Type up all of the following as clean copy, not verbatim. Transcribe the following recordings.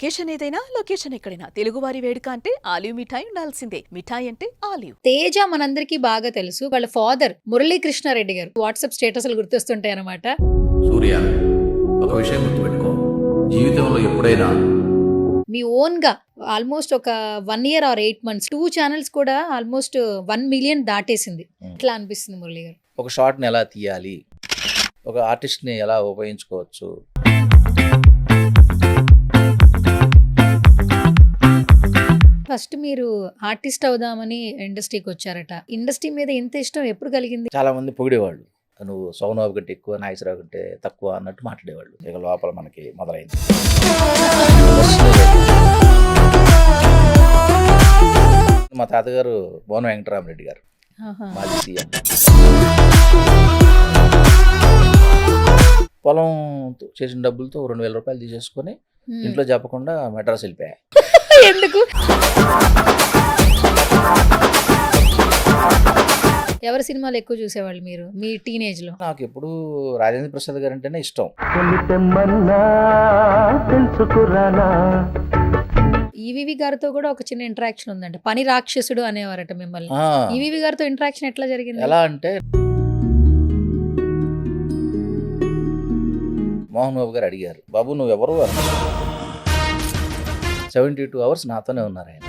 Occasion ఏదైనా location ఎక్కడైనా తెలుగువారి వేడుక అంటే ఆలివ్ మిఠాయి ఉండాల్సిందే. మిఠాయి అంటే ఆలివ్. తేజ మనందరికీ బాగా తెలుసు. వాళ్ళ ఫాదర్ మురళీకృష్ణారెడ్డి గారు వాట్సాప్ స్టేటస్లు గుర్తొస్తుంటాయి అన్నమాట. సూర్య, ఒక విషయం గుర్తుపెట్టుకో, జీవితంలో ఎప్పుడైనా మీ ఓన్ గా ఆల్మోస్ట్ ఒక 1 year or 8 months 2 ఛానల్స్ కూడా ఆల్మోస్ట్ 1 million దాటేసింది. ఎట్లా అనిపిస్తుంది మురళి గారు? ఒక షాట్ని ఎలా తీయాలి, ఒక ఆర్టిస్ట్ని ఎలా ఉపయోగించుకోవచ్చు, ఫస్ట్ మీరు ఆర్టిస్ట్ అవుదామని ఇండస్ట్రీకి వచ్చారట. ఇండస్ట్రీ మీద ఎంత ఇష్టం ఎప్పుడు కలిగింది? చాలా మంది పొగిడేవాళ్ళు. నువ్వు సోమరావు కంటే ఎక్కువ, నాగేశ్వరరావు కంటే తక్కువ అన్నట్టు మాట్లాడేవాళ్ళు. ఇక లోపల మనకి మొదలైంది. మా తాతగారు బోన వెంకటరామరెడ్డి గారు, మాజీ సీఎం. పొలం చేసిన డబ్బులతో 2,000 రూపాయలు తీసేసుకొని ఇంట్లో చెప్పకుండా మెడ్రాస్ వెళ్ళిపోయా. ఎందుకు? ఎవరి సినిమాలు ఎక్కువ చూసేవాళ్ళు మీరు మీ టీనేజ్ లో? నాకు ఎప్పుడు రాజేంద్ర ప్రసాద్ గారు అంటేనే ఇష్టం. ఈవీవి గారితో కూడా ఒక చిన్న ఇంటరాక్షన్ ఉందంట. పని రాక్షసుడు అనేవారట మిమ్మల్ని. ఈవీవి గారితో ఇంటరాక్షన్ ఎట్లా జరిగింది? ఎలా అంటే మోహన్ బాబు గారు అడిగారు, బాబు నువ్వెవరు అన్నారు. 72 hours నాతోనే ఉన్నారు ఆయన.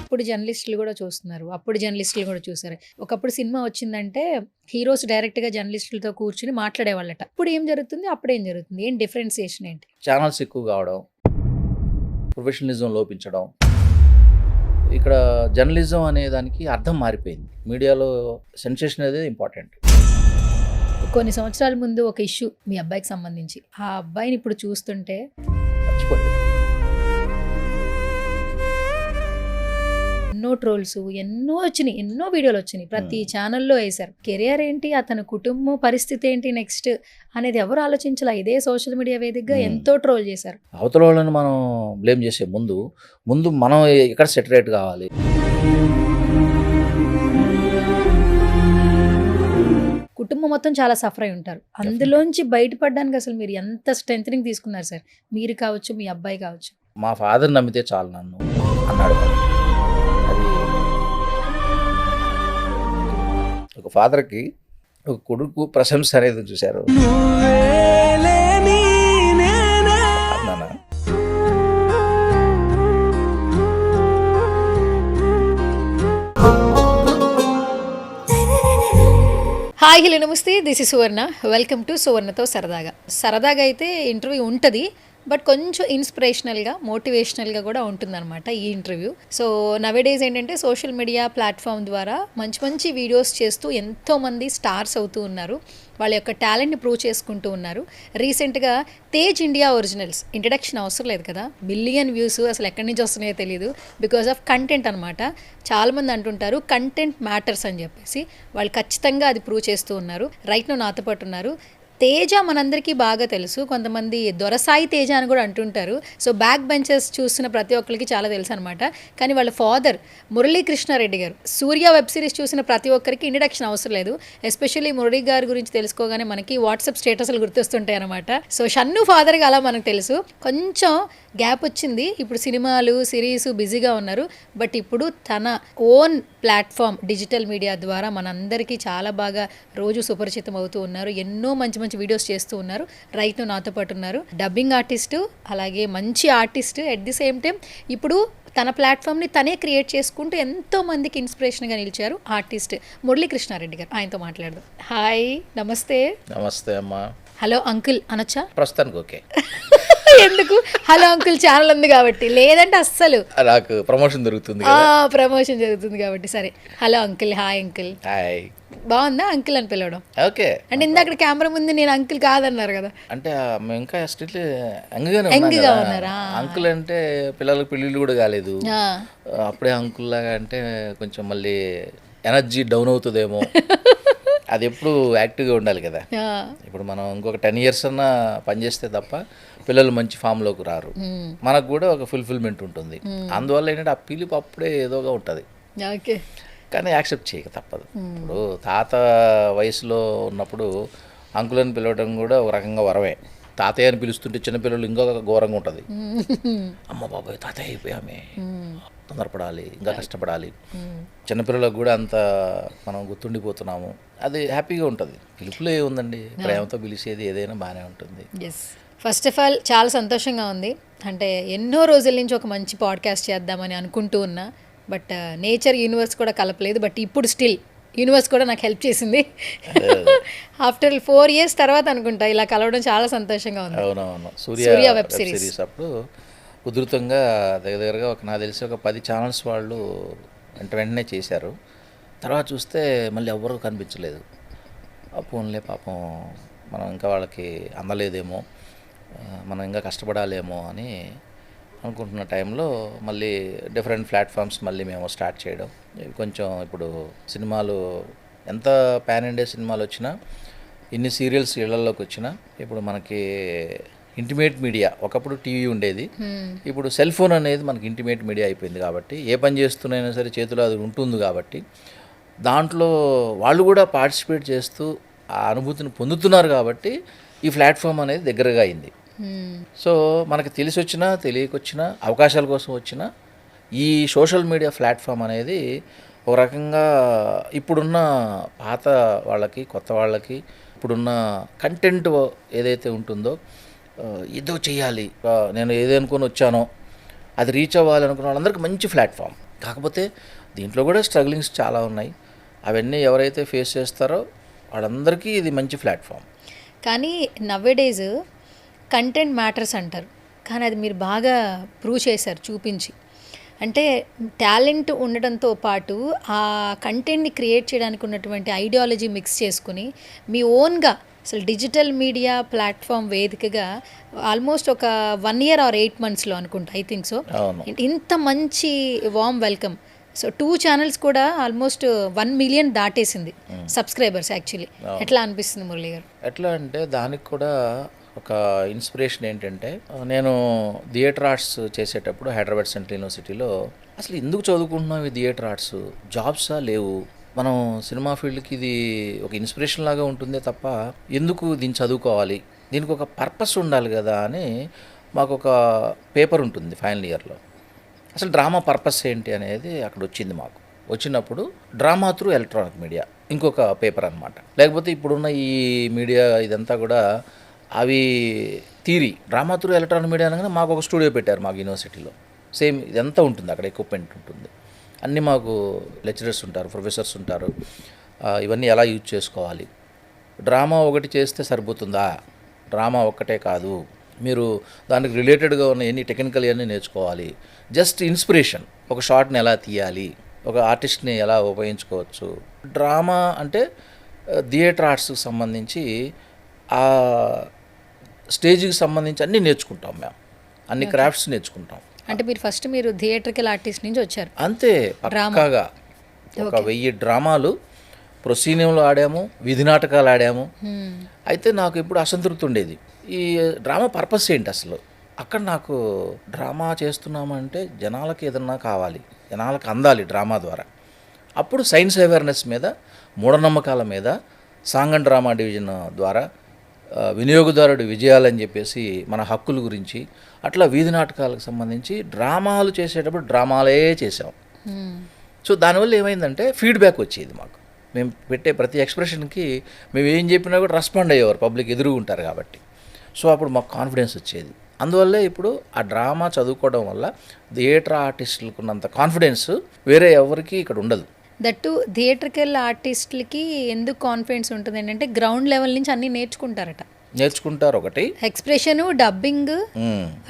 ఇప్పుడు జర్నలిస్టులు కూడా చూస్తున్నారు, అప్పుడు జర్నలిస్టులు కూడా చూసారు. ఒకప్పుడు సినిమా వచ్చిందంటే హీరోస్ డైరెక్ట్ గా జర్నలిస్టులతో కూర్చుని మాట్లాడేవాళ్ళట. ఇప్పుడు ఏం జరుగుతుంది, అప్పుడు ఏం జరుగుతుంది? ఏం డిఫరెన్సియేషన్ ఏంటి? ఛానల్స్ ఎక్కువ కావడం, ప్రొఫెషనలిజం లోపించడం. ఇక్కడ జర్నలిజం అనే దానికి అర్థం మారిపోయింది. మీడియాలో సెన్సేషన్ అనేది ఇంపార్టెంట్. కొన్ని సంవత్సరాల ముందు ఒక ఇష్యూ మీ అబ్బాయికి సంబంధించి, ఆ అబ్బాయిని ఇప్పుడు చూస్తుంటే మర్చిపోయింది. ఎన్నో ట్రోల్స్ ఎన్నో వచ్చినాయి, ఎన్నో వీడియోలు వచ్చినాయి, ప్రతి ఛానల్లో వేశారు. కెరియర్ ఏంటి, అతని కుటుంబం పరిస్థితి ఏంటి నెక్స్ట్ అనేది ఎవరు ఆలోచించాల. ఇదే సోషల్ మీడియా వేదికగా ఎంతో ట్రోల్ చేశారు. అవతల వాళ్ళని మనం బ్లేమ్ చేసే ముందు మనం ఇక్కడ సెటరేట్ కావాలి. కుటుంబం మొత్తం చాలా సఫర్ అయి ఉంటారు. అందులోంచి బయటపడడానికి అసలు మీరు ఎంత స్ట్రెంథనింగ్ తీసుకున్నారు సార్? మీరు కావచ్చు, మీ అబ్బాయి కావచ్చు. మా ఫాదర్ నమ్మితే చాలు నన్ను అన్నాడు. అది ఒక ఫాదర్కి ఒక కొడుకు ప్రశంస అనేది చూశారు. Hi, hello, namaste. This is Suvarna. Welcome to సువర్ణతో సరదాగా. సరదాగా అయితే ఇంటర్వ్యూ ఉంటుంది, బట్ కొంచెం ఇన్స్పిరేషనల్గా, మోటివేషనల్గా కూడా ఉంటుందన్నమాట ఈ ఇంటర్వ్యూ. సో నవేడేస్ ఏంటంటే సోషల్ మీడియా ప్లాట్ఫామ్ ద్వారా మంచి మంచి వీడియోస్ చేస్తూ ఎంతోమంది స్టార్స్ అవుతూ ఉన్నారు, వాళ్ళ యొక్క టాలెంట్ని ప్రూవ్ చేసుకుంటూ ఉన్నారు. రీసెంట్గా తేజ్ ఇండియా ఒరిజినల్స్ ఇంట్రడక్షన్ అవసరం లేదు కదా, 1 billion వ్యూస్ అసలు ఎక్కడి నుంచి వస్తున్నాయో తెలియదు. బికాజ్ ఆఫ్ కంటెంట్ అనమాట. చాలామంది అంటుంటారు కంటెంట్ మ్యాటర్స్ అని చెప్పేసి. వాళ్ళు ఖచ్చితంగా అది ప్రూవ్ చేస్తూ ఉన్నారు. రైట్ నో నాతో పాటు ఉన్నారు. తేజ మనందరికీ బాగా తెలుసు, కొంతమంది దొరసాయి తేజ అని కూడా అంటుంటారు. సో బ్యాక్ బెంచెస్ చూస్తున్న ప్రతి ఒక్కరికి చాలా తెలుసు అనమాట. కానీ వాళ్ళ ఫాదర్ మురళీకృష్ణారెడ్డి గారు, సూర్య వెబ్ సిరీస్ చూసిన ప్రతి ఒక్కరికి ఇంట్రడక్షన్ అవసరం లేదు. ఎస్పెషల్లీ మురళీ గారి గురించి తెలుసుకోగానే మనకి వాట్సాప్ స్టేటస్లు గుర్తొస్తుంటాయి అనమాట. సో షన్ను ఫాదర్గా అలా మనకు తెలుసు. కొంచెం గ్యాప్ వచ్చింది, ఇప్పుడు సినిమాలు, సిరీస్ బిజీగా ఉన్నారు. బట్ ఇప్పుడు తన ఓన్ ప్లాట్ఫామ్ డిజిటల్ మీడియా ద్వారా మనందరికీ చాలా బాగా రోజు సుపరిచితం అవుతూ ఉన్నారు. ఎన్నో మంచి మంచి వీడియోస్ చేస్తూ ఉన్నారు. రైతు నాతో పాటు ఉన్నారు, డబ్బింగ్ ఆర్టిస్టు, అలాగే మంచి artist. At the same time ఇప్పుడు తన ప్లాట్ఫామ్ని తనే క్రియేట్ చేసుకుంటూ ఎంతో మందికి ఇన్స్పిరేషన్గా నిలిచారు ఆర్టిస్ట్ మురళీకృష్ణారెడ్డి గారు. ఆయనతో మాట్లాడదాం. హాయ్, నమస్తే. నమస్తే అమ్మా. హలో అంకుల్ అనొచ్చా? ప్రస్తుతానికి ఓకే. ఎందుకు హలో అంకుల్ ఛానల్ ఉంది కాబట్టి, లేదంటే అస్సలు నాకు ప్రమోషన్ దొరుకుతుంది, ప్రమోషన్ జరుగుతుంది కాబట్టి. సరే, hello uncle, hi uncle. Hi. బాగుందా అంకుల్ అని పిలవడం? ఓకే. అంటే ఇందాక కెమెరా ముందు నేను అంకుల్ కాదన్నారు కదా. అంటే మేము ఇంకా స్టిల్ యంగ్గా ఉన్నారా? అంకుల్ అంటే పిల్లలకు పెళ్ళిళ్ళు కూడా కాలేదు, అప్పుడే అంకుల్ లాగా అంటే కొంచెం మళ్ళీ ఎనర్జీ డౌన్ అవుతుందేమో. అది ఎప్పుడు యాక్టివ్గా ఉండాలి కదా. ఇప్పుడు మనం ఇంకొక 10 years అన్నా పనిచేస్తే తప్ప పిల్లలు మంచి ఫామ్లోకి రారు. మనకు కూడా ఒక ఫుల్ఫిల్మెంట్ ఉంటుంది. అందువల్ల ఏంటంటే ఆ పిలుపు అప్పుడే ఏదోగా ఉంటుంది. ఓకే. కానీ యాక్సెప్ట్ చేయక తప్పదు. ఇప్పుడు తాత వయసులో ఉన్నప్పుడు అంకుల్ అని పిలవడం కూడా ఒక రకంగా వరమే. తాతయ్య అని పిలుస్తుంటే చిన్నపిల్లలు ఇంకొక ఘోరంగా ఉంటుంది. అమ్మ బాబాయ్ తాతయ్య అయిపోయామే, తొందరపడాలి, ఇంకా కష్టపడాలి. చిన్నపిల్లలకు కూడా అంత మనం గుర్తుండిపోతున్నాము. అది హ్యాపీగా ఉంటుంది. పిలుపులో ఏముందండి, ప్రేమతో పిలిచేది ఏదైనా బాగానే ఉంటుంది. ఎస్, ఫస్ట్ ఆఫ్ ఆల్ చాలా సంతోషంగా ఉంది. అంటే ఎన్నో రోజుల నుంచి ఒక మంచి పాడ్కాస్ట్ చేద్దామని అనుకుంటూ ఉన్నా, బట్ నేచర్ యూనివర్స్ కూడా కలపలేదు. బట్ ఇప్పుడు స్టిల్ యూనివర్స్ కూడా నాకు హెల్ప్ చేసింది. ఆఫ్టర్ 4 years తర్వాత అనుకుంటా ఇలా కలవడం చాలా సంతోషంగా ఉంది. అవునవును, సూర్య వెబ్ సిరీస్ అప్పుడు ఉధృతంగా దగ్గరగా నాకు తెలిసి ఒక 10 ఛానల్స్ వాళ్ళు వెంటనే చేశారు. తర్వాత చూస్తే మళ్ళీ ఎవ్వరూ కనిపించలేదు. ఫోన్లే పాపం మనం ఇంకా వాళ్ళకి అందలేదేమో, మనం ఇంకా కష్టపడాలేమో అని అనుకుంటున్న టైంలో మళ్ళీ డిఫరెంట్ ప్లాట్ఫామ్స్ మళ్ళీ మేము స్టార్ట్ చేయడం. కొంచెం ఇప్పుడు సినిమాలు ఎంత పాన్ ఇండియా సినిమాలు వచ్చినా, ఇన్ని సీరియల్స్ ఇళ్లలోకి వచ్చినా, ఇప్పుడు మనకి ఇంటిమేట్ మీడియా, ఒకప్పుడు టీవీ ఉండేది, ఇప్పుడు సెల్ ఫోన్ అనేది మనకి ఇంటిమేట్ మీడియా అయిపోయింది. కాబట్టి ఏ పని చేస్తున్నైనా సరే చేతిలో అది ఉంటుంది. కాబట్టి దాంట్లో వాళ్ళు కూడా పార్టిసిపేట్ చేస్తూ ఆ అనుభూతిని పొందుతున్నారు. కాబట్టి ఈ ప్లాట్ఫామ్ అనేది దగ్గరగా అయింది. సో మనకి తెలిసి వచ్చినా తెలియకొచ్చినా అవకాశాల కోసం వచ్చినా ఈ సోషల్ మీడియా ప్లాట్ఫామ్ అనేది ఒక రకంగా ఇప్పుడున్న పాత వాళ్ళకి కొత్త వాళ్ళకి ఇప్పుడున్న కంటెంట్ ఏదైతే ఉంటుందో ఏదో చేయాలి, నేను ఏదనుకొని వచ్చానో అది రీచ్ అవ్వాలి అనుకున్న వాళ్ళందరికీ మంచి ప్లాట్ఫామ్. కాకపోతే దీంట్లో కూడా స్ట్రగ్లింగ్స్ చాలా ఉన్నాయి. అవన్నీ ఎవరైతే ఫేస్ చేస్తారో వాళ్ళందరికీ ఇది మంచి ప్లాట్ఫామ్. కానీ నవ్వేడేస్ కంటెంట్ మ్యాటర్స్ అంటారు, కానీ అది మీరు బాగా ప్రూవ్ చేశారు చూపించి. అంటే టాలెంట్ ఉండడంతో పాటు ఆ కంటెంట్ని క్రియేట్ చేయడానికి ఉన్నటువంటి ఐడియాలజీ మిక్స్ చేసుకుని మీ ఓన్గా అసలు డిజిటల్ మీడియా ప్లాట్ఫామ్ వేదికగా ఆల్మోస్ట్ ఒక 1 year or 8 monthsలో అనుకుంటా, ఐ థింక్ సో, ఇంత మంచి వామ్ వెల్కమ్. సో 2 channels కూడా ఆల్మోస్ట్ 1 million దాటేసింది సబ్స్క్రైబర్స్. యాక్చువల్లీ ఎట్లా అనిపిస్తుంది మురళి గారు? ఎట్లా అంటే దానికి కూడా ఒక ఇన్స్పిరేషన్ ఏంటంటే, నేను థియేటర్ ఆర్ట్స్ చేసేటప్పుడు హైదరాబాద్ సెంట్రల్ యూనివర్సిటీలో అసలు ఎందుకు చదువుకుంటున్నాం ఈ థియేటర్ ఆర్ట్స్, జాబ్సా లేవు, మనం సినిమా ఫీల్డ్కి ఇది ఒక ఇన్స్పిరేషన్ లాగా ఉంటుందే తప్ప ఎందుకు దీన్ని చదువుకోవాలి, దీనికి ఒక పర్పస్ ఉండాలి కదా అని మాకు ఒక పేపర్ ఉంటుంది ఫైనల్ ఇయర్లో. అసలు డ్రామా పర్పస్ ఏంటి అనేది అక్కడ వచ్చింది మాకు. వచ్చినప్పుడు డ్రామా త్రూ ఎలక్ట్రానిక్ మీడియా ఇంకొక పేపర్ అనమాట. లేకపోతే ఇప్పుడున్న ఈ మీడియా ఇదంతా కూడా అవి theory. Drama through electronic media అనగానే మాకు ఒక స్టూడియో పెట్టారు మాకు యూనివర్సిటీలో. సేమ్ ఇదంతా ఉంటుంది అక్కడ, ఎక్విప్మెంట్ ఉంటుంది, అన్నీ మాకు లెక్చరర్స్ ఉంటారు, ప్రొఫెసర్స్ ఉంటారు. ఇవన్నీ ఎలా యూజ్ చేసుకోవాలి, డ్రామా ఒకటి చేస్తే సరిపోతుందా, డ్రామా ఒక్కటే కాదు, మీరు దానికి రిలేటెడ్గా ఉన్న ఎన్ని టెక్నికల్ అన్నీ నేర్చుకోవాలి. జస్ట్ ఇన్స్పిరేషన్, ఒక షార్ట్ని ఎలా తీయాలి, ఒక ఆర్టిస్ట్ని ఎలా ఉపయోగించుకోవచ్చు. డ్రామా అంటే థియేటర్ ఆర్ట్స్కి సంబంధించి ఆ స్టేజ్కి సంబంధించి అన్నీ నేర్చుకుంటాం మేము, అన్ని క్రాఫ్ట్స్ నేర్చుకుంటాం. అంటే మీరు ఫస్ట్ మీరు థియేటర్కల్ ఆర్టిస్ట్ నుంచి వచ్చారు? అంతే, పక్కాగా ఒక 1000 డ్రామాలు ప్రొసీనియంలో ఆడాము, వీధి నాటకాలు ఆడాము. అయితే నాకు ఇప్పుడు అసంతృప్తి ఉండేది, ఈ డ్రామా పర్పస్ ఏంటి అసలు. అక్కడ నాకు డ్రామా చేస్తున్నామంటే జనాలకి ఏదన్నా కావాలి, జనాలకు అందాలి డ్రామా ద్వారా. అప్పుడు సైన్స్ అవేర్నెస్ మీద, మూఢనమ్మకాల మీద, సాంగ్ అండ్ డ్రామా డివిజన్ ద్వారా వినియోగదారుడు విజయాలని చెప్పేసి మన హక్కుల గురించి, అట్లా వీధి నాటకాలకు సంబంధించి డ్రామాలు చేసేటప్పుడు డ్రామాలే చేసాం. సో దానివల్ల ఏమైందంటే ఫీడ్బ్యాక్ వచ్చేది మాకు. మేము పెట్టే ప్రతి ఎక్స్ప్రెషన్కి మేము ఏం చెప్పినా కూడా రెస్పాండ్ అయ్యేవారు, పబ్లిక్ ఎదురుగా ఉంటారు కాబట్టి. సో అప్పుడు మాకు కాన్ఫిడెన్స్ వచ్చేది. అందువల్లే ఇప్పుడు ఆ డ్రామా చదువుకోవడం వల్ల థియేటర్ ఆర్టిస్టులకు ఉన్నంత కాన్ఫిడెన్స్ వేరే ఎవరికి ఇక్కడ ఉండదు. దట్టు థియేటర్కల్ ఆర్టిస్టులకి ఎందుకు కాన్ఫిడెన్స్ ఉంటుంది ఏంటంటే గ్రౌండ్ లెవెల్ నుంచి అన్నీ నేర్చుకుంటారు. ఒకటి ఎక్స్ప్రెషన్, డబ్బింగ్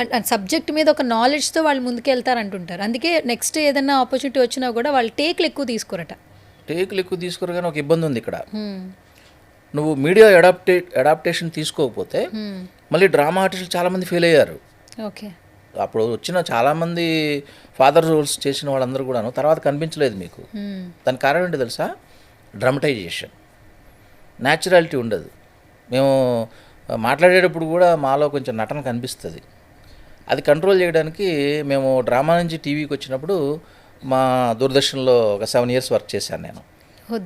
అండ్ సబ్జెక్ట్ మీద ఒక నాలెడ్జ్తో వాళ్ళు ముందుకెళ్తారు అంటుంటారు. అందుకే నెక్స్ట్ ఏదైనా ఆపర్చునిటీ వచ్చినా కూడా వాళ్ళు టేక్లు ఎక్కువ తీసుకోరు. కానీ ఒక ఇబ్బంది ఉంది ఇక్కడ. నువ్వు మీడియా అడాప్టేషన్ తీసుకోకపోతే మళ్ళీ డ్రామా ఆర్టిస్టులు చాలామంది ఫెయిల్ అయ్యారు. ఓకే, అప్పుడు వచ్చిన చాలామంది ఫాదర్ రోల్స్ చేసిన వాళ్ళందరూ కూడాను తర్వాత కనిపించలేదు మీకు. దానికి కారణం ఏంటి తెలుసా? డ్రమటైజేషన్, న్యాచురాలిటీ ఉండదు. మేము మాట్లాడేటప్పుడు కూడా మాలో కొంచెం నటన కనిపిస్తుంది. అది కంట్రోల్ చేయడానికి మేము డ్రామా నుంచి టీవీకి వచ్చినప్పుడు మా దూరదర్శన్లో ఒక 7 years వర్క్ చేశాను నేను.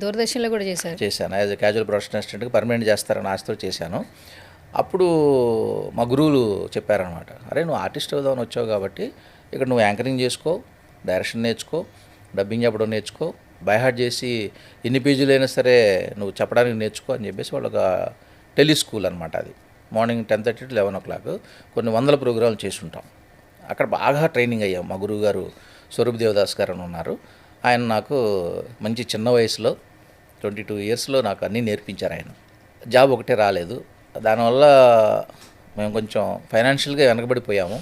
దూరదర్శన్లో కూడా చేశాను. యాజ్ ఎ క్యాజువల్ ప్రొడక్షన్ అసిస్టెంట్గా పర్మనెంట్ చేస్తారని ఆశతో చేశాను. అప్పుడు మా గురువులు చెప్పారనమాట, అరే నువ్వు ఆర్టిస్ట్ అవుదామని వచ్చావు కాబట్టి ఇక్కడ నువ్వు యాంకరింగ్ చేసుకో, డైరెక్షన్ నేర్చుకో, డబ్బింగ్ చెప్పడం నేర్చుకో, బై హార్ట్ చేసి ఎన్ని పేజీలు అయినా సరే నువ్వు చెప్పడానికి నేర్చుకో అని చెప్పేసి వాళ్ళు ఒక టెలి స్కూల్ అనమాట. అది మార్నింగ్ 10:30 to 11 o'clock కొన్ని వందల ప్రోగ్రాంలు చేసి ఉంటాం. అక్కడ బాగా ట్రైనింగ్ అయ్యాం. మా గురువు గారు స్వరూప్ దేవదాస్ గారు అని ఉన్నారు. ఆయన నాకు మంచి చిన్న వయసులో 22 yearsలో నాకు అన్నీ నేర్పించారు. ఆయన జాబ్ ఒకటే రాలేదు, దానివల్ల మేము కొంచెం ఫైనాన్షియల్గా వెనకబడిపోయాము.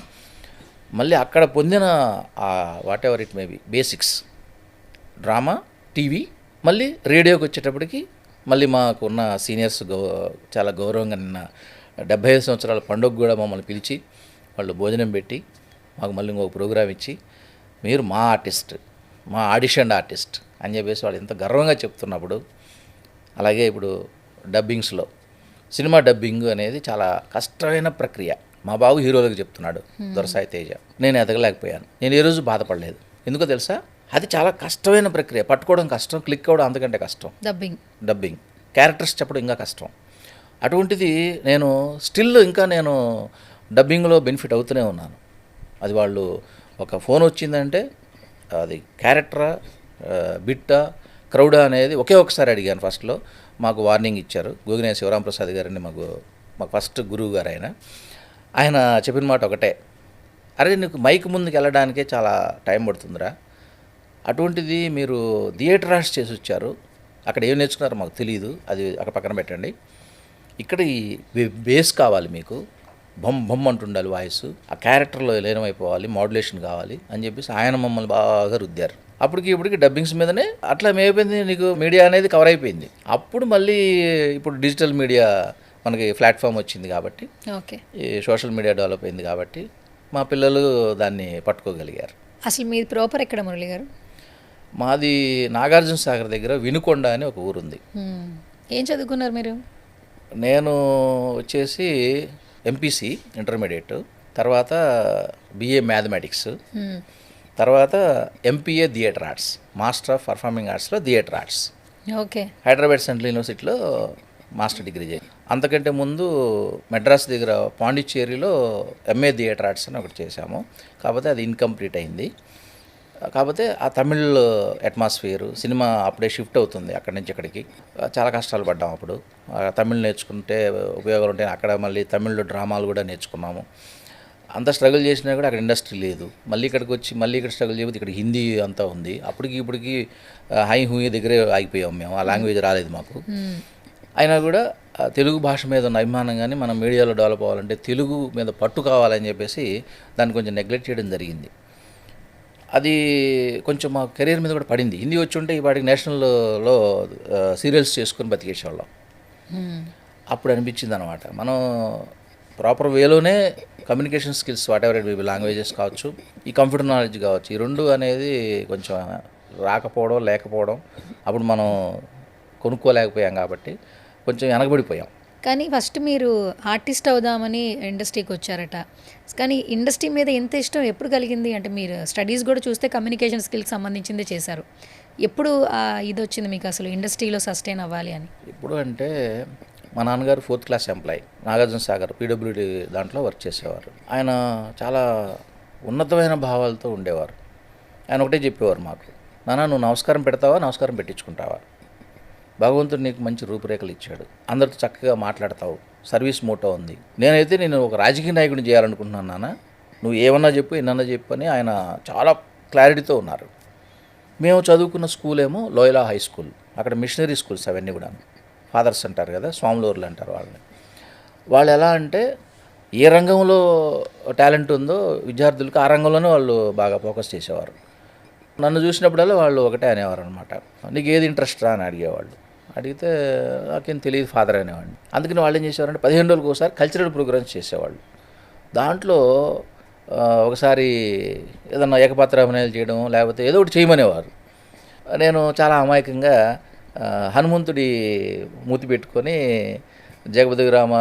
మళ్ళీ అక్కడ పొందిన what ever it may be basics, drama, TV, మళ్ళీ రేడియోకి వచ్చేటప్పటికి మళ్ళీ మాకున్న సీనియర్స్ చాలా గౌరవంగా నిన్న 75 సంవత్సరాల పండుగ కూడా మమ్మల్ని పిలిచి వాళ్ళు భోజనం పెట్టి మాకు మళ్ళీ ఇంకొక ప్రోగ్రామ్ ఇచ్చి, మీరు మా ఆర్టిస్ట్, మా ఆడిషన్ ఆర్టిస్ట్ అని చెప్పేసి వాళ్ళు ఎంత గర్వంగా చెప్తున్నప్పుడు, అలాగే ఇప్పుడు డబ్బింగ్స్లో సినిమా డబ్బింగ్ అనేది చాలా కష్టమైన ప్రక్రియ. మా బాబు హీరోలకు చెప్తున్నాడు, దొరసాయి తేజ, నేను ఎదగలేకపోయాను. నేను ఏ రోజు బాధపడలేదు. ఎందుకో తెలుసా, అది చాలా కష్టమైన ప్రక్రియ. పట్టుకోవడం కష్టం, క్లిక్ అవ్వడం అంతకంటే కష్టం. డబ్బింగ్ క్యారెక్టర్స్ చెప్పడం ఇంకా కష్టం. అటువంటిది నేను స్టిల్ ఇంకా నేను డబ్బింగ్లో బెనిఫిట్ అవుతూనే ఉన్నాను. అది వాళ్ళు ఒక ఫోన్ వచ్చిందంటే అది క్యారెక్టరా, బిట్టా, క్రౌడా అనేది ఒకే ఒకసారి అడిగాను. ఫస్ట్లో మాకు వార్నింగ్ ఇచ్చారు. గోగినేని శివరాంప్రసాద్ గారని మాకు ఫస్ట్ గురువు గారు. ఆయన చెప్పిన మాట ఒకటే, అరే నీకు మైక్ ముందుకు వెళ్ళడానికే చాలా టైం పడుతుందిరా, అటువంటిది మీరు థియేటర్ ఆర్ట్స్ చేసి వచ్చారు, అక్కడ ఏం నేర్చుకున్నారో మాకు తెలియదు, అది అక్కడ పక్కన పెట్టండి, ఇక్కడ ఈ బేస్ కావాలి మీకు, బొమ్మ అంటుండాలి వాయిస్, ఆ క్యారెక్టర్లో లీనమైపోవాలి, మాడ్యులేషన్ కావాలి అని చెప్పేసి ఆయన మమ్మల్ని బాగా రుద్దారు. ఇప్పటికి డబ్బింగ్స్ మీదనే అట్లా ఏమైపోయింది, నీకు మీడియా అనేది కవర్ అయిపోయింది. అప్పుడు మళ్ళీ ఇప్పుడు డిజిటల్ మీడియా మనకి ప్లాట్ఫామ్ వచ్చింది కాబట్టి, ఈ సోషల్ మీడియా డెవలప్ అయింది కాబట్టి మా పిల్లలు దాన్ని పట్టుకోగలిగారు. అసలు మీది ప్రాపర్ ఎక్కడ మురళి గారు? మాది నాగార్జున సాగర్ దగ్గర వినుకొండ అని ఒక ఊరుంది. ఏం చదువుకున్నారు మీరు? నేను వచ్చేసి ఎంపీసీ ఇంటర్మీడియట్, తర్వాత బిఏ మ్యాథమెటిక్స్, తర్వాత MPA theatre arts, master of performing ఆర్ట్స్లో థియేటర్ ఆర్ట్స్. హైదరాబాద్ సెంట్రల్ యూనివర్సిటీలో మాస్టర్ డిగ్రీ చేయాలి. అంతకంటే ముందు మెడ్రాస్ దగ్గర పాండిచ్చేరిలో ఎంఏ థియేటర్ ఆర్ట్స్ అని ఒకటి చేశాము. కాకపోతే అది ఇన్కంప్లీట్ అయింది. కాకపోతే ఆ తమిళ్ అట్మాస్ఫియర్, సినిమా అప్పుడే షిఫ్ట్ అవుతుంది అక్కడి నుంచి ఇక్కడికి, చాలా కష్టాలు పడ్డాము. అప్పుడు తమిళ్ నేర్చుకుంటే ఉపయోగాలు ఉంటాయి. అక్కడ మళ్ళీ తమిళ్లో డ్రామాలు కూడా నేర్చుకున్నాము. అంత స్ట్రగుల్ చేసినా కూడా అక్కడ ఇండస్ట్రీ లేదు. మళ్ళీ ఇక్కడికి వచ్చి మళ్ళీ ఇక్కడ స్ట్రగుల్ చేయకపోతే ఇక్కడ హిందీ అంతా ఉంది. ఇప్పటికి హై హూయి దగ్గరే ఆగిపోయాము మేము, ఆ లాంగ్వేజ్ రాలేదు మాకు. అయినా కూడా తెలుగు భాష మీద ఉన్న అభిమానం కానీ మనం మీడియాలో డెవలప్ అవ్వాలంటే తెలుగు మీద పట్టు కావాలని చెప్పేసి దాన్ని కొంచెం నెగ్లెక్ట్ చేయడం జరిగింది. అది కొంచెం మా కెరీర్ మీద కూడా పడింది. హిందీ వచ్చి ఉంటే వాటికి నేషనల్లో సీరియల్స్ చేసుకొని బతికేసేవాళ్ళం. అప్పుడు అనిపించింది అనమాట, మనం ప్రాపర్ వేలోనే communication skills, whatever it languages కావచ్చు, ఈ కంప్యూటర్ నాలెడ్జ్ కావచ్చు, ఈ రెండు అనేది కొంచెం రాకపోవడం, లేకపోవడం, అప్పుడు మనం కొనుక్కోలేకపోయాం కాబట్టి కొంచెం వెనకబడిపోయాం. కానీ ఫస్ట్ మీరు ఆర్టిస్ట్ అవుదామని ఇండస్ట్రీకి వచ్చారట. కానీ ఇండస్ట్రీ మీద ఎంత ఇష్టం ఎప్పుడు కలిగింది? అంటే మీరు స్టడీస్ కూడా చూస్తే కమ్యూనికేషన్ స్కిల్కి సంబంధించిందే చేశారు. ఎప్పుడు ఇది వచ్చింది మీకు అసలు ఇండస్ట్రీలో సస్టైన్ అవ్వాలి అని? ఇప్పుడు అంటే మా నాన్నగారు 4th class employee, Nagarjuna Sagar PWD దాంట్లో వర్క్ చేసేవారు. ఆయన చాలా ఉన్నతమైన భావాలతో ఉండేవారు. ఆయన ఒకటే చెప్పేవారు మాకు, నాన్న నువ్వు నమస్కారం పెడతావా, నమస్కారం పెట్టించుకుంటావా, భగవంతుడు నీకు మంచి రూపురేఖలు ఇచ్చాడు, అందరితో చక్కగా మాట్లాడతావు, సర్వీస్ మోటో ఉంది, నేను ఒక రాజకీయ నాయకుడిని చేయాలనుకుంటున్నాను నాన్న, నువ్వు ఏమన్నా చెప్పు ఎన్నన్నా చెప్పు అని ఆయన చాలా క్లారిటీతో ఉన్నారు. మేము చదువుకున్న స్కూల్ ఏమో లోయలా హై స్కూల్, అక్కడ మిషనరీ స్కూల్స్ అవన్నీ కూడా, ఫాదర్స్ అంటారు కదా, స్వాములూర్లు అంటారు వాళ్ళని. వాళ్ళు ఎలా అంటే ఏ రంగంలో టాలెంట్ ఉందో విద్యార్థులకు ఆ రంగంలోనే వాళ్ళు బాగా ఫోకస్ చేసేవారు. నన్ను చూసినప్పుడల్లా వాళ్ళు ఒకటే అనేవారు అనమాట, నీకు ఏది ఇంట్రెస్ట్ రా అని అడిగేవాళ్ళు. అడిగితే నాకేం తెలియదు ఫాదర్ అనేవాడిని. అందుకని వాళ్ళు ఏం చేసేవారంటే 15 రోజులకు ఒకసారి కల్చరల్ ప్రోగ్రామ్స్ చేసేవాళ్ళు. దాంట్లో ఒకసారి ఏదన్నా ఏకపాత్ర అభినయాలు చేయడం లేకపోతే ఏదో ఒకటి చేయమనేవారు. నేను చాలా అమాయకంగా హనుమంతుడి మూతి పెట్టుకొని జగపతి రామ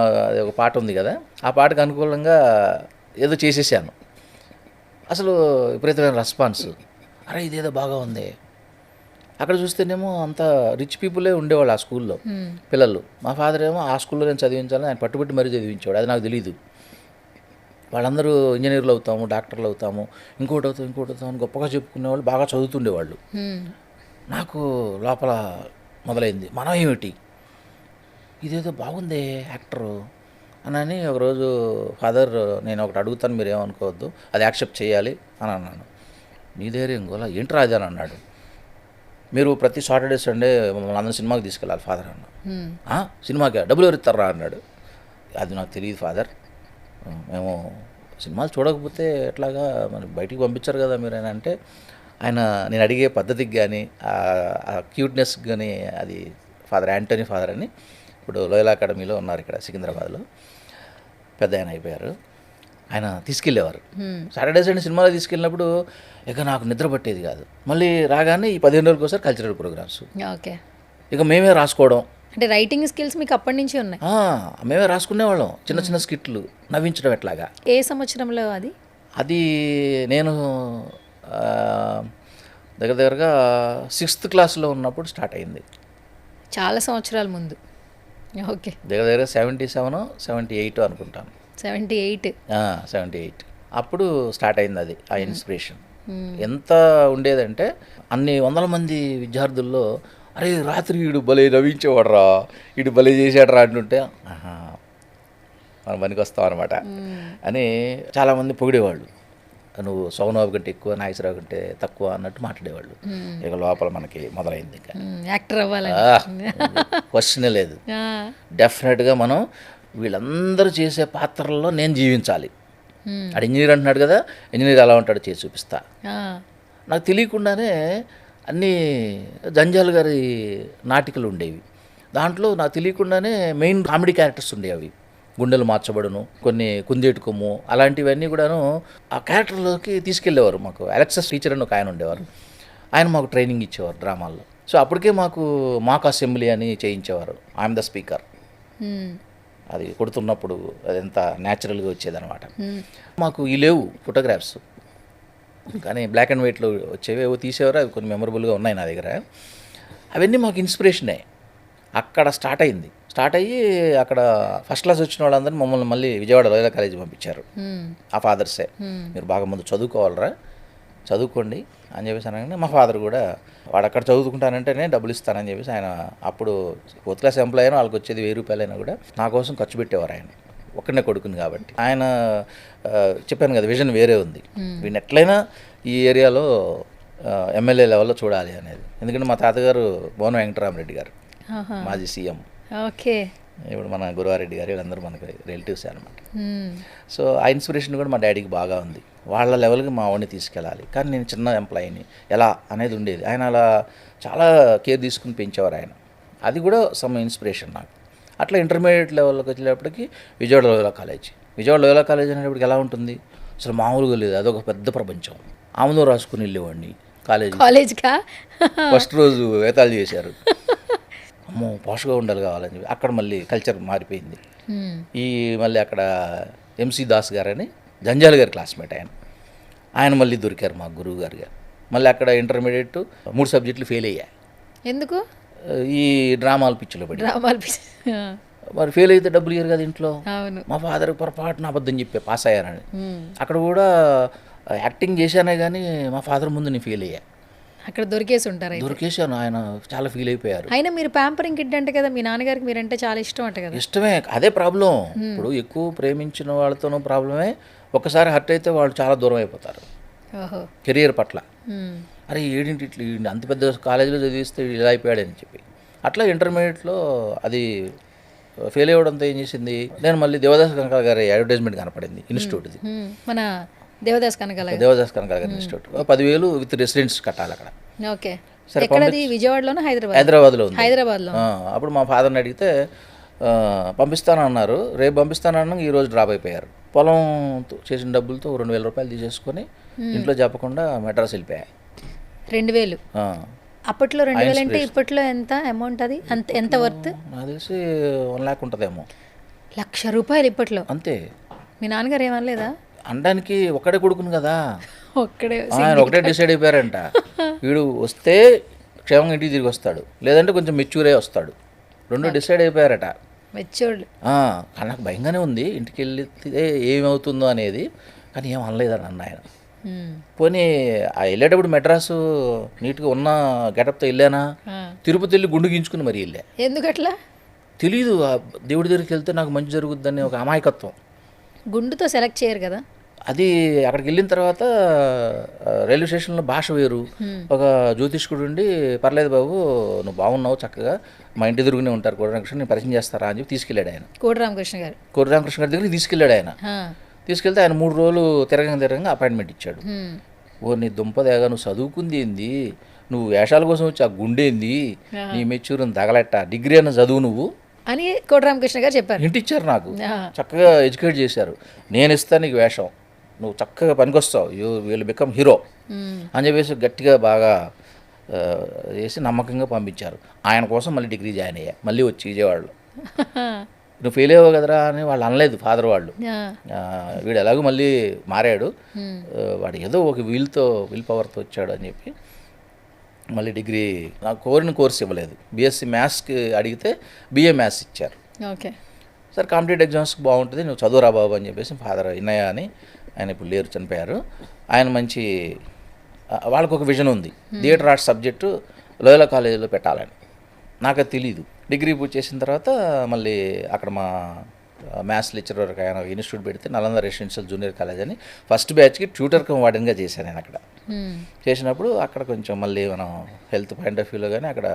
ఒక పాట ఉంది కదా, ఆ పాటకు అనుకూలంగా ఏదో చేసేసాను. అసలు విపరీతమైన రెస్పాన్స్, అరే ఇదేదో బాగా ఉంది అక్కడ చూస్తేనేమో అంత రిచ్ పీపులే ఉండేవాళ్ళు ఆ స్కూల్లో పిల్లలు. మా ఫాదర్ ఏమో ఆ స్కూల్లో నేను చదివించాలని ఆయన పట్టుబట్టి మరీ చదివించేవాడు. అది నాకు తెలియదు. వాళ్ళందరూ ఇంజనీర్లు అవుతాము, డాక్టర్లు అవుతాము, ఇంకోటి అవుతాం అని గొప్పగా చెప్పుకునేవాళ్ళు, బాగా చదువుతుండేవాళ్ళు. నాకు లోపల మొదలైంది, మనం ఏమిటి ఇదేదో బాగుంది యాక్టరు అని. ఒకరోజు ఫాదర్, నేను ఒకటి అడుగుతాను, మీరు ఏమనుకోవద్దు, అది యాక్సెప్ట్ చేయాలి అని అన్నాను. నీ ధైర్యం గోలా ఏంటి రాజా అని అన్నాడు. మీరు ప్రతి సాటర్డే సండే మమ్మల్ని అందరూ సినిమాకి తీసుకెళ్ళాలి ఫాదర్ అన్న. సినిమాకి డబ్బులు ఎవరు ఇస్తారా అన్నాడు. అది నాకు తెలియదు ఫాదర్, మేము సినిమాలు చూడకపోతే ఎట్లాగా మరి బయటికి పంపించారు కదా మీరు అని అంటే, ఆయన నేను అడిగే పద్ధతికి కానీ ఆ క్యూట్నెస్కి కానీ, అది ఫాదర్ యాంటనీ ఫాదర్ అని, ఇప్పుడు లోయల్ అకాడమీలో ఉన్నారు ఇక్కడ సికింద్రాబాద్లో, పెద్ద ఆయన అయిపోయారు. ఆయన తీసుకెళ్ళేవారు సాటర్డే సండే సినిమాలో తీసుకెళ్ళినప్పుడు ఇక నాకు నిద్ర పట్టేది కాదు. మళ్ళీ రాగానే ఈ 15 రోజులకు ఒకసారి కల్చరల్ ప్రోగ్రామ్స్. ఓకే. ఇక మేమే రాసుకోవడం. అంటే రైటింగ్ స్కిల్స్ మీకు అప్పటి నుంచి ఉన్నాయి? మేమే రాసుకునేవాళ్ళం చిన్న చిన్న స్కిట్లు, నవ్వించడం ఎట్లాగా. ఏ సంవత్సరంలో అది? అది నేను దగ్గరగా 6th క్లాస్లో ఉన్నప్పుడు స్టార్ట్ అయింది. చాలా సంవత్సరాల ముందు. ఓకే. దగ్గర 77, 78 అనుకుంటాను. 78. 78 అప్పుడు స్టార్ట్ అయింది అది, ఆ ఇన్స్పిరేషన్. ఎంత ఉండేదంటే అన్ని వందల మంది విద్యార్థుల్లో, అరే రాత్రి వీడు భలే నవ్వించేవాడరా, వీడు భలే చేసాడరా అంటుంటే మనం పనికి వస్తాం అనమాట అని చాలామంది పొగిడేవాళ్ళు. నువ్వు సౌనబాబు కంటే ఎక్కువ, నాగేశ్వరరావు కంటే తక్కువ అన్నట్టు మాట్లాడేవాళ్ళు. ఇక లోపల మనకి మొదలైంది, ఇంకా యాక్టర్ అవ్వాలని క్వశ్చనే లేదు. డెఫినెట్గా మనం వీళ్ళందరూ చేసే పాత్రల్లో నేను జీవించాలి. ఆడు ఇంజనీర్ అంటున్నాడు కదా, ఇంజనీర్ ఎలా ఉంటాడో చేసి చూపిస్తా. నాకు తెలియకుండానే అన్నీ జంజాల్ గారి నాటికలు ఉండేవి. దాంట్లో నాకు తెలియకుండానే మెయిన్ కామెడీ క్యారెక్టర్స్ ఉండేవి. అవి గుండెలు మార్చబడును, కొన్ని కుందేటి కొమ్ము, అలాంటివన్నీ కూడాను ఆ క్యారెక్టర్లోకి తీసుకెళ్లేవారు. మాకు అలెక్సస్ టీచర్ అని ఒక ఆయన ఉండేవారు. ఆయన మాకు ట్రైనింగ్ ఇచ్చేవారు డ్రామాల్లో. సో అప్పటికే మాకు అసెంబ్లీ అని చేయించేవారు. I'm the speaker. అది కొడుతున్నప్పుడు అది ఎంత న్యాచురల్గా వచ్చేదనమాట. మాకు ఈ లేవు ఫోటోగ్రాఫ్స్, కానీ బ్లాక్ అండ్ వైట్లో వచ్చేవి ఏవో తీసేవారు. అవి కొన్ని మెమరబుల్గా ఉన్నాయి నా దగ్గర. అవన్నీ మాకు ఇన్స్పిరేషనే. అక్కడ స్టార్ట్ అయ్యి అక్కడ ఫస్ట్ క్లాస్ వచ్చిన వాళ్ళందరినీ మమ్మల్ని మళ్ళీ విజయవాడ లోయల్ కాలేజీ పంపించారు. ఆ ఫాదర్సే, మీరు బాగా ముందు చదువుకోవాలరా, చదువుకోండి అని చెప్పేసి అనగానే మా ఫాదర్ కూడా వాడు అక్కడ చదువుకుంటానంటేనే డబ్బులు ఇస్తానని చెప్పేసి ఆయన, అప్పుడు 4th క్లాస్ ఎంప్లాయ్ అయినా వాళ్ళకి వచ్చేది 1000 రూపాయలైనా కూడా నా కోసం ఖర్చు పెట్టేవారు. ఆయన ఒక్కడనే కొడుకుని కాబట్టి. ఆయన చెప్పాను కదా, విజన్ వేరే ఉంది. వీడిని ఎట్లయినా ఈ ఏరియాలో ఎమ్మెల్యే లెవెల్లో చూడాలి అనేది. ఎందుకంటే మా తాతగారు బోన వెంకటరామరెడ్డి గారు, మాజీ సీఎం. ఓకే. ఇప్పుడు మన గురువారెడ్డి గారు వీళ్ళందరూ మనకి రిలేటివ్స్ అనమాట. సో ఆ ఇన్స్పిరేషన్ కూడా మా డాడీకి బాగా ఉంది. వాళ్ళ లెవెల్కి మా వాడిని తీసుకెళ్ళాలి, కానీ నేను చిన్న ఎంప్లాయీని ఎలా అనేది ఉండేది. ఆయన అలా చాలా కేర్ తీసుకుని పెంచేవారు ఆయన. అది కూడా సమ్ ఇన్స్పిరేషన్ నాకు. అట్లా ఇంటర్మీడియట్ లెవెల్లోకి వచ్చేటప్పటికి విజయవాడ లోయల్ కాలేజ్ అనేటప్పటికి ఎలా ఉంటుంది అసలు మామూలుగా లేదు. అదొక పెద్ద ప్రపంచం. ఆమెదో రాసుకుని వెళ్ళేవాడిని కాలేజ్గా. ఫస్ట్ రోజు వేతాలు చేశారు, అమ్మో పోషగా ఉండాలి కావాలని చెప్పి. అక్కడ మళ్ళీ కల్చర్ మారిపోయింది. మళ్ళీ అక్కడ ఎంసీ దాస్ గారని జంజాల్ గారి క్లాస్మేట్ ఆయన మళ్ళీ దొరికారు మా గురువు గారు. మళ్ళీ అక్కడ ఇంటర్మీడియట్ 3 సబ్జెక్టులు ఫెయిల్ అయ్యాయి. ఎందుకు? ఈ డ్రామాల పిచ్చిలో పడి. మరి ఫెయిల్ అయితే డబ్బులు ఇయ్యరు కదా ఇంట్లో. మా ఫాదర్ పొరపాటున అబద్ధం చెప్పే పాస్ అయ్యారని. అక్కడ కూడా యాక్టింగ్ చేశానే కానీ మా ఫాదర్ ముందు నేను ఫెయిల్ అయ్యా. అక్కడ దొరికేసాను. ఆయన చాలా ఫీల్ అయిపోయారు. అయినా మీరు ప్యాంపరింగ్ కిడ్ అంటే కదా, మీ నాన్నగారికి మీరంటే చాలా ఇష్టం అంట కదా. ఇష్టమే, అదే ప్రాబ్లం. ఇప్పుడు ఎక్కువ ప్రేమించిన వాళ్ళతోనూ ప్రాబ్లమే. ఒకసారి హర్ట్ అయితే వాళ్ళు చాలా దూరం అయిపోతారు కెరియర్ పట్ల. అరే ఏడింటి ఇట్లా అంత పెద్ద కాలేజీలో చదివిస్తే ఇలా అయిపోయాడని చెప్పి. అట్లా ఇంటర్మీడియట్లో అది ఫెయిల్ అవ్వడంతో ఏం చేసింది, నేను మళ్ళీ దేవదాస్ కనకాల గారి అడ్వర్టైజ్మెంట్ కనపడింది ఇన్స్టిట్యూట్ది. మన దేవదాస్ కనకాల గారి ఇన్స్టిట్యూట్ 10,000 విత్ రెసిడెన్స్ కట్టాలి అక్కడ. ఓకే. ఎక్కడది? విజయవాడలోనే హైదరాబాద్లో. అప్పుడు మా ఫాదర్ని అడిగితే పంపిస్తానన్నారు. రేపు పంపిస్తానన్నా ఈరోజు డ్రాప్ అయిపోయారు. పొలం చేసిన డబ్బులతో 2,000 రూపాయలు తీసేసుకొని ఇంట్లో చెప్పకుండా మెడ్రాస్ వెళ్ళిపోయాయి. 2,000 అప్పట్లో 2,000 అంటే ఇప్పట్లో ఎంత అమౌంట్? అది ఎంత వర్త్? నాకు తెలిసి 1 lakh ఉంటుందేమో. 1,00,000 రూపాయలు ఇప్పట్లో. అంతే. మీ నాన్నగారు ఏమనలేదా? అనడానికి ఒక్కడే కొడుకును కదా, ఒకటే డిసైడ్ అయిపోయారంట. వీడు వస్తే క్షేమంగా ఇంటికి తిరిగి వస్తాడు, లేదంటే కొంచెం మెచ్యూర్ అయి వస్తాడు. రెండు డిసైడ్ అయిపోయారట. మెచ్యూర్డ్. కానీ నాకు భయంగానే ఉంది ఇంటికి వెళ్తే ఏమవుతుందో అనేది, కానీ ఏం అనలేదని అన్న ఆయన. పోనీ వెళ్ళేటప్పుడు మెడ్రాసు నీట్గా ఉన్న గెటప్తో వెళ్ళానా, తిరుపతి వెళ్ళి గుండు గీంచుకుని మరీ వెళ్ళా. ఎందుకట్లా తెలీదు, దేవుడి దగ్గరికి వెళ్తే నాకు మంచి జరుగుద్దని ఒక అమాయకత్వం. గుండుతో సెలెక్ట్ చేయరు కదా. అది అక్కడికి వెళ్ళిన తర్వాత రైల్వే స్టేషన్లో భాష వేరు. ఒక జ్యోతిష్కుడు ఉండి, పర్లేదు బాబు నువ్వు బాగున్నావు, చక్కగా మా ఇంటి ఎదురుగునే ఉంటారు కోడిరామకృష్ణ, నేను పరిచయం చేస్తారా అని చెప్పి తీసుకెళ్ళాడు ఆయన. కోడిరామకృష్ణ గారి దగ్గరికి తీసుకెళ్ళాడు ఆయన. తీసుకెళ్తే ఆయన 3 రోజులు తిరగంగా అపాయింట్మెంట్ ఇచ్చాడు. ఓ నీ దుంపదేగా, నువ్వు చదువుకుంది ఏంది, నువ్వు వేషాల కోసం వచ్చి ఆ గుండేంది, నీ మెచ్యూర్ని తగలెట్ట, డిగ్రీ అన్న చదువు నువ్వు అని కోడిరామకృష్ణ గారు చెప్పారు. ఇంటి ఇచ్చారు నాకు, చక్కగా ఎడ్యుకేట్ చేశారు. నేను ఇస్తాను నీకు వేషం, నువ్వు చక్కగా పనికొస్తావు, యూ విల్ బికమ్ హీరో అని చెప్పేసి గట్టిగా బాగా చేసి నమ్మకంగా పంపించారు. ఆయన కోసం మళ్ళీ డిగ్రీ జాయిన్ అయ్యా, మళ్ళీ వచ్చి విజయవాడలో. నువ్వు ఫెయిల్ అయ్యావు కదరా అని వాళ్ళు అనలేదు ఫాదర్ వాళ్ళు. వీడు ఎలాగో మళ్ళీ మారాడు, వాడు ఏదో ఒక విల్ పవర్తో వచ్చాడు అని చెప్పి మళ్ళీ డిగ్రీ నాకు కోరిన కోర్స్ ఇవ్వలేదు. బీఎస్సీ మ్యాథ్స్కి అడిగితే BA మ్యాథ్స్ ఇచ్చారు. ఓకే సార్ కాంపిటేటివ్ ఎగ్జామ్స్కి బాగుంటుంది, నువ్వు చదువురా బాబు అని చెప్పేసి ఫాదర్ ఇన్నయ్య అని, ఆయన ఇప్పుడు లేరు, చనిపోయారు. ఆయన మంచి వాళ్ళకు ఒక విజన్ ఉంది, థియేటర్ ఆర్ట్స్ సబ్జెక్టు లోయలా కాలేజీలో పెట్టాలని. నాకు అది తెలీదు. డిగ్రీ పూర్తి చేసిన తర్వాత మళ్ళీ అక్కడ మా మ్యాథ్స్ లెక్చరర్ ఆయన ఇన్స్టిట్యూట్ పెడితే నలంద రెసిడెన్షియల్ జూనియర్ కాలేజ్ అని ఫస్ట్ బ్యాచ్కి ట్యూటర్ కమ్ వార్డెన్గా చేశాను నేను అక్కడ. చేసినప్పుడు అక్కడ కొంచెం మళ్ళీ మనం హెల్త్ పాయింట్ ఆఫ్ వ్యూలో కానీ అక్కడ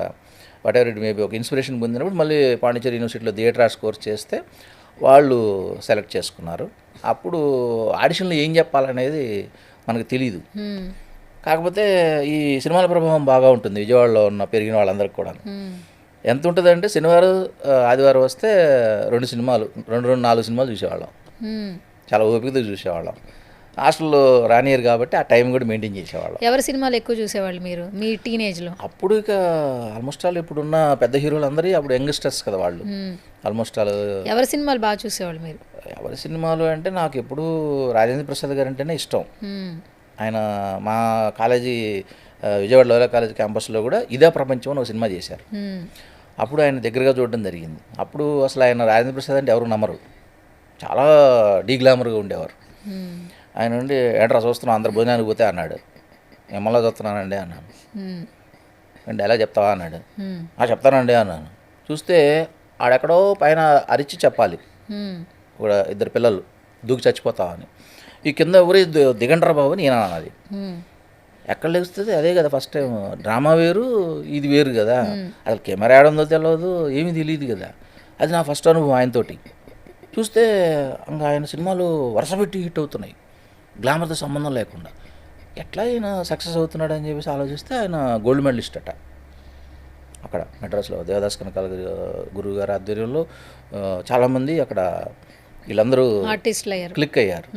వాట్ ఎవర్ ఇట్ మేబీ ఒక ఇన్స్పిరేషన్ పొందినప్పుడు మళ్ళీ పాండిచేరి యూనివర్సిటీలో థియేటర్ ఆర్ట్స్ కోర్స్ చేస్తే వాళ్ళు సెలెక్ట్ చేసుకున్నారు. అప్పుడు ఆడిషన్లో ఏం చెప్పాలనేది మనకు తెలీదు. కాకపోతే ఈ సినిమాల ప్రభావం బాగా ఉంటుంది విజయవాడలో ఉన్న పెరిగిన వాళ్ళందరికీ కూడా. ఎంత ఉంటుందంటే శనివారం ఆదివారం వస్తే 2 సినిమాలు 4 సినిమాలు చూసేవాళ్ళం. చాలా ఓపికతో చూసేవాళ్ళం. హాస్టల్లో రానియర్ కాబట్టి ఆ టైం కూడా మెయింటైన్ చేసేవాళ్ళం. ఎవరి సినిమాలు ఎక్కువ చూసేవాళ్ళు మీరు మీ టీనేజ్లో? అప్పుడు ఇక ఆల్మోస్ట్ ఆల్ ఇప్పుడున్న పెద్ద హీరోలు అందరూ అప్పుడు యంగ్స్టర్స్ కదా వాళ్ళు. ఆల్మోస్ట్ ఆల్ ఎవరి సినిమాలు బాగా చూసేవాళ్ళు మీరు? ఎవరి సినిమాలు అంటే నాకు ఎప్పుడు రాజేంద్ర ప్రసాద్ గారు అంటేనే ఇష్టం. ఆయన మా కాలేజీ విజయవాడ లోయలా కాలేజ్ క్యాంపస్లో కూడా ఇదే ప్రపంచం అని ఒక సినిమా చేశారు. అప్పుడు ఆయన దగ్గరగా చూడడం జరిగింది. అప్పుడు అసలు ఆయన రాజేంద్ర ప్రసాద్ అంటే ఎవరు నమ్మరు, చాలా డీగ్లామర్గా ఉండేవారు. ఆయన నుండి ఏంట్రా చూస్తున్నాం అందరు భోజనానికి పోతే అన్నాడు. ఎమ్మలా చూస్తున్నానండి అన్నాను. అంటే ఎలా చెప్తావా అన్నాడు. చెప్తానండి అన్నాను. చూస్తే ఆడెక్కడో పైన అరిచి చెప్పాలి, కూడా 2 పిల్లలు దూకి చచ్చిపోతావా అని. ఈ కింద ఎవరి దిగండ్రా బాబు నేను అన్నది. ఎక్కడ లెగుస్తుంది అదే కదా ఫస్ట్ టైం. డ్రామా వేరు, ఇది వేరు కదా. అసలు కెమెరా ఏడుందో తెలియదు, ఏమీ తెలియదు కదా. అది నా ఫస్ట్ అనుభవం ఆయనతోటి. చూస్తే ఇంకా ఆయన సినిమాలు వరుస పెట్టి హిట్ అవుతున్నాయి, గ్లామర్తో సంబంధం లేకుండా. ఎట్లా ఆయన సక్సెస్ అవుతున్నాడు అని చెప్పేసి ఆలోచిస్తే ఆయన గోల్డ్ మెడలిస్ట్ అట అక్కడ మెడ్రాస్లో. దేవదాస్ కనకాల గురువు గారి ఆధ్వర్యంలో చాలామంది అక్కడ వీళ్ళందరూ క్లిక్ అయ్యారు.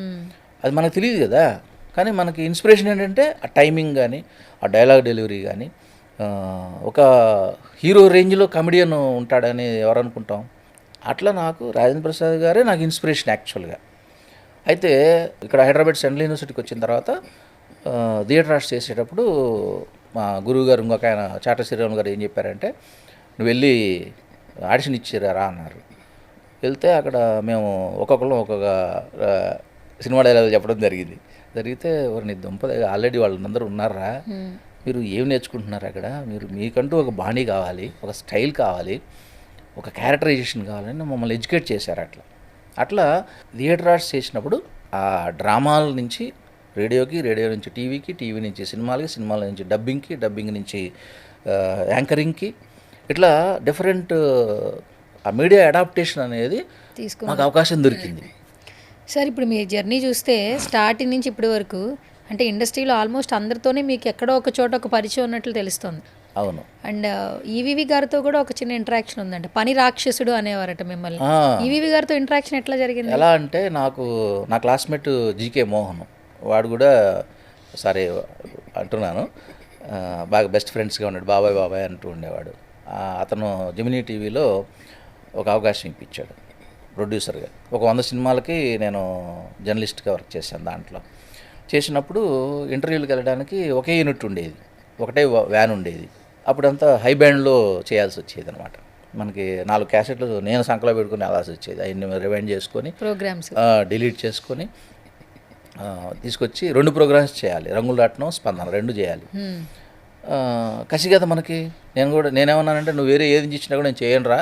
అది మనకు తెలియదు కదా. కానీ మనకి ఇన్స్పిరేషన్ ఏంటంటే ఆ టైమింగ్ కానీ, ఆ డైలాగ్ డెలివరీ కానీ, ఒక హీరో రేంజ్లో కమెడియన్ ఉంటాడని ఎవరు అనుకుంటాం. అట్లా నాకు రాజేంద్ర ప్రసాద్ గారే నాకు ఇన్స్పిరేషన్ యాక్చువల్గా. అయితే ఇక్కడ హైదరాబాద్ సెంట్రల్ యూనివర్సిటీకి వచ్చిన తర్వాత థియేటర్ ఆర్ట్స్ చేసేటప్పుడు మా గురువు గారు ఇంకొక ఆయన చాట శ్రీరామ్ గారు ఏం చెప్పారంటే, నువ్వు వెళ్ళి ఆడిషన్ ఇచ్చిరా అన్నారు. వెళ్తే అక్కడ మేము ఒక్కొక్కరు ఒక్కొక్క సినిమా డైలాగులు చెప్పడం జరిగితే ఎవరిని దుంపదే ఆల్రెడీ వాళ్ళందరూ ఉన్నారా, మీరు ఏం నేర్చుకుంటున్నారు అక్కడ, మీరు మీకంటూ ఒక బాణీ కావాలి, ఒక స్టైల్ కావాలి, ఒక క్యారెక్టరైజేషన్ కావాలని మమ్మల్ని ఎడ్యుకేట్ చేశారు. అట్లా థియేటర్ ఆర్ట్స్ చేసినప్పుడు ఆ డ్రామాల నుంచి రేడియోకి, రేడియో నుంచి టీవీకి, టీవీ నుంచి సినిమాలకి, సినిమాల నుంచి డబ్బింగ్కి, డబ్బింగ్ నుంచి యాంకరింగ్కి, ఇట్లా డిఫరెంట్ ఆ మీడియా అడాప్టేషన్ అనేది మాకు అవకాశం దొరికింది. సార్ ఇప్పుడు మీ జర్నీ చూస్తే స్టార్టింగ్ నుంచి ఇప్పటి వరకు అంటే ఇండస్ట్రీలో ఆల్మోస్ట్ అందరితోనే మీకు ఎక్కడో ఒక చోట ఒక పరిచయం ఉన్నట్లు తెలుస్తుంది. అవును. అండ్ ఈవీవి గారితో కూడా ఒక చిన్న ఇంటరాక్షన్ ఉందండి. పని రాక్షసుడు అనేవారట మిమ్మల్ని. ఈవీవి గారితో ఇంటరాక్షన్ ఎట్లా జరిగింది? ఎలా అంటే నాకు నా క్లాస్మేట్ జీకే మోహన్, వాడు కూడా సరే అంటున్నాను బాగా బెస్ట్ ఫ్రెండ్స్గా ఉన్నాడు, బాబాయ్ అంటూ ఉండేవాడు. అతను జెమినీ టీవీలో ఒక అవకాశం ఇప్పించాడు ప్రొడ్యూసర్గా. ఒక 100 సినిమాలకి నేను జర్నలిస్ట్గా వర్క్ చేశాను. దాంట్లో చేసినప్పుడు ఇంటర్వ్యూలకు వెళ్ళడానికి ఒకే యూనిట్ ఉండేది, ఒకటే వ్యాన్ ఉండేది. అప్పుడంతా హై బ్యాండ్లో చేయాల్సి వచ్చేది అనమాట. మనకి 4 క్యాసెట్లు నేను సంకలో పెట్టుకుని వెళ్ళాల్సి వచ్చేది. అవన్నీ రివైండ్ చేసుకొని ప్రోగ్రామ్స్ డిలీట్ చేసుకొని తీసుకొచ్చి 2 ప్రోగ్రామ్స్ చేయాలి. రంగులరాట్నం, స్పందన 2 చేయాలి. కసి కదా మనకి. నేనేమన్నానంటే నువ్వు వేరే ఏది ఇచ్చినా కూడా నేను చేయను రా,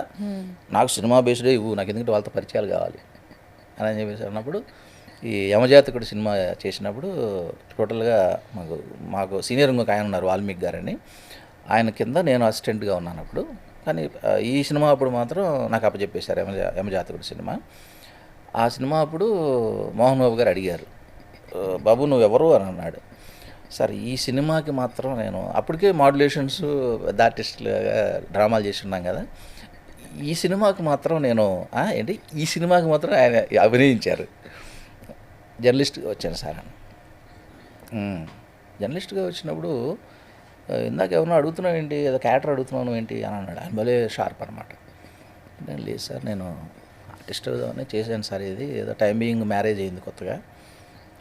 నాకు సినిమా బేస్డే ఇవ్వు, నాకు ఎందుకంటే వాళ్ళతో పరిచయాలు కావాలి అని చెప్పేసి అన్నప్పుడు ఈ యమజాతకుడు సినిమా చేసినప్పుడు టోటల్గా మాకు సీనియర్ ఇంకొక ఆయన ఉన్నారు, వాల్మీకి గారని. ఆయన కింద నేను అసిస్టెంట్గా ఉన్నాను అప్పుడు. కానీ ఈ సినిమా అప్పుడు మాత్రం నాకు అప్పచెప్పేశారు, యమజాతకుడు సినిమా. ఆ సినిమా అప్పుడు మోహన్ బాబు గారు అడిగారు, బాబు నువ్వెవరు అని అన్నాడు. సార్ ఈ సినిమాకి మాత్రం నేను అప్పటికే మాడ్యులేషన్స్ పెద్ద ఆర్టిస్టులుగా డ్రామాలు చేసి ఉన్నాం కదా, ఈ సినిమాకి మాత్రం నేను ఏంటి ఈ సినిమాకి మాత్రం ఆయన అభినయించారు. జర్నలిస్ట్గా వచ్చాను సార్ అని. జర్నలిస్ట్గా వచ్చినప్పుడు ఇందాక ఎవరినో అడుగుతున్నావు ఏంటి, ఏదో క్యారెక్టర్ అడుగుతున్నాను ఏంటి అని అన్నాడు. ఆయన భలే షార్ప్ అనమాట. నేను లేదు సార్ నేను ఆర్టిస్ట్గానే చేశాను సార్, ఇది ఏదో టైం బీయింగ్ మ్యారేజ్ అయింది కొత్తగా,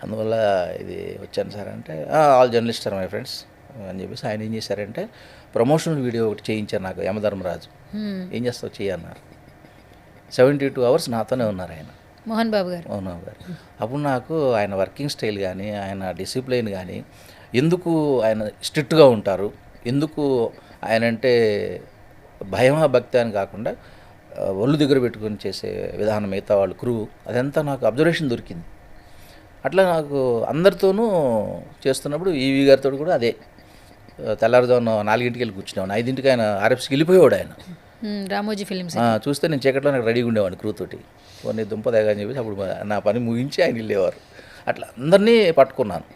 అందువల్ల ఇది వచ్చాను సార్ అంటే all journalist are my friends అని చెప్పేసి ఆయన ఏం చేశారంటే ప్రమోషనల్ వీడియో ఒకటి చేయించారు నాకు, యమధర్మరాజు. ఏం చేస్తావు చేయన్నారు. 72 hours నాతోనే ఉన్నారు ఆయన, మోహన్ బాబు గారు. అప్పుడు నాకు ఆయన వర్కింగ్ స్టైల్ కానీ ఆయన డిసిప్లైన్ కానీ, ఎందుకు ఆయన స్ట్రిక్ట్గా ఉంటారు, ఎందుకు ఆయన అంటే భయమా భక్తి అని కాకుండా ఒళ్ళు దగ్గర పెట్టుకొని చేసే విధానం, మిగతా వాళ్ళు క్రూ, అదంతా నాకు అబ్జర్వేషన్ దొరికింది. అట్లా నాకు అందరితోనూ చేస్తున్నప్పుడు ఈవీ గారితో కూడా అదే, తెల్లారుజామున 4 వెళ్ళి కూర్చునేవాడు, 5 ఆయన ఆర్ఎఫ్స్కి వెళ్ళిపోయేవాడు ఆయన. రామోజీ ఫిల్మ్స్ చూస్తే నేను చీకట్లో నాకు రెడీగా ఉండేవాడిని క్రూతోటి, కొన్ని దుంపదేగా అని చెప్పేసి అప్పుడు నా పని ముగించి ఆయన వెళ్ళేవారు. అట్లా అందరినీ పట్టుకున్నాను,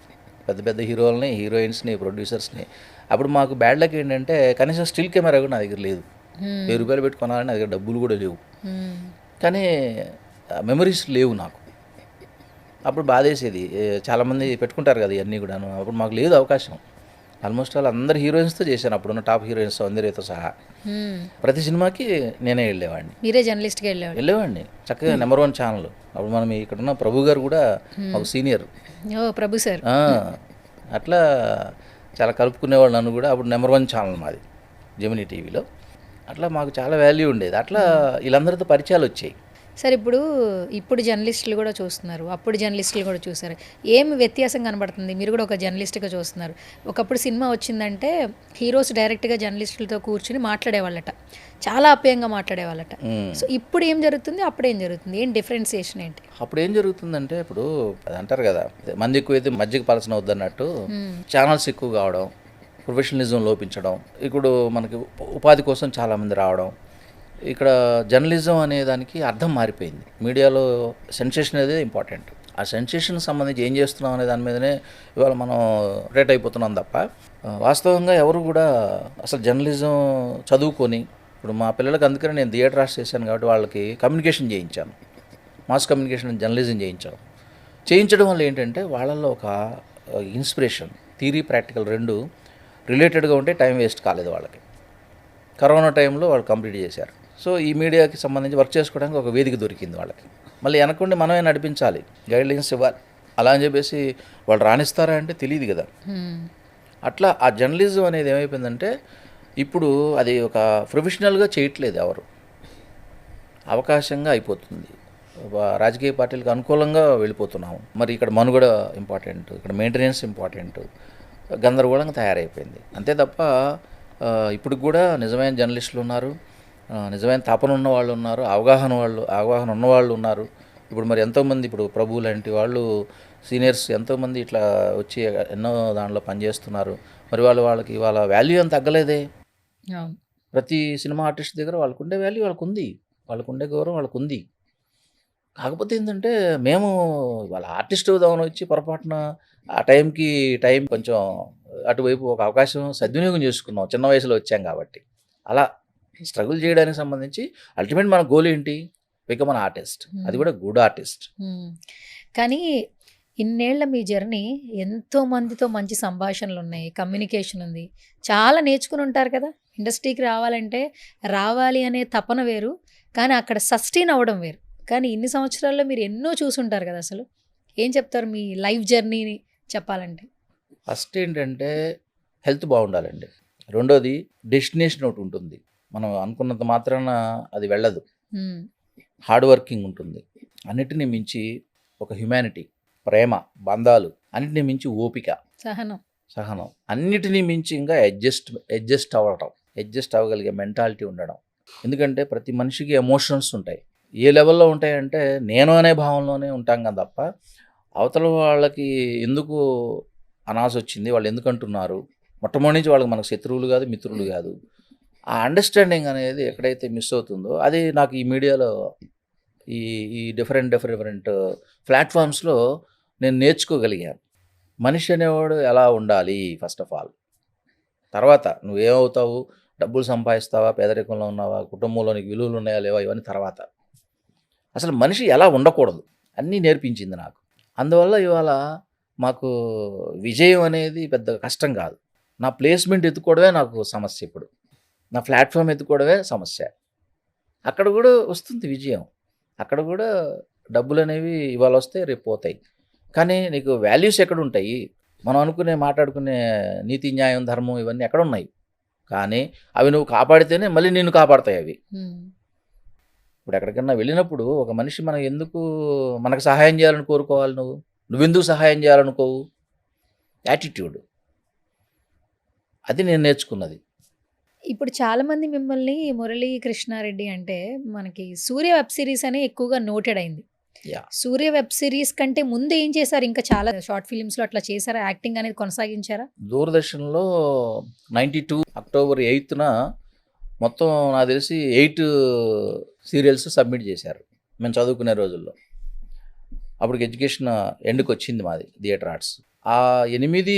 పెద్ద పెద్ద హీరోలని, హీరోయిన్స్ని, ప్రొడ్యూసర్స్ని. అప్పుడు మాకు బ్యాడ్ లక్ ఏంటంటే కనీసం స్టిల్ కెమెరా కూడా నా దగ్గర లేదు. 1000 రూపాయలు పెట్టుకున్నానని నా దగ్గర డబ్బులు కూడా లేవు, కానీ మెమరీస్ లేవు నాకు. అప్పుడు బాధేసేది. చాలామంది పెట్టుకుంటారు కదా ఇవన్నీ కూడాను, అప్పుడు మాకు లేదు అవకాశం. ఆల్మోస్ట్ వాళ్ళు అందరు హీరోయిన్స్తో చేశాను, అప్పుడున్న టాప్ హీరోయిన్స్ సౌందర్యతో సహా. ప్రతి సినిమాకి నేనే వెళ్ళేవాడిని. మీరే జర్నలిస్ట్గా వెళ్ళేవాడిని చక్కగా. Number 1 channel. అప్పుడు మనం ఇక్కడ ఉన్న ప్రభు గారు కూడా ఒక సీనియర్. ప్రభు సార్. అట్లా చాలా కలుపుకునేవాళ్ళు నన్ను కూడా. అప్పుడు నెంబర్ 1 ఛానల్ మాది జెమినీ టీవీలో. అట్లా మాకు చాలా వాల్యూ ఉండేది. అట్లా వీళ్ళందరితో పరిచయాలు వచ్చాయి. సార్ ఇప్పుడు జర్నలిస్టులు కూడా చూస్తున్నారు, అప్పుడు జర్నలిస్టులు కూడా చూసారు, ఏమి వ్యత్యాసం కనబడుతుంది? మీరు కూడా ఒక జర్నలిస్ట్గా చూస్తున్నారు. ఒకప్పుడు సినిమా వచ్చిందంటే హీరోస్ డైరెక్ట్గా జర్నలిస్టులతో కూర్చుని మాట్లాడేవాళ్ళట, చాలా ఆప్యాయంగా మాట్లాడేవాళ్ళట. సో ఇప్పుడు ఏం జరుగుతుంది, అప్పుడు ఏం జరుగుతుంది, ఏం డిఫరెన్సియేషన్ ఏంటి? అప్పుడు ఏం జరుగుతుందంటే, ఇప్పుడు అది అంటారు కదా, మంది ఎక్కువైతే మజ్జిగ పలసన అవుద్ది అన్నట్టు, ఛానల్స్ ఎక్కువ కావడం, ప్రొఫెషనలిజం లోపించడం, ఇప్పుడు మనకి ఉపాధి కోసం చాలామంది రావడం, ఇక్కడ జర్నలిజం అనే దానికి అర్థం మారిపోయింది. మీడియాలో సెన్సేషన్ అనేది ఇంపార్టెంట్. ఆ సెన్సేషన్కి సంబంధించి ఏం చేస్తున్నాం అనే దాని మీదనే ఇవాళ మనం రేట్ అయిపోతున్నాం తప్ప, వాస్తవంగా ఎవరు కూడా అసలు జర్నలిజం చదువుకొని, ఇప్పుడు మా పిల్లలకి అందుకనే నేను థియేటర్ ఆర్ట్స్ చేశాను కాబట్టి వాళ్ళకి కమ్యూనికేషన్ చేయించాను, మాస్ కమ్యూనికేషన్ జర్నలిజం చేయించడం వల్ల ఏంటంటే వాళ్ళల్లో ఒక ఇన్స్పిరేషన్, థియరీ ప్రాక్టికల్ 2 రిలేటెడ్గా ఉంటే టైం వేస్ట్ కాలేదు వాళ్ళకి. కరోనా టైంలో వాళ్ళు కంప్లీట్ చేశారు. సో ఈ మీడియాకి సంబంధించి వర్క్ చేసుకోవడానికి ఒక వేదిక దొరికింది వాళ్ళకి. మళ్ళీ వెనకుండి మనమే నడిపించాలి, గైడ్లైన్స్ ఇవ్వాలి. అలా అని చెప్పేసి వాళ్ళు రాణిస్తారా అంటే తెలియదు కదా. అట్లా ఆ జర్నలిజం అనేది ఏమైపోయిందంటే ఇప్పుడు అది ఒక ప్రొఫెషనల్గా చేయట్లేదు ఎవరు, అవకాశంగా అయిపోతుంది. రాజకీయ పార్టీలకు అనుకూలంగా వెళ్ళిపోతున్నాము. మరి ఇక్కడ మనుగడ ఇంపార్టెంట్, ఇక్కడ మెయింటెనెన్స్ ఇంపార్టెంట్, గందరగోళంగా తయారైపోయింది. అంతే తప్ప ఇప్పుడు కూడా నిజమైన జర్నలిస్టులు ఉన్నారు, నిజమైన తపన ఉన్న వాళ్ళు ఉన్నారు, అవగాహన ఉన్నవాళ్ళు ఉన్నారు. ఇప్పుడు మరి ఎంతోమంది, ఇప్పుడు ప్రభు లాంటి వాళ్ళు సీనియర్స్ ఎంతోమంది ఇట్లా వచ్చి ఎన్నో దాంట్లో పనిచేస్తున్నారు. మరి వాళ్ళకి వాళ్ళ వాల్యూ ఏం తగ్గలేదే. ప్రతి సినిమా ఆర్టిస్ట్ దగ్గర వాళ్ళకుండే వాల్యూ వాళ్ళకు ఉంది, వాళ్ళకుండే గౌరవం వాళ్ళకు ఉంది. కాకపోతే ఏంటంటే మేము వాళ్ళ ఆర్టిస్ట్ అవుదామని వచ్చి పొరపాటున ఆ టైం కొంచెం అటువైపు ఒక అవకాశం సద్వినియోగం చేసుకున్నాం, చిన్న వయసులో వచ్చాం కాబట్టి. అలా స్ట్రగుల్ చేయడానికి సంబంధించి అల్టిమేట్ మన గోల్ ఏంటి, బికమ్ అన్ ఆర్టిస్ట్, అది కూడా గుడ్ ఆర్టిస్ట్. కానీ ఇన్నేళ్ల మీ జర్నీ, ఎంతో మందితో మంచి సంభాషణలు ఉన్నాయి, కమ్యూనికేషన్ ఉంది, చాలా నేర్చుకుని ఉంటారు కదా. ఇండస్ట్రీకి రావాలి అనే తపన వేరు, కానీ అక్కడ సస్టైన్ అవ్వడం వేరు. కానీ ఇన్ని సంవత్సరాల్లో మీరు ఎన్నో చూసుంటారు కదా. అసలు ఏం చెప్తారు మీ లైఫ్ జర్నీని చెప్పాలంటే? ఫస్ట్ ఏంటంటే హెల్త్ బాగుండాలండి. రెండోది డెస్టినేషన్ ఒకటి ఉంటుంది. మనం అనుకున్నంత మాత్రాన అది వెళ్ళదు. హార్డ్ వర్కింగ్ ఉంటుంది. అన్నిటిని మించి ఒక హ్యుమానిటీ, ప్రేమ, బంధాలు, అన్నిటిని మించి ఓపిక, సహనం, అన్నిటినీ మించి ఇంకా అడ్జస్ట్ అవ్వగలిగే మెంటాలిటీ ఉండడం. ఎందుకంటే ప్రతి మనిషికి ఎమోషన్స్ ఉంటాయి. ఏ లెవెల్లో ఉంటాయంటే నేను అనే భావంలోనే ఉంటాం కదా తప్ప అవతల వాళ్ళకి ఎందుకు అనాశ వచ్చింది, వాళ్ళు ఎందుకు అంటున్నారు, మొట్టమొదటి నుంచి వాళ్ళకి మనకు శత్రువులు కాదు, మిత్రులు కాదు. ఆ అండర్స్టాండింగ్ అనేది ఎక్కడైతే మిస్ అవుతుందో అది నాకు ఈ మీడియాలో ఈ ఈ డిఫరెంట్ ప్లాట్ఫామ్స్లో నేను నేర్చుకోగలిగాను. మనిషి అనేవాడు ఎలా ఉండాలి ఫస్ట్ ఆఫ్ ఆల్. తర్వాత నువ్వేమవుతావు, డబ్బులు సంపాదిస్తావా, పేదరికంలో ఉన్నావా, కుటుంబంలో నీకు విలువలు ఉన్నాయా లేవా, ఇవన్నీ తర్వాత. అసలు మనిషి ఎలా ఉండకూడదు అన్నీ నేర్పించింది నాకు. అందువల్ల ఇవాళ మాకు విజయం అనేది పెద్ద కష్టం కాదు. నా ప్లేస్మెంట్ ఎత్తుకోవడమే నాకు సమస్య. ఇప్పుడు నా ప్లాట్ఫామ్ ఎత్తుకోవడమే సమస్య. అక్కడ కూడా వస్తుంది విజయం, అక్కడ కూడా డబ్బులు అనేవి ఇవాళ వస్తే రేపు పోతాయి. కానీ నీకు వాల్యూస్ ఎక్కడ ఉంటాయి? మనం మాట్లాడుకునే నీతి, న్యాయం, ధర్మం ఇవన్నీ ఎక్కడ ఉన్నాయి? కానీ అవి నువ్వు కాపాడితేనే మళ్ళీ నిన్ను కాపాడతాయి అవి. ఇప్పుడు ఎక్కడికన్నా వెళ్ళినప్పుడు ఒక మనిషి మనకు సహాయం చేయాలని కోరుకోవాలి. నువ్వెందుకు సహాయం చేయాలనుకోవు? యాటిట్యూడ్, అది నేను నేర్చుకున్నది. ఇప్పుడు చాలామంది మిమ్మల్ని మురళీ కృష్ణారెడ్డి అంటే మనకి సూర్య వెబ్ సిరీస్ అనే ఎక్కువగా నోటెడ్ అయింది. సూర్య వెబ్ సిరీస్ కంటే ముందు ఏం చేశారు? ఇంకా చాలా షార్ట్ ఫిలిమ్స్లో అట్లా చేశారా? యాక్టింగ్ అనేది కొనసాగించారా? దూరదర్శన్లో 92 అక్టోబర్ 8న మొత్తం నాకు తెలిసి 8 సీరియల్స్ సబ్మిట్ చేశారు మేము చదువుకునే రోజుల్లో. అప్పటికి ఎడ్యుకేషన్ ఎండ్కి వచ్చింది మాది థియేటర్ ఆర్ట్స్. ఆ 8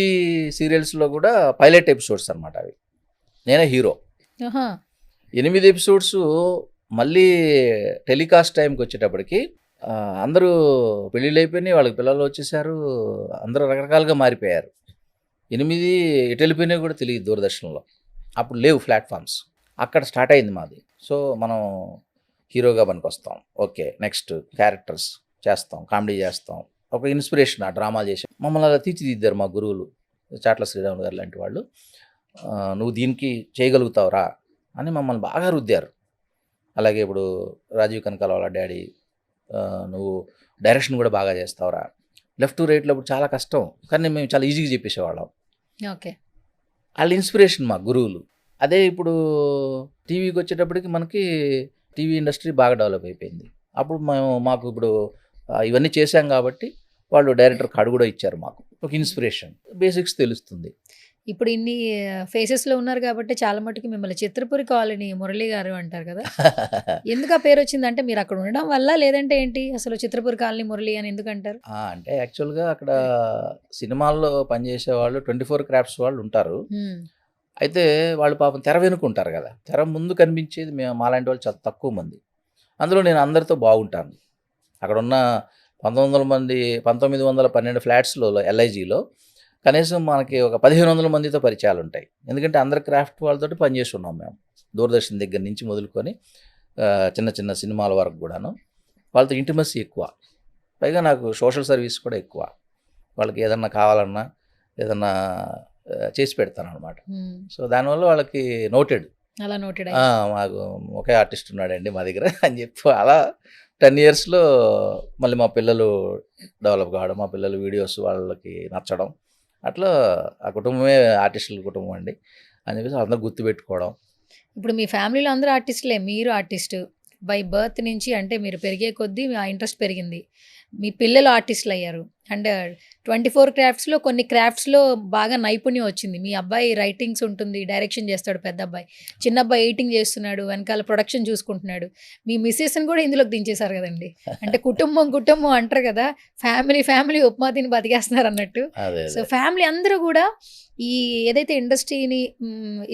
సీరియల్స్లో కూడా పైలట్ ఎపిసోడ్స్ అనమాట అవి. నేనే హీరో. 8 ఎపిసోడ్స్ మళ్ళీ టెలికాస్ట్ టైంకి వచ్చేటప్పటికి అందరూ పెళ్ళిళ్ళు అయిపోయినాయి, వాళ్ళకి పిల్లలు వచ్చేసారు, అందరూ రకరకాలుగా మారిపోయారు. 8 ఎటు వెళ్ళిపోయినాయి కూడా తెలియదు దూరదర్శన్లో. అప్పుడు లేవు ప్లాట్ఫామ్స్. అక్కడ స్టార్ట్ అయింది మాది. సో మనం హీరోగా పనికొస్తాం, ఓకే, నెక్స్ట్ క్యారెక్టర్స్ చేస్తాం, కామెడీ చేస్తాం, ఒక ఇన్స్పిరేషన్ ఆ డ్రామాలు చేసి మమ్మల్ని అలా తీర్చిదిద్దారు మా గురువులు, చాట్ల శ్రీరాములు గారు లాంటి వాళ్ళు. నువ్వు దీనికి చేయగలుగుతావురా అని మమ్మల్ని బాగా రుద్దారు. అలాగే ఇప్పుడు రాజీవ్ కనకాల వాళ్ళ డాడీ, నువ్వు డైరెక్షన్ కూడా బాగా చేస్తావురా, లెఫ్ట్ టు రైట్లో ఇప్పుడు చాలా కష్టం కానీ మేము చాలా ఈజీగా చెప్పేసేవాళ్ళం. ఓకే, వాళ్ళ ఇన్స్పిరేషన్ మా గురువులు. అదే ఇప్పుడు టీవీకి వచ్చేటప్పటికి మనకి టీవీ ఇండస్ట్రీ బాగా డెవలప్ అయిపోయింది. అప్పుడు మాకు ఇప్పుడు ఇవన్నీ చేశాం కాబట్టి వాళ్ళు డైరెక్టర్ కార్డు కూడా ఇచ్చారు మాకు, ఒక ఇన్స్పిరేషన్, బేసిక్స్ తెలుస్తుంది. ఇప్పుడు ఇన్ని ఫేసెస్లో ఉన్నారు కాబట్టి చాలా మటుకు మిమ్మల్ని చిత్రపురి కాలనీ మురళి గారు అంటారు కదా. ఎందుకు ఆ పేరు వచ్చిందంటే మీరు అక్కడ ఉండడం వల్ల, లేదంటే ఏంటి అసలు చిత్రపురి కాలనీ మురళి అని ఎందుకు అంటారు? అంటే యాక్చువల్గా అక్కడ సినిమాల్లో పనిచేసే వాళ్ళు 24 క్రాఫ్ట్స్ వాళ్ళు ఉంటారు. అయితే వాళ్ళు పాపం తెర వెనుకుంటారు కదా, తెర ముందు కనిపించేది మాలాంటి వాళ్ళు చాలా తక్కువ మంది. అందులో నేను అందరితో బాగుంటాను. అక్కడ ఉన్న 1912 ఫ్లాట్స్లో LIGలో కనీసం మనకి ఒక 1500 మందితో పరిచయాలు ఉంటాయి. ఎందుకంటే అందరు క్రాఫ్ట్ వాళ్ళతో పనిచేస్తున్నాం మేము, దూరదర్శన్ దగ్గర నుంచి మొదలుకొని చిన్న చిన్న సినిమాల వరకు కూడాను. వాళ్ళతో ఇంటిమసీ ఎక్కువ, పైగా నాకు సోషల్ సర్వీస్ కూడా ఎక్కువ. వాళ్ళకి ఏదన్నా కావాలన్నా ఏదన్నా చేసి పెడతాను అనమాట. సో దానివల్ల వాళ్ళకి నోటెడ్, మాకు ఒకే ఆర్టిస్ట్ ఉన్నాడండి మా దగ్గర అని చెప్పి అలా 10 yearsలో మళ్ళీ మా పిల్లలు డెవలప్ కావడం, మా పిల్లలు వీడియోస్ వాళ్ళకి నచ్చడం, అట్లా ఆ కుటుంబమే ఆర్టిస్టుల కుటుంబం అండి అని చెప్పేసి అందరూ గుర్తుపెట్టుకోవడం. ఇప్పుడు మీ ఫ్యామిలీలో అందరూ ఆర్టిస్టులే, మీరు ఆర్టిస్టు బై బర్త్ నుంచి, అంటే మీరు పెరిగే కొద్దీ ఆ ఇంట్రెస్ట్ పెరిగింది, మీ పిల్లలు ఆర్టిస్టులు అయ్యారు. అండ్ 24 క్రాఫ్ట్స్లో కొన్ని క్రాఫ్ట్స్లో బాగా నైపుణ్యం వచ్చింది. మీ అబ్బాయి రైటింగ్స్ ఉంటుంది, డైరెక్షన్ చేస్తాడు పెద్ద అబ్బాయి, చిన్న అబ్బాయి ఎడిటింగ్ చేస్తున్నాడు, వెనకాల ప్రొడక్షన్ చూసుకుంటున్నాడు. మీ మిస్సెస్ని కూడా ఇందులోకి దించేశారు కదండి. అంటే కుటుంబం అంటారు కదా, ఫ్యామిలీ ఉప్మా తిని బతికేస్తున్నారు అన్నట్టు. సో ఫ్యామిలీ అందరూ కూడా ఈ ఏదైతే ఇండస్ట్రీని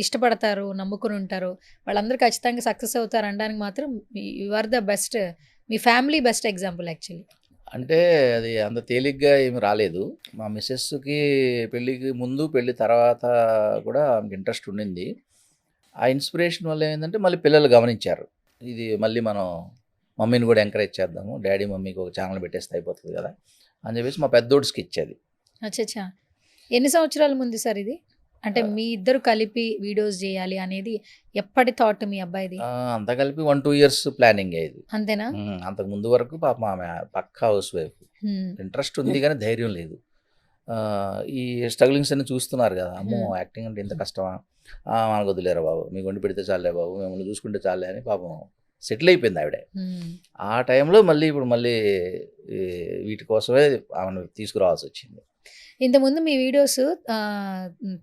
ఇష్టపడతారో, నమ్ముకుని ఉంటారో, వాళ్ళందరూ ఖచ్చితంగా సక్సెస్ అవుతారు అనడానికి మాత్రం యు ఆర్ ద బెస్ట్. మీ ఫ్యామిలీ బెస్ట్ ఎగ్జాంపుల్ యాక్చువల్లీ. అంటే అది అంత తేలిగ్గా ఏమి రాలేదు. మా మిస్సెస్కి పెళ్ళికి ముందు పెళ్ళి తర్వాత కూడా ఆమెకి ఇంట్రెస్ట్ ఉండింది. ఆ ఇన్స్పిరేషన్ వల్ల ఏంటంటే మళ్ళీ పిల్లలు గమనించారు, ఇది మళ్ళీ మనం మమ్మీని కూడా ఎంకరేజ్ చేద్దాము, డాడీ మమ్మీకి ఒక ఛానల్ పెట్టేస్తే అయిపోతుంది కదా అని చెప్పేసి మా పెద్దోడికి ఇచ్చేది. అచ్చా, ఎన్ని సంవత్సరాల ముందు సార్ ఇది? అంటే మీ ఇద్దరు కలిపి వీడియోస్ చేయాలి అనేది ఎప్పటి థాట్ మీ అబ్బాయిది? అంతా కలిపి 1-2 ఇయర్స్ ప్లానింగ్ అయ్యేది. అంతేనా? అంతకు ముందు వరకు పాపం ఆమె పక్కా హౌస్ వైఫ్. ఇంట్రెస్ట్ ఉంది కానీ ధైర్యం లేదు. ఈ స్ట్రగ్లింగ్స్ అన్ని చూస్తున్నారు కదా, అమ్మో యాక్టింగ్ అంటే ఇంత కష్టమా, మనకు వదిలేరా బాబు, మీకు వండి పెడితే చాలే బాబు, మిమ్మల్ని చూసుకుంటే చాలే అని పాపం సెటిల్ అయిపోయింది ఆవిడ. ఆ టైంలో ఇప్పుడు మళ్ళీ వీటి కోసమే ఆమెను తీసుకురావాల్సి వచ్చింది. ఇంతకుముందు మీ వీడియోస్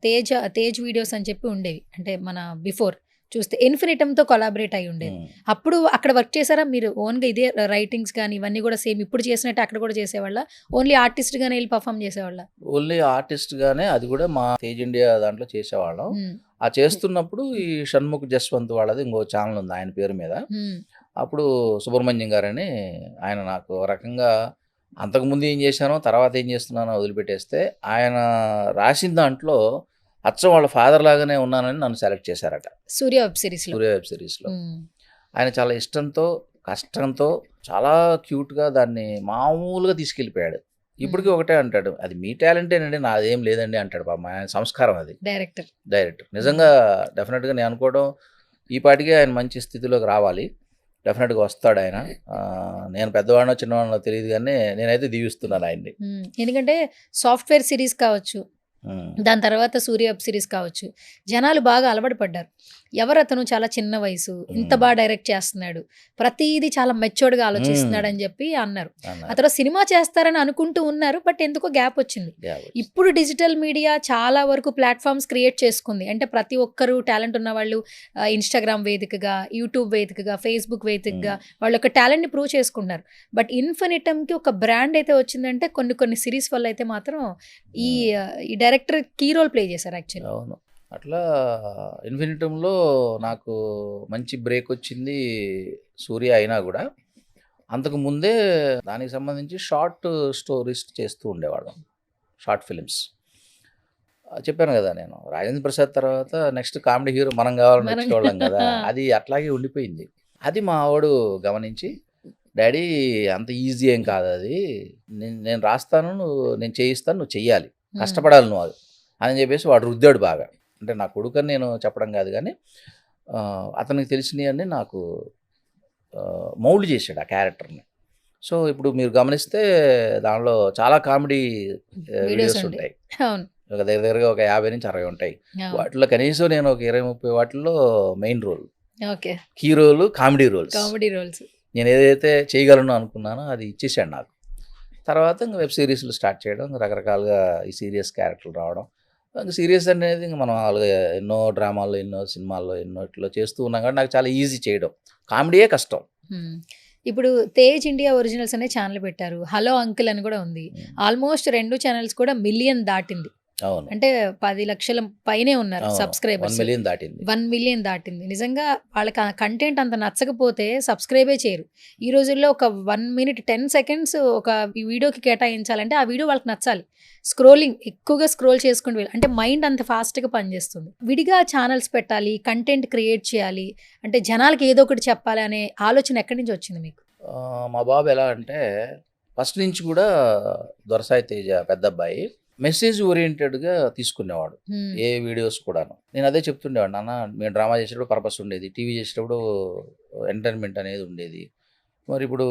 తేజ్ వీడియోస్ అని చెప్పి ఉండేవి, అంటే మన బిఫోర్ చూస్తే ఇన్ఫినిటమ్తో కొలాబరేట్ అయి ఉండేది. అప్పుడు అక్కడ వర్క్ చేశారా మీరు? ఓన్గా ఇదే రైటింగ్స్ కానీ ఇవన్నీ కూడా సేమ్ ఇప్పుడు చేసినట్టు అక్కడ కూడా చేసేవాళ్ళ? ఓన్లీ ఆర్టిస్ట్ గానే వెళ్ళి పర్ఫామ్ చేసేవాళ్ళ? ఓన్లీ ఆర్టిస్ట్ గానే, అది కూడా మా తేజ్ ఇండియా దాంట్లో చేసేవాళ్ళం. ఆ చేస్తున్నప్పుడు ఈ షణ్ముఖ్ జస్వంత్ వాళ్ళది ఇంకో ఛానల్ ఉంది ఆయన పేరు మీద. అప్పుడు సుబ్రహ్మణ్యం గారని ఆయన నాకు రకంగా అంతకుముందు ఏం చేశానో తర్వాత ఏం చేస్తున్నానో వదిలిపెట్టేస్తే ఆయన రాసిన దాంట్లో అచ్చం వాళ్ళ ఫాదర్ లాగానే ఉన్నానని నన్ను సెలెక్ట్ చేశారట సూర్య వెబ్ సిరీస్లో. సూర్య వెబ్ సిరీస్లో ఆయన చాలా ఇష్టంతో కష్టంతో చాలా క్యూట్గా దాన్ని మామూలుగా తీసుకెళ్ళిపోయాడు. ఇప్పటికీ ఒకటే అంటాడు, అది మీ టాలెంటేనండి, నాదేం లేదండి అంటాడు. పాపం ఆయన సంస్కారం అది. డైరెక్టర్ నిజంగా డెఫినెట్గా నేను అనుకోవడం ఈ పాటికే ఆయన మంచి స్థితిలోకి రావాలి. డెఫినెట్గా వస్తాడు ఆయన. నేను పెద్దవాడినో చిన్నవాడినో తెలియదు కానీ నేనైతే దీవిస్తున్నాను ఆయన్ని. ఎందుకంటే సాఫ్ట్వేర్ సిరీస్ కావచ్చు, దాని తర్వాత సూర్య వెబ్ సిరీస్ కావచ్చు, జనాలు బాగా అలవాటు పడ్డారు. ఎవరు అతను, చాలా చిన్న వయసు, ఇంత బాగా డైరెక్ట్ చేస్తున్నాడు, ప్రతిదీ చాలా మెచ్యూర్డ్గా ఆలోచిస్తున్నాడు అని చెప్పి అన్నారు. అతను సినిమా చేస్తారని అనుకుంటూ ఉన్నారు, బట్ ఎందుకో గ్యాప్ వచ్చింది. ఇప్పుడు డిజిటల్ మీడియా చాలా వరకు ప్లాట్ఫామ్స్ క్రియేట్ చేసుకుంది. అంటే ప్రతి ఒక్కరు టాలెంట్ ఉన్న వాళ్ళు ఇన్స్టాగ్రామ్ వేదికగా, యూట్యూబ్ వేదికగా, ఫేస్బుక్ వేదికగా వాళ్ళ యొక్క టాలెంట్ని ప్రూవ్ చేసుకుంటున్నారు. బట్ ఇన్ఫినిటమ్కి ఒక బ్రాండ్ అయితే వచ్చిందంటే కొన్ని సిరీస్ వల్ల అయితే మాత్రం ఈ డైరెక్టర్ కీ రోల్ ప్లే చేశారు యాక్చువల్లీ. అవును, అట్లా ఇన్ఫినిటంలో నాకు మంచి బ్రేక్ వచ్చింది సూర్య అయినా కూడా. అంతకు ముందే దానికి సంబంధించి షార్ట్ స్టోరీస్ చేస్తూ ఉండేవాళ్ళం, షార్ట్ ఫిలిమ్స్. చెప్పాను కదా, నేను రాజేంద్ర ప్రసాద్ తర్వాత నెక్స్ట్ కామెడీ హీరో మనం కావాలని వచ్చేవాళ్ళం కదా, అది అట్లాగే ఉండిపోయింది. అది మా ఆవిడ గమనించి, డాడీ అంత ఈజీ ఏం కాదు అది, నేను రాస్తాను, నేను చేయిస్తాను, నువ్వు చెయ్యాలి, కష్టపడాలి నువ్వు అని చెప్పేసి వాడు రుద్దాడు బాగా. అంటే నా కొడుకని నేను చెప్పడం కాదు కానీ అతనికి తెలిసినవన్నీ నాకు మౌల్డ్ చేశాడు ఆ క్యారెక్టర్ని. సో ఇప్పుడు మీరు గమనిస్తే దానిలో చాలా కామెడీ వీడియోస్ ఉంటాయి, ఒక దగ్గరగా ఒక 50 నుంచి 60 ఉంటాయి. వాటిలో కనీసం నేను ఒక 20-30 వాటిల్లో మెయిన్ రోల్, హీరోలు, కామెడీ రోల్స్ నేను ఏదైతే చేయగలను అనుకున్నానో అది ఇచ్చేసాడు నాకు. తర్వాత ఇంకా వెబ్ సిరీస్లు స్టార్ట్ చేయడం, రకరకాలుగా ఈ సీరియస్ క్యారెక్టర్లు రావడం. ఇంకా సీరియస్ అనేది ఇంకా మనం ఎన్నో డ్రామాల్లో, ఎన్నో సినిమాల్లో, ఎన్నో ఇట్లా చేస్తూ ఉన్నాం కాబట్టి నాకు చాలా ఈజీ చేయడం. కామెడీయే కష్టం. ఇప్పుడు తేజ్ ఇండియా ఒరిజినల్స్ అనే ఛానల్ పెట్టారు, హలో అంకుల్ అని కూడా ఉంది. ఆల్మోస్ట్ 2 ఛానల్స్ కూడా 1 మిలియన్ దాటింది. అవును, అంటే 10 లక్షల పైనే ఉన్నారు సబ్స్క్రైబర్స్. 1 మిలియన్ దాటింది. నిజంగా వాళ్ళకి కంటెంట్ అంత నచ్చకపోతే సబ్స్క్రైబే చేయరు. ఈ రోజుల్లో ఒక 1 minute 10 seconds ఒక వీడియోకి కేటాయించాలంటే ఆ వీడియో వాళ్ళకి నచ్చాలి. ఎక్కువగా స్క్రోల్ చేసుకుంటూ వెళ్ళి, అంటే మైండ్ అంత ఫాస్ట్గా పనిచేస్తుంది. విడిగా ఛానల్స్ పెట్టాలి, కంటెంట్ క్రియేట్ చేయాలి, అంటే జనాలకి ఏదో ఒకటి చెప్పాలి అనే ఆలోచన ఎక్కడి నుంచి వచ్చింది మీకు? మా బాబు ఎలా అంటే ఫస్ట్ నుంచి కూడా దొరసాయి తేజ పెద్ద అబ్బాయి మెసేజ్ ఓరియంటెడ్గా తీసుకునేవాడు ఏ వీడియోస్ కూడాను. నేను అదే చెప్తుండేవాడు, నాన్న మేము డ్రామా చేసేటప్పుడు పర్పస్ ఉండేది, టీవీ చేసేటప్పుడు ఎంటర్టైన్మెంట్ అనేది ఉండేది, మరి ఇప్పుడు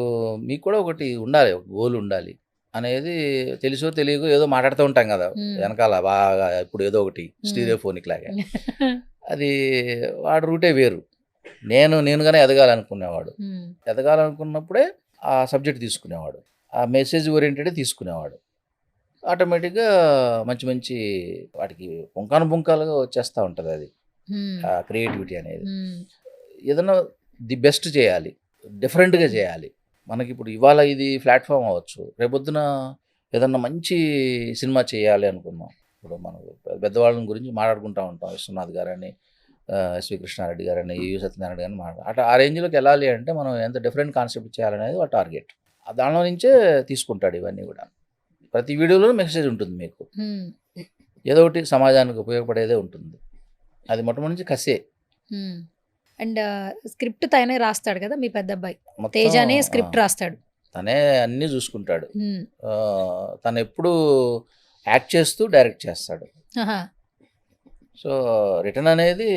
మీకు కూడా ఒకటి ఉండాలి, ఒక గోల్ ఉండాలి అనేది. తెలుసో తెలియకో ఏదో మాట్లాడుతూ ఉంటాం కదా వెనకాల బాగా, ఇప్పుడు ఏదో ఒకటి స్టీరియోఫోనిక్ లాగా. అది వాడు రూటే వేరు. నేనుగానే ఎదగాలనుకునేవాడు. ఎదగాలనుకున్నప్పుడే ఆ సబ్జెక్ట్ తీసుకునేవాడు, ఆ మెసేజ్ ఓరియంటెడ్ తీసుకునేవాడు. ఆటోమేటిక్గా మంచి వాటికి పుంకాలుగా వచ్చేస్తూ ఉంటుంది అది, ఆ క్రియేటివిటీ అనేది. ఏదైనా ది బెస్ట్ చేయాలి, డిఫరెంట్గా చేయాలి. మనకి ఇప్పుడు ఇవాళ ఇది ప్లాట్ఫామ్ అవ్వచ్చు, రేపొద్దున ఏదన్నా మంచి సినిమా చేయాలి అనుకున్నాం. ఇప్పుడు మనం పెద్దవాళ్ళ గురించి మాట్లాడుకుంటూ ఉంటాం, విశ్వనాథ్ గారని, ఎస్వి కృష్ణారెడ్డి గారని, యు సత్యనారాయణ గారిని అట్లా ఆ రేంజ్లోకి వెళ్ళాలి అంటే మనం ఎంత డిఫరెంట్ కాన్సెప్ట్ చేయాలనేది ఆ టార్గెట్. దానిలో నుంచే తీసుకుంటాడు ఇవన్నీ కూడా. ప్రతి వీడియోలో మెసేజ్ ఉంటుంది మీకు, ఏదో ఒకటి సమాజానికి ఉపయోగపడేదే ఉంటుంది. అది మొట్టమొదటి నుంచి కసే. అండ్ స్క్రిప్ట్ తనే రాస్తాడు కదా మీ పెద్ద అబ్బాయి, తేజానే స్క్రిప్ట్ రాస్తాడు, తనే అన్నీ చూసుకుంటాడు. తను ఎప్పుడు యాక్ట్ చేస్తూ డైరెక్ట్ చేస్తాడు. సో రిటర్న్ అనేది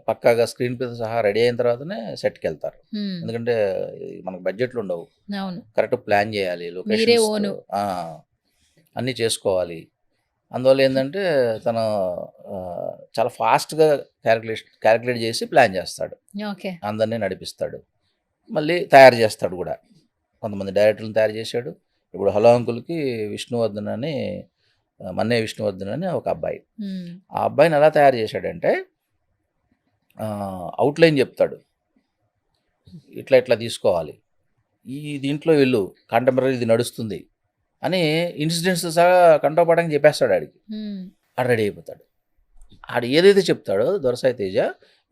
పక్కాగా స్క్రీన్ ప్లే సహా రెడీ అయిన తర్వాతనే సెట్కి వెళ్తారు. ఎందుకంటే ఇది మనకు బడ్జెట్లు ఉండవు, అవును, కరెక్ట్ ప్లాన్ చేయాలి, మీరే లొకేషన్స్ ఓను. అన్నీ చేసుకోవాలి. అందువల్ల ఏంటంటే తను చాలా ఫాస్ట్గా క్యాలిక్యులేట్ చేసి ప్లాన్ చేస్తాడు, ఓకే. అందరినీ నడిపిస్తాడు, మళ్ళీ తయారు చేస్తాడు కూడా. కొంతమంది డైరెక్టర్లను తయారు చేశాడు. ఇప్పుడు హలో అంకుల్కి విష్ణువర్ధన్ అని మన్నే విష్ణువర్ధన్ అని ఒక అబ్బాయి. ఆ అబ్బాయిని ఎలా తయారు చేశాడంటే అవుట్లైన్ చెప్తాడు, ఇట్లా ఇట్లా తీసుకోవాలి, ఈ దీంట్లో వెళ్ళు, కాంటెంపరీ ఇది నడుస్తుంది అని ఇన్సిడెంట్స్ సహా కంటోపాఠంగా చెప్పేస్తాడు ఆడికి. ఆడు రెడీ అయిపోతాడు. ఆడు ఏదైతే చెప్తాడో దొరసాయి తేజ,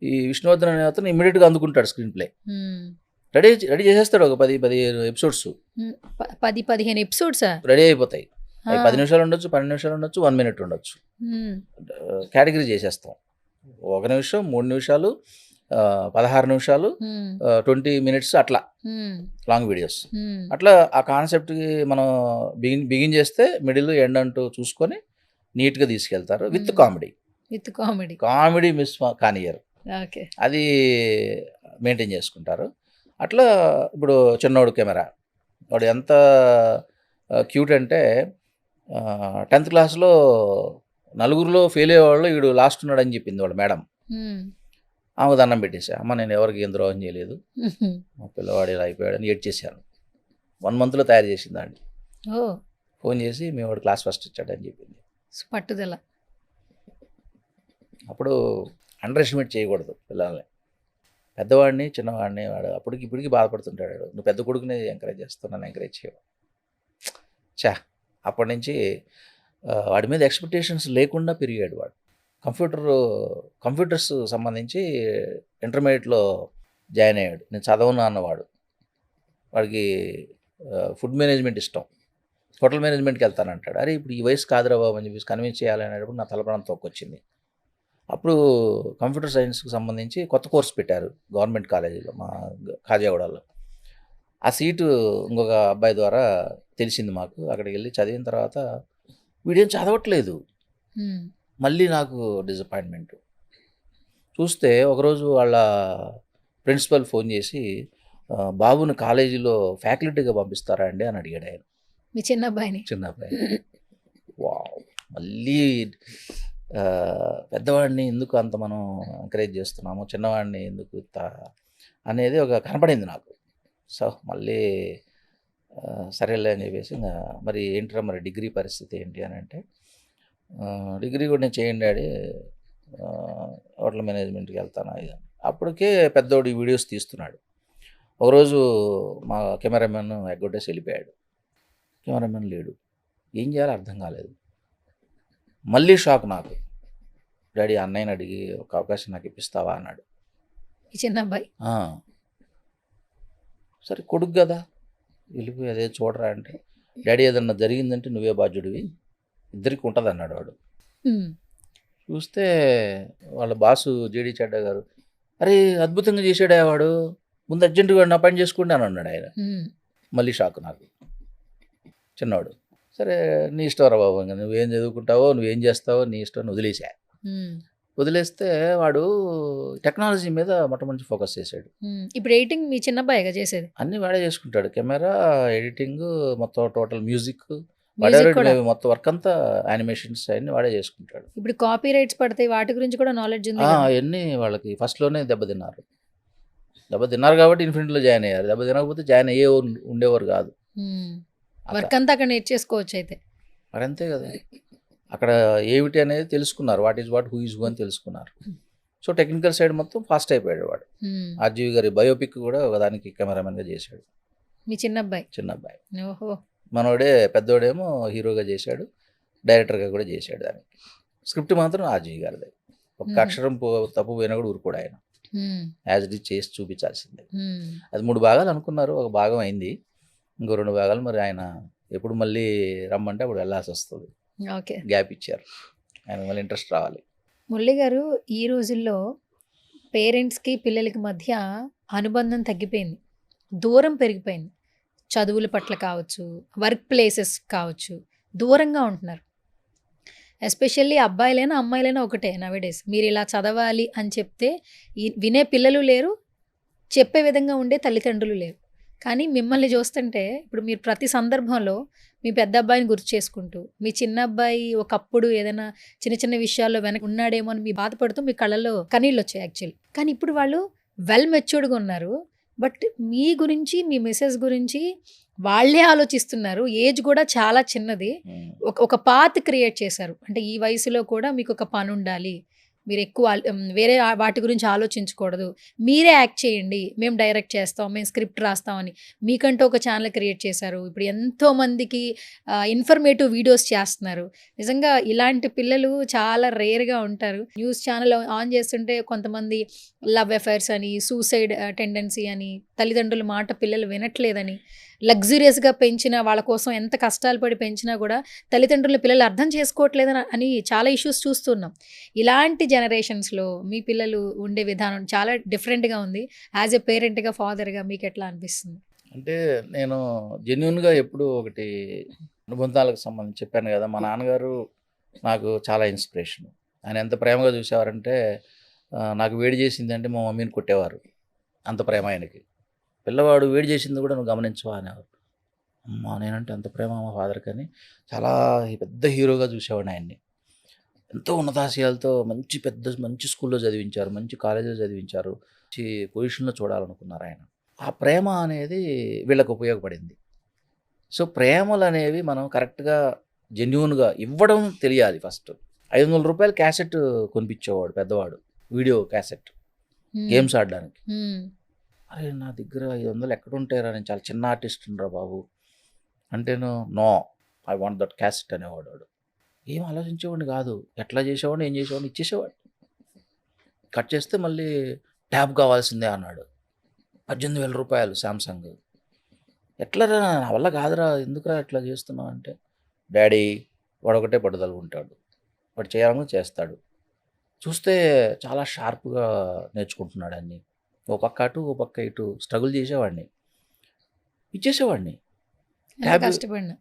ఈ విష్ణువర్ధన్ అనే అతను ఇమ్మీడియట్గా అందుకుంటాడు స్క్రీన్ ప్లే. రెడీ చేసేస్తాడు. ఒక 10-15 ఎపిసోడ్స్ 10-15 ఎపిసోడ్సా రెడీ అయిపోతాయి. 10 నిమిషాలు ఉండొచ్చు, 12 నిమిషాలు ఉండొచ్చు, 1 మినిట్ ఉండొచ్చు. కేటగిరీ చేసేస్తాం. 1 నిమిషం, 3 నిమిషాలు, 16 నిమిషాలు, 20 మినిట్స్, అట్లా లాంగ్ వీడియోస్. అట్లా ఆ కాన్సెప్ట్కి మనం బిగిన్ చేస్తే మిడిల్ ఎండ్ అంటూ చూసుకొని నీట్గా తీసుకెళ్తారు. విత్ కామెడీ మిస్ కానియర్, ఓకే. అది మెయింటైన్ చేసుకుంటారు. అట్లా ఇప్పుడు చిన్నోడు కెమెరా, వాడు ఎంత క్యూట్ అంటే 10th క్లాస్లో నలుగురిలో ఫెయిల్ అయ్యేవాళ్ళు వీడు లాస్ట్ ఉన్నాడు అని చెప్పింది వాళ్ళ మేడం. ఆమె దండం పెట్టేసా, అమ్మ నేను ఎవరికి ఏం ద్రోహం చేయలేదు, మా పిల్లవాడు ఇలా అయిపోయాడని ఏడ్చేసాను. 1 monthలో తయారు చేసింది దాన్ని. ఫోన్ చేసి మీ వాడు క్లాస్ ఫస్ట్ ఇచ్చాడని చెప్పింది. పట్టుదల. అప్పుడు అండర్ ఎస్టిమేట్ చేయకూడదు పిల్లల్ని, పెద్దవాడిని చిన్నవాడిని. వాడు అప్పటికి ఇప్పటికి బాధపడుతుంటాడు, నువ్వు పెద్ద కొడుకుని ఎంకరేజ్ చేస్తావు, నన్ను ఎంకరేజ్ చేయవు. అప్పటి నుంచి వాడి మీద ఎక్స్పెక్టేషన్స్ లేకుండా పెరిగాడు వాడు. కంప్యూటర్స్ సంబంధించి ఇంటర్మీడియట్లో జాయిన్ అయ్యాడు. నేను చదవను అన్నవాడు. వాడికి ఫుడ్ మేనేజ్మెంట్ ఇష్టం, హోటల్ మేనేజ్మెంట్కి వెళ్తానంటాడు. అరే ఇప్పుడు ఈ వయసు కాదురా బాబు అని చెప్పేసి కన్విన్స్ చేయాలనేటప్పుడు నా తలపడం తొక్కొచ్చింది. అప్పుడు కంప్యూటర్ సైన్స్కి సంబంధించి కొత్త కోర్స్ పెట్టారు గవర్నమెంట్ కాలేజీలో, మా కాజాగూడలో. ఆ సీటు ఇంకొక అబ్బాయి ద్వారా తెలిసింది మాకు. అక్కడికి వెళ్ళి చదివిన తర్వాత వీడేం చదవట్లేదు. మళ్ళీ నాకు డిసప్పాయింట్మెంట్. చూస్తే ఒకరోజు వాళ్ళ ప్రిన్సిపల్ ఫోన్ చేసి, బాబుని కాలేజీలో ఫ్యాకల్టీగా పంపిస్తారా అండి అని అడిగాడు ఆయన. మీ చిన్న అబ్బాయి. వావ్, మళ్ళీ పెద్దవాడిని ఎందుకు అంత మనం ఎంకరేజ్ చేస్తున్నాము, చిన్నవాడిని ఎందుకు అనేది ఒక కనపడింది నాకు. సో మళ్ళీ సరేలే అని చెప్పేసి ఇంకా మరి ఏంటరా మరి డిగ్రీ పరిస్థితి ఏంటి అని అంటే, డిగ్రీ కూడా నేను చేయండి డాడీ, హోటల్ మేనేజ్మెంట్కి వెళ్తాను. అప్పటికే పెద్దోడు వీడియోస్ తీస్తున్నాడు. ఒకరోజు మా కెమెరామెన్ ఎగ్గొట్టేసి వెళ్ళిపోయాడు. కెమెరామెన్ లేడు, ఏం చేయాలో అర్థం కాలేదు. మళ్ళీ షాక్ నాకు. డాడీ అన్నయ్యని అడిగి ఒక అవకాశం నాకు ఇప్పిస్తావా అన్నాడు. ఈ చిన్న అబ్బాయి. సరే కొడుకు కదా వెళ్ళిపోయి అదే చూడరా అంటే, డాడీ ఏదన్నా జరిగిందంటే నువ్వే బాధ్యుడివి, ఇద్దరికి ఉంటుంది అన్నాడు వాడు. చూస్తే వాళ్ళ బాసు జేడీ చెడ్డా గారు, అరే అద్భుతంగా చేశాడా వాడు, ముందు అర్జెంటుగా అపాయింట్ చేసుకుంటాను అన్నాడు ఆయన. మళ్ళీ షాక్ నాకు. చిన్నవాడు, సరే నీ ఇష్టం రా బాబు, ఇంకా నువ్వేం చదువుకుంటావో నువ్వేం చేస్తావో నీ ఇష్టం వదిలేసా. వదిలేస్తే వాడు టెక్నాలజీ మీద మొట్టమొదటి ఫోకస్ చేశాడు. ఇప్పుడు ఎడిటింగ్ మీ చిన్న అబ్బాయిగా చేసేది? అన్నీ వాడే చేసుకుంటాడు, కెమెరా, ఎడిటింగ్, మొత్తం టోటల్ మ్యూజిక్ మొత్తం వర్క్ అంతా యానిమేషన్స్ అన్ని వాడే చేసుకుంటాడు. ఇప్పుడు కాపీ రైట్స్ పడతాయి, వాటి గురించి కూడా నాలెడ్జ్ ఉంది. అవన్నీ వాళ్ళకి ఫస్ట్లోనే దెబ్బతిన్నారు కాబట్టి ఇన్ఫినిటీలో జాయిన్ అయ్యారు. దెబ్బ తినకపోతే జాయిన్ అయ్యే ఉండేవారు కాదు. వర్క్ అంతా అక్కడ నేర్చేసుకోవచ్చు అయితే. మరి అంతే కదా, అక్కడ ఏమిటి అనేది తెలుసుకున్నారు, what is what, who is who అని తెలుసుకున్నారు. సో టెక్నికల్ సైడ్ మొత్తం ఫాస్ట్ అయిపోయాడు వాడు. ఆర్జీవి గారి బయోపిక్ కూడా ఒకదానికి కెమెరామెన్గా చేశాడు మీ చిన్న అబ్బాయి. ఓహో. మనోడే పెద్దోడేమో హీరోగా చేశాడు, డైరెక్టర్గా కూడా చేశాడు. దానికి స్క్రిప్ట్ మాత్రం ఆర్జీవి గారిదే. ఒక అక్షరం తప్పు పోయినా కూడా ఊరుకోడు ఆయన, యాజ్ ఇట్ ఈజ్ చేసి చూపించాల్సిందే. అది 3 భాగాలు అనుకున్నారు, ఒక భాగం అయింది, ఇంకో 2 భాగాలు మరి ఆయన ఎప్పుడు మళ్ళీ రమ్మంటే అప్పుడు వెళ్ళాల్సి వస్తుంది. ఓకే, గ్యాప్ ఇచ్చారు, ఆయన మళ్ళీ ఇంట్రెస్ట్ రావాలి. మురళి గారు, ఈ రోజుల్లో పేరెంట్స్కి పిల్లలకి మధ్య అనుబంధం తగ్గిపోయింది, దూరం పెరిగిపోయింది. చదువుల పట్ల కావచ్చు, వర్క్ ప్లేసెస్ కావచ్చు, దూరంగా ఉంటున్నారు. ఎస్పెషల్లీ అబ్బాయిలైనా అమ్మాయిలైనా ఒకటే నవేడేస్. మీరు ఇలా చదవాలి అని చెప్తే వినే పిల్లలు లేరు, చెప్పే విధంగా ఉండే తల్లిదండ్రులు లేరు. కానీ మిమ్మల్ని చూస్తుంటే ఇప్పుడు మీరు ప్రతి సందర్భంలో మీ పెద్ద అబ్బాయిని గుర్తు చేసుకుంటూ, మీ చిన్న అబ్బాయి ఒకప్పుడు ఏదైనా చిన్న చిన్న విషయాల్లో వెనక ఉన్నాడేమో అని మీ బాధపడుతూ మీ కళ్ళలో కన్నీళ్ళు వచ్చాయి యాక్చువల్లీ. కానీ ఇప్పుడు వాళ్ళు వెల్ మెచ్యూర్డ్గా ఉన్నారు. బట్ మీ గురించి, మీ మిసెస్ గురించి వాళ్ళే ఆలోచిస్తున్నారు. ఏజ్ కూడా చాలా చిన్నది. ఒక పాత్ క్రియేట్ చేశారు. అంటే ఈ వయసులో కూడా మీకు ఒక పని ఉండాలి, మీరు ఎక్కువ వేరే వాటి గురించి ఆలోచించకూడదు, మీరే యాక్ట్ చేయండి, మేము డైరెక్ట్ చేస్తాం, మేము స్క్రిప్ట్ రాస్తామని మీకంటూ ఒక ఛానల్ క్రియేట్ చేశారు. ఇప్పుడు ఎంతోమందికి ఇన్ఫర్మేటివ్ వీడియోస్ చేస్తున్నారు. నిజంగా ఇలాంటి పిల్లలు చాలా రేర్గా ఉంటారు. న్యూస్ ఛానల్ ఆన్ చేస్తుంటే కొంతమంది లవ్ అఫైర్స్ అని, సూసైడ్ టెండెన్సీ అని, తల్లిదండ్రుల మాట పిల్లలు వినట్లేదని, లగ్జూరియస్గా పెంచిన వాళ్ళ కోసం ఎంత కష్టాలు పడి పెంచినా కూడా తల్లిదండ్రుల పిల్లలు అర్థం చేసుకోవట్లేదని అని చాలా ఇష్యూస్ చూస్తున్నాం. ఇలాంటి జనరేషన్స్లో మీ పిల్లలు ఉండే విధానం చాలా డిఫరెంట్గా ఉంది. యాజ్ ఎ పేరెంట్గా, ఫాదర్గా మీకు ఎట్లా అనిపిస్తుంది? అంటే నేను జెన్యున్గా ఎప్పుడు ఒకటి అనుబంధాలకు సంబంధించి చెప్పాను కదా, మా నాన్నగారు నాకు చాలా ఇన్స్పిరేషన్. ఆయన ఎంత ప్రేమగా చూసేవారంటే నాకు వేడి చేసిందంటే మా మమ్మీని కొట్టేవారు, అంత ప్రేమ ఆయనకి. పిల్లవాడు వేడి చేసింది కూడా నువ్వు గమనించవా అనేవారు. అమ్మా నేనంటే అంత ప్రేమ మా ఫాదర్. కానీ చాలా పెద్ద హీరోగా చూసేవాడిని ఆయన్ని. ఎంతో ఉన్నతాశయాలతో మంచి స్కూల్లో చదివించారు, మంచి కాలేజీలో చదివించారు, మంచి పొజిషన్లో చూడాలనుకున్నారు ఆయన. ఆ ప్రేమ అనేది వీళ్ళకి ఉపయోగపడింది. సో ప్రేమలు అనేవి మనం కరెక్ట్గా జెన్యూన్గా ఇవ్వడం తెలియాలి. ఫస్ట్ 500 రూపాయలు క్యాసెట్ కొనిపించేవాడు పెద్దవాడు, వీడియో క్యాసెట్, గేమ్స్ ఆడడానికి. అరే నా దగ్గర 500 ఎక్కడ ఉంటారా, నేను చాలా చిన్న ఆర్టిస్ట్ రా బాబు అంటేను, no I want that cassette అనేవాడు. వాడు ఏం ఆలోచించేవాడిని కాదు, ఎట్లా చేసేవాడిని, ఏం చేసేవాడిని, ఇచ్చేసేవాడు. కట్ చేస్తే మళ్ళీ ట్యాబ్ కావాల్సిందే అన్నాడు. 18,000 రూపాయలు శాంసంగ్. ఎట్లరా నా వల్ల కాదురా, ఎందుకురా ఎట్లా చేస్తున్నావు అంటే, డాడీ వాడు ఒకటే పట్టుదల ఉంటాడు, వాడు చేయాలని చేస్తాడు. చూస్తే చాలా షార్ప్గా నేర్చుకుంటున్నాడు అన్నీ. ఓ పక్క అటు ఓ పక్క ఇటు స్ట్రగుల్ చేసేవాడిని, ఇచ్చేసేవాడిని. ట్యాబ్ కష్టపడిన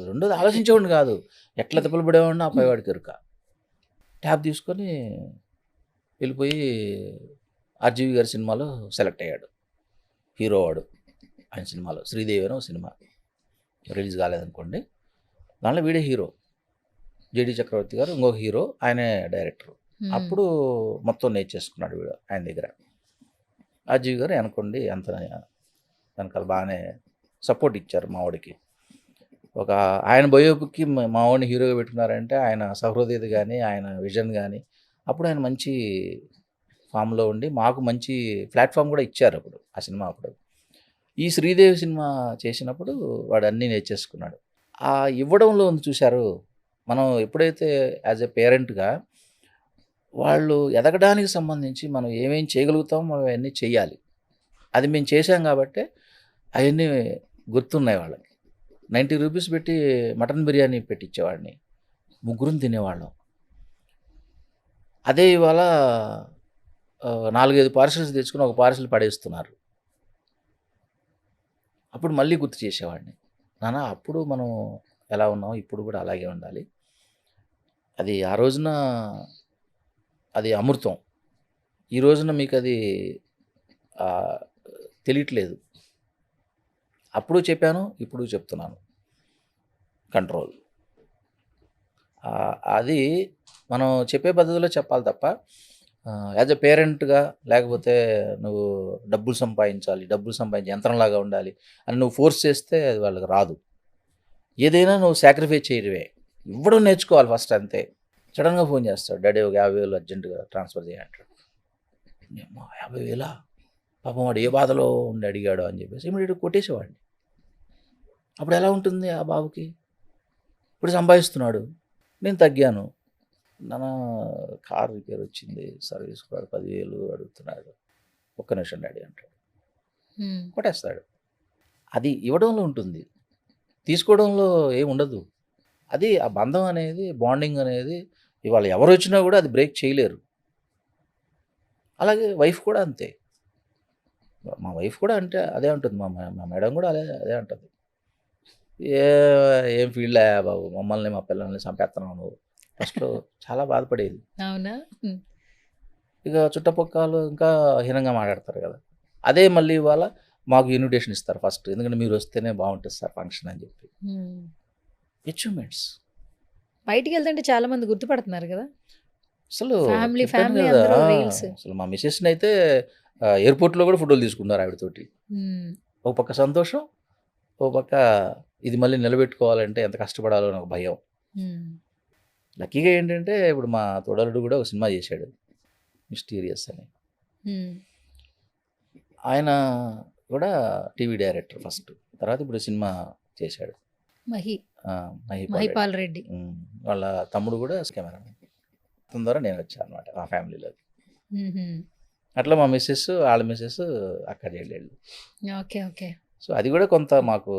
రెండోది ఆలోచించేవాడిని కాదు, ఎట్లా తిప్పలు పడేవాడిని ఆ పైవాడికి ఎరుక. ట్యాబ్ తీసుకొని వెళ్ళిపోయి ఆర్జీవి గారి సినిమాలో సెలెక్ట్ అయ్యాడు, హీరో వాడు. ఆయన సినిమాలో శ్రీదేవి అని ఒక సినిమా రిలీజ్ కాలేదనుకోండి, దాంట్లో వీడే హీరో, జేడి చక్రవర్తి గారు ఇంకొక హీరో, ఆయనే డైరెక్టర్. అప్పుడు మొత్తం నేర్చేసుకున్నాడు వీడు ఆయన దగ్గర. ఆర్జీవి గారు అనుకోండి అంత వెనకాల బాగానే సపోర్ట్ ఇచ్చారు మా వాడికి. ఒక ఆయన బయోపిక్కి మా వాడిని హీరోగా పెట్టుకున్నారంటే ఆయన సహృదయత కానీ, ఆయన విజన్ కానీ, అప్పుడు ఆయన మంచి ఫామ్లో ఉండి మాకు మంచి ప్లాట్ఫామ్ కూడా ఇచ్చారు అప్పుడు ఆ సినిమా. అప్పుడు ఈ శ్రీదేవి సినిమా చేసినప్పుడు వాడు అన్నీ నేర్చేసుకున్నాడు. ఆ ఇవ్వడంలో ఉంది చూశారు, మనం ఎప్పుడైతే యాజ్ ఎ పేరెంట్గా వాళ్ళు ఎదగడానికి సంబంధించి మనం ఏమేం చేయగలుగుతామో అవన్నీ చేయాలి. అది మేము చేసాం కాబట్టి అవన్నీ గుర్తున్నాయి వాళ్ళకి. 90 రూపీస్ పెట్టి మటన్ బిర్యానీ పెట్టించేవాడిని, ముగ్గురం తినేవాళ్ళం. అదే ఇవాళ 4-5 పార్సల్స్ తెచ్చుకుని ఒక పార్సల్ పడేస్తున్నారు. అప్పుడు మళ్ళీ గుర్తు చేసేవాడిని, నాన్న అప్పుడు మనం ఎలా ఉన్నామో ఇప్పుడు కూడా అలాగే ఉండాలి. అది ఆ రోజున అది అమృతం, ఈ రోజున మీకు అది తెలియట్లేదు. అప్పుడు చెప్పాను, ఇప్పుడు చెప్తున్నాను, కంట్రోల్. అది మనం చెప్పే పద్ధతిలో చెప్పాలి తప్ప యాజ్ ఎ పేరెంట్గా, లేకపోతే నువ్వు డబ్బులు సంపాదించి యంత్రంలాగా ఉండాలి అని నువ్వు ఫోర్స్ చేస్తే అది వాళ్ళకి రాదు. ఏదైనా నువ్వు సాక్రిఫైస్ చేయడమే, ఇవ్వడం నేర్చుకోవాలి ఫస్ట్, అంతే. సడన్గా ఫోన్ చేస్తాడు, డాడీ ఒక 50,000 అర్జెంటుగా ట్రాన్స్ఫర్ చేయంటాడు. 50,000 పాపం వాడు ఏ బాధలో ఉండి అడిగాడు అని చెప్పేసి ఇమీడియట్గా కొట్టేసేవాడిని. అప్పుడు ఎలా ఉంటుంది ఆ బాబుకి? ఇప్పుడు సంపాదిస్తున్నాడు, నేను తగ్గాను, నాన్న కార్ రిపేర్ వచ్చింది, సర్వీస్ కూడా 10,000 అడుగుతున్నాడు, ఒక్క నిమిషం డాడీ అంటాడు, కొట్టేస్తాడు. అది ఇవ్వడంలో ఉంటుంది, తీసుకోవడంలో ఏమి ఉండదు. అది ఆ బంధం అనేది, బాండింగ్ అనేది ఇవాళ ఎవరు వచ్చినా కూడా అది బ్రేక్ చేయలేరు. అలాగే వైఫ్ కూడా అంతే. మా వైఫ్ కూడా అంటే అదే ఉంటుంది, మా మేడం కూడా అదే అంటుంది. ఏం ఫీల్డ్ బాబు, మమ్మల్ని మా పిల్లల్ని చంపేస్తున్నావు నువ్వు ఫస్ట్లో చాలా బాధపడేది. అవునా? ఇక చుట్టపక్కలు ఇంకా హీనంగా మాట్లాడతారు కదా, అదే మళ్ళీ ఇవాళ మాకు ఇన్విటేషన్ ఇస్తారు ఫస్ట్, ఎందుకంటే మీరు వస్తేనే బాగుంటుంది సార్ ఫంక్షన్ అని చెప్పి. అచీవ్మెంట్స్ బయటికి వెళ్తుంటే చాలా మంది గుర్తుపడుతున్నారు కదా, అసలు ఫ్యామిలీ చెప్పాను ఫ్యామిలీ కదా, అందరూ రీల్స్. అసలు మా మిసెస్ని అయితే ఎయిర్పోర్ట్లో కూడా ఫోటోలు తీసుకున్నారు ఆవిడతోటి. ఒక పక్క సంతోషం, ఒక పక్క ఇది మళ్ళీ నిలబెట్టుకోవాలంటే ఎంత కష్టపడాలో అని ఒక భయం. లక్కీగా ఏంటంటే ఇప్పుడు మా తోడలుడు కూడా ఒక సినిమా చేశాడు, మిస్టీరియస్ అని. ఆయన కూడా టీవీ డైరెక్టర్ ఫస్ట్, తర్వాత ఇప్పుడు సినిమా చేశాడు. మహిపాల్ మహిపాల్ రెడ్డి. వాళ్ళ తమ్ముడు కూడా కెమెరామెన్. అతని ద్వారా నేను వచ్చాను అనమాట ఆ ఫ్యామిలీలోకి. అట్లా మా మిస్సెస్ వాళ్ళ మిస్సెస్ అక్కడ వెళ్ళాడు. Okay okay. సో అది కూడా కొంత మాకు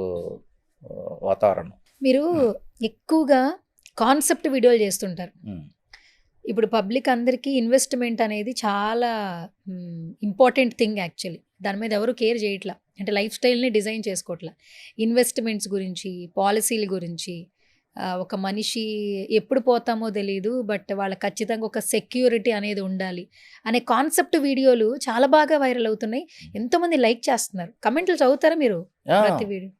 వాతావరణం. మీరు ఎక్కువగా కాన్సెప్ట్ వీడియోలు చేస్తుంటారు. ఉమ్, ఇప్పుడు పబ్లిక్ అందరికీ ఇన్వెస్ట్మెంట్ అనేది చాలా ఇంపార్టెంట్ థింగ్ యాక్చువల్లీ. దాని మీద ఎవరు కేర్ చేయట్లా, అంటే లైఫ్ స్టైల్ని డిజైన్ చేసుకోవట్లా. ఇన్వెస్ట్మెంట్స్ గురించి, పాలసీల గురించి, ఒక మనిషి ఎప్పుడు పోతామో తెలియదు, బట్ వాళ్ళకి ఖచ్చితంగా ఒక సెక్యూరిటీ అనేది ఉండాలి అనే కాన్సెప్ట్ వీడియోలు చాలా బాగా వైరల్ అవుతున్నాయి. ఎంతోమంది లైక్ చేస్తున్నారు. కమెంట్లు చదువుతారా మీరు? ఆ, ప్రతి వీడియో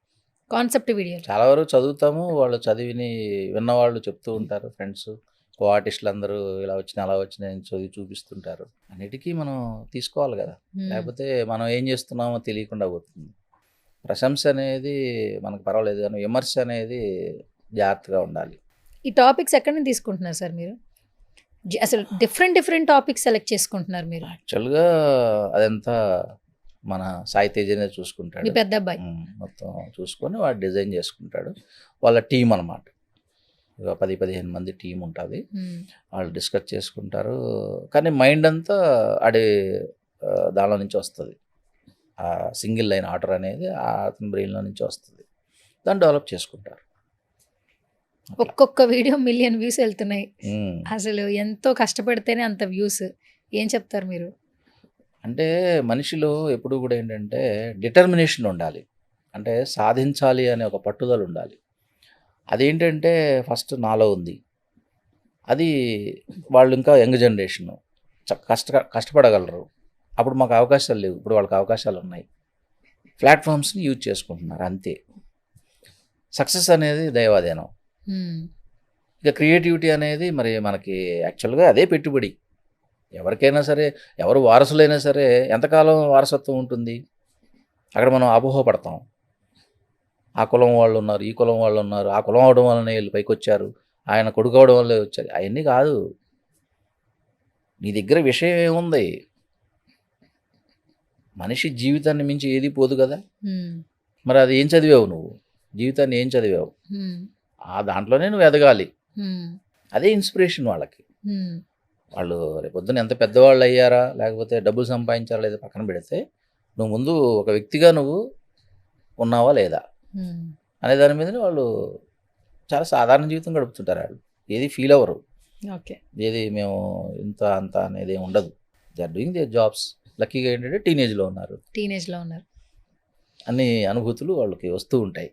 కాన్సెప్ట్ వీడియోలు. చాలా వరకు చదువుతాము, వాళ్ళు చదివిని విన్నవాళ్ళు చెప్తూ ఉంటారు, ఫ్రెండ్స్ కో ఆర్టిస్టులు అందరూ ఇలా వచ్చినాయి అలా వచ్చినాయి అని చదివి చూపిస్తుంటారు. అన్నిటికీ మనం తీసుకోవాలి కదా, లేకపోతే మనం ఏం చేస్తున్నామో తెలియకుండా పోతుంది. ప్రశంస అనేది మనకు పర్వాలేదు, కానీ విమర్శ అనేది జాగ్రత్తగా ఉండాలి. ఈ టాపిక్స్ ఎక్కడి నుంచి తీసుకుంటున్నారు సార్ మీరు? అసలు డిఫరెంట్ టాపిక్స్ సెలెక్ట్ చేసుకుంటున్నారు మీరు? యాక్చువల్గా అదంతా మన సాయి తేజనే చూసుకుంటాడు. మీ పెద్ద అబ్బాయి మొత్తం చూసుకొని వాడు డిజైన్ చేసుకుంటాడు. వాళ్ళ టీం అనమాట, 10-15 మంది టీం ఉంటుంది. వాళ్ళు డిస్కస్ చేసుకుంటారు, కానీ మైండ్ అంతా ఆడి దానిలో నుంచి వస్తుంది. ఆ సింగిల్ లైన్ ఆర్డర్ అనేది అతని బ్రెయిన్లో నుంచి వస్తుంది, దాన్ని డెవలప్ చేసుకుంటారు. ఒక్కొక్క వీడియో మిలియన్ వ్యూస్ వెళ్తున్నాయి. అసలు ఎంతో కష్టపడితేనే అంత వ్యూస్. ఏం చెప్తారు మీరు? అంటే మనిషిలో ఎప్పుడు కూడా ఏంటంటే డిటర్మినేషన్ ఉండాలి, అంటే సాధించాలి అనే ఒక పట్టుదల ఉండాలి. అదేంటంటే ఫస్ట్ నాలో ఉంది, అది వాళ్ళు ఇంకా యంగ్ జనరేషన్ కష్టపడగలరు. అప్పుడు మాకు అవకాశాలు లేవు, ఇప్పుడు వాళ్ళకి అవకాశాలు ఉన్నాయి. ప్లాట్ఫామ్స్ని యూజ్ చేసుకుంటున్నారు అంతే. సక్సెస్ అనేది దైవాధీనం. ఇక క్రియేటివిటీ అనేది మరి మనకి యాక్చువల్గా అదే పెట్టుబడి. ఎవరికైనా సరే, ఎవరు వారసులైనా సరే ఎంతకాలం వారసత్వం ఉంటుంది? అక్కడ మనం అపోహపడతాం, ఆ కులం వాళ్ళు ఉన్నారు, ఈ కులం వాళ్ళు ఉన్నారు, ఆ కులం అవడం వల్లనే వీళ్ళు పైకి వచ్చారు, ఆయన కొడుకు అవడం వల్లే వచ్చారు. అవన్నీ కాదు. నీ దగ్గర విషయం ఏముంది? మనిషి జీవితాన్ని మించి ఏది పోదు కదా. మరి అది ఏం చదివావు నువ్వు? జీవితాన్ని ఏం చదివావు? ఆ దాంట్లోనే నువ్వు ఎదగాలి. అదే ఇన్స్పిరేషన్ వాళ్ళకి. వాళ్ళు రేపొద్దున ఎంత పెద్దవాళ్ళు అయ్యారా, లేకపోతే డబ్బులు సంపాదించారా లేదా పక్కన పెడితే, నువ్వు ముందు ఒక వ్యక్తిగా నువ్వు ఉన్నావా లేదా అనే దాని మీదనే వాళ్ళు చాలా సాధారణ జీవితం గడుపుతుంటారు. వాళ్ళు ఏది ఫీల్ అవ్వరు, ఓకే, ఏది మేము ఇంత అంత అనేది ఉండదు. They are doing their jobs. లక్కీగా ఏంటంటే టీనేజ్లో ఉన్నారు, అన్ని అనుభూతులు వాళ్ళకి వస్తూ ఉంటాయి.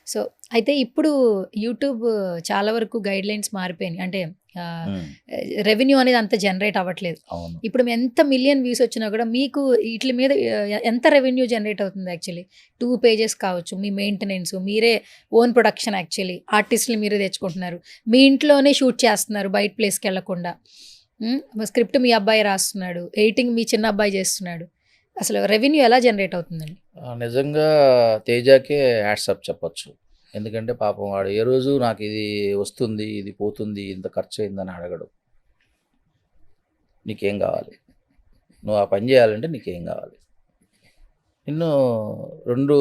సో అయితే ఇప్పుడు యూట్యూబ్ చాలా వరకు గైడ్ లైన్స్ మారిపోయినాయి. అంటే రెవెన్యూ అనేది అంత జనరేట్ అవ్వట్లేదు. అవును. ఇప్పుడు ఎంత మిలియన్ వ్యూస్ వచ్చినా కూడా మీకు వీటి మీద ఎంత రెవెన్యూ జనరేట్ అవుతుంది? యాక్చువల్లీ 2 pages కావచ్చు, మీ మెయింటెనెన్స్, మీరే ఓన్ ప్రొడక్షన్, యాక్చువల్లీ ఆర్టిస్టులు మీరే తెచ్చుకుంటున్నారు, మీ ఇంట్లోనే షూట్ చేస్తున్నారు బయట ప్లేస్కి వెళ్లకుండా, స్క్రిప్ట్ మీ అబ్బాయి రాస్తున్నాడు, ఎడిటింగ్ మీ చిన్న అబ్బాయి చేస్తున్నాడు. అసలు రెవెన్యూ ఎలా జనరేట్ అవుతుందండి? నిజంగా తేజాకే హ్యాట్సప్ చెప్పచ్చు. ఎందుకంటే పాపం వాడు ఏ రోజు నాకు ఇది వస్తుంది, ఇది పోతుంది, ఇంత ఖర్చు అయిందని అడగడు. నీకేం కావాలి, నువ్వు ఆ పని చేయాలంటే నీకేం కావాలి, నిన్ను 2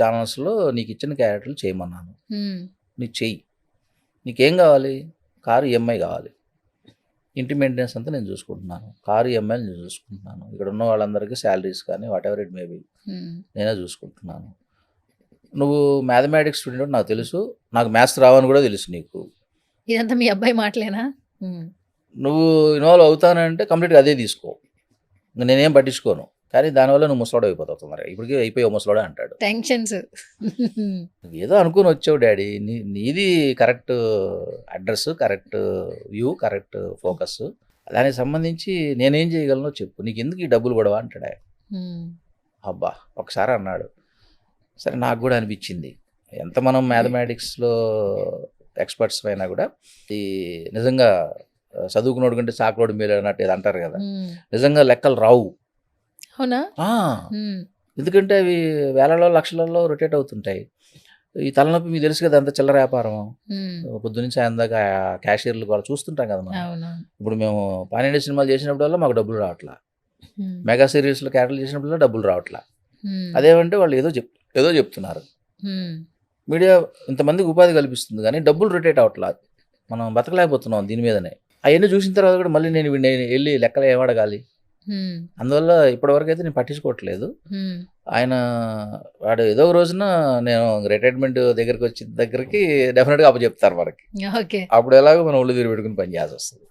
ఛానల్స్లో నీకు ఇచ్చిన క్యారెక్టర్లు చేయమన్నాను, నీకు చెయ్యి. నీకేం కావాలి? కారు ఈఎంఐ కావాలి, ఇంటి మెయింటెనెన్స్ అంతా నేను చూసుకుంటున్నాను, కారు ఈఎంఐ నేను చూసుకుంటున్నాను, ఇక్కడ ఉన్న వాళ్ళందరికీ శాలరీస్ కానీ వాట్ ఎవర్ ఇట్ మేబీ నేనే చూసుకుంటున్నాను. నువ్వు మ్యాథమెటిక్స్ స్టూడెంట్ నాకు తెలుసు, నాకు మ్యాథ్స్ రావని కూడా తెలుసు నీకు. ఇదంతా మీ అబ్బాయి మాటలేనా? నువ్వు ఇన్వాల్వ్ అవుతానంటే కంప్లీట్గా అదే తీసుకో, నేనేం పట్టించుకోను. కానీ దానివల్ల నువ్వు ముసలోడు అయిపోతావు తొందరగా, ఇప్పటికీ అయిపోయావు ముసలోడు అంటాడు. టెన్షన్స్. ఏదో అనుకుని వచ్చావు డాడీ, నీది correct address, correct view, correct focus, దానికి సంబంధించి నేనేం చేయగలను చెప్పు, నీకు ఎందుకు ఈ డబ్బులు గొడవ అంటాడు ఆయన. అబ్బా ఒకసారి అన్నాడు. సరే నాకు కూడా అనిపించింది, ఎంత మనం మ్యాథమెటిక్స్లో ఎక్స్పర్ట్స్ అయినా కూడా ఈ నిజంగా చదువుకున్నోడు కంటే చాకలోడు మేలు అన్నట్టు ఏదో అంటారు కదా, నిజంగా లెక్కలు రావు. అవునా? ఎందుకంటే అవి వేలలో లక్షలలో రొటేట్ అవుతుంటాయి. ఈ తలనొప్పి మీకు తెలుసు కదా, అంత చిల్లర వ్యాపారం, పొద్దునుంచి ఆయన దాకా క్యాషియర్లు కూడా చూస్తుంటాం కదా మనం. ఇప్పుడు మేము పానిండి సినిమాలు చేసినప్పుడల్లా మాకు డబ్బులు రావట్లా, మెగా సిరీస్లో క్యారెక్టర్లు చేసినప్పుడల్లా డబ్బులు రావట్లా. అదేమంటే వాళ్ళు ఏదో చెప్తున్నారు. మీడియా ఇంతమందికి ఉపాధి కల్పిస్తుంది కానీ డబ్బులు రొటేట్ అవ్వట్లా, మనం బతకలేకపోతున్నాం దీని మీదనే. అవన్నీ చూసిన తర్వాత కూడా మళ్ళీ నేను వెళ్ళి లెక్కలు ఏమడగాలి, అందువల్ల ఇప్పటివరకు అయితే నేను పట్టించుకోవట్లేదు. ఆయన వాడు ఏదో ఒక రోజున నేను రిటైర్మెంట్ దగ్గరికి డెఫినెట్గా అప్పచెప్తారు మనకి. అప్పుడు ఎలాగో మనం ఒళ్ళు తీరు పెట్టుకుని పని చేయాల్సి వస్తుంది.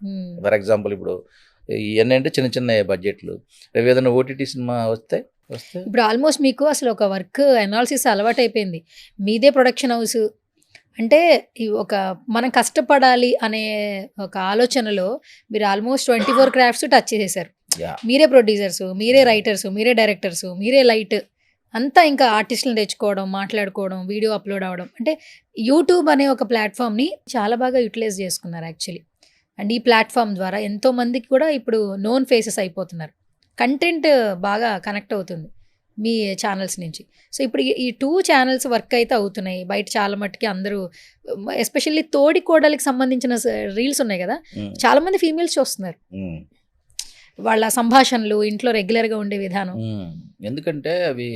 ఫర్ ఎగ్జాంపుల్ ఇప్పుడు ఇవన్నీ అంటే చిన్న చిన్న బడ్జెట్లు, రేపు ఏదైనా ఓటీటీ సినిమా వస్తే ఇప్పుడు ఆల్మోస్ట్ మీకు అసలు ఒక వర్క్ అనాలిసిస్ అలవాటు అయిపోయింది. మీదే ప్రొడక్షన్ హౌస్ అంటే మనం కష్టపడాలి అనే ఒక ఆలోచనలో మీరు ఆల్మోస్ట్ 24 క్రాఫ్ట్స్ టచ్ చేసేసారు. మీరే ప్రొడ్యూసర్స్, మీరే రైటర్స్, మీరే డైరెక్టర్స్, మీరే లైట్ అంతా, ఇంకా ఆర్టిస్టులను తెచ్చుకోవడం, మాట్లాడుకోవడం, వీడియో అప్లోడ్ అవ్వడం, అంటే యూట్యూబ్ అనే ఒక ప్లాట్ఫామ్ని చాలా బాగా యూటిలైజ్ చేసుకున్నారు యాక్చువల్లీ. అండ్ ఈ ప్లాట్ఫామ్ ద్వారా ఎంతో మందికి కూడా ఇప్పుడు నోన్ ఫేసెస్ అయిపోతున్నారు, కంటెంట్ బాగా కనెక్ట్ అవుతుంది మీ ఛానల్స్ నుంచి. సో ఇప్పుడు ఈ 2 ఛానల్స్ వర్క్ అయితే అవుతున్నాయి బయట చాలా మట్టుకి. అందరూ ఎస్పెషల్లీ తోడి కోడలికి సంబంధించిన రీల్స్ ఉన్నాయి కదా, చాలా మంది ఫీమేల్స్ చూస్తున్నారు. వాళ్ళ సంభాషణలు ఇంట్లో రెగ్యులర్గా ఉండే విధానం, ఎందుకంటే అవి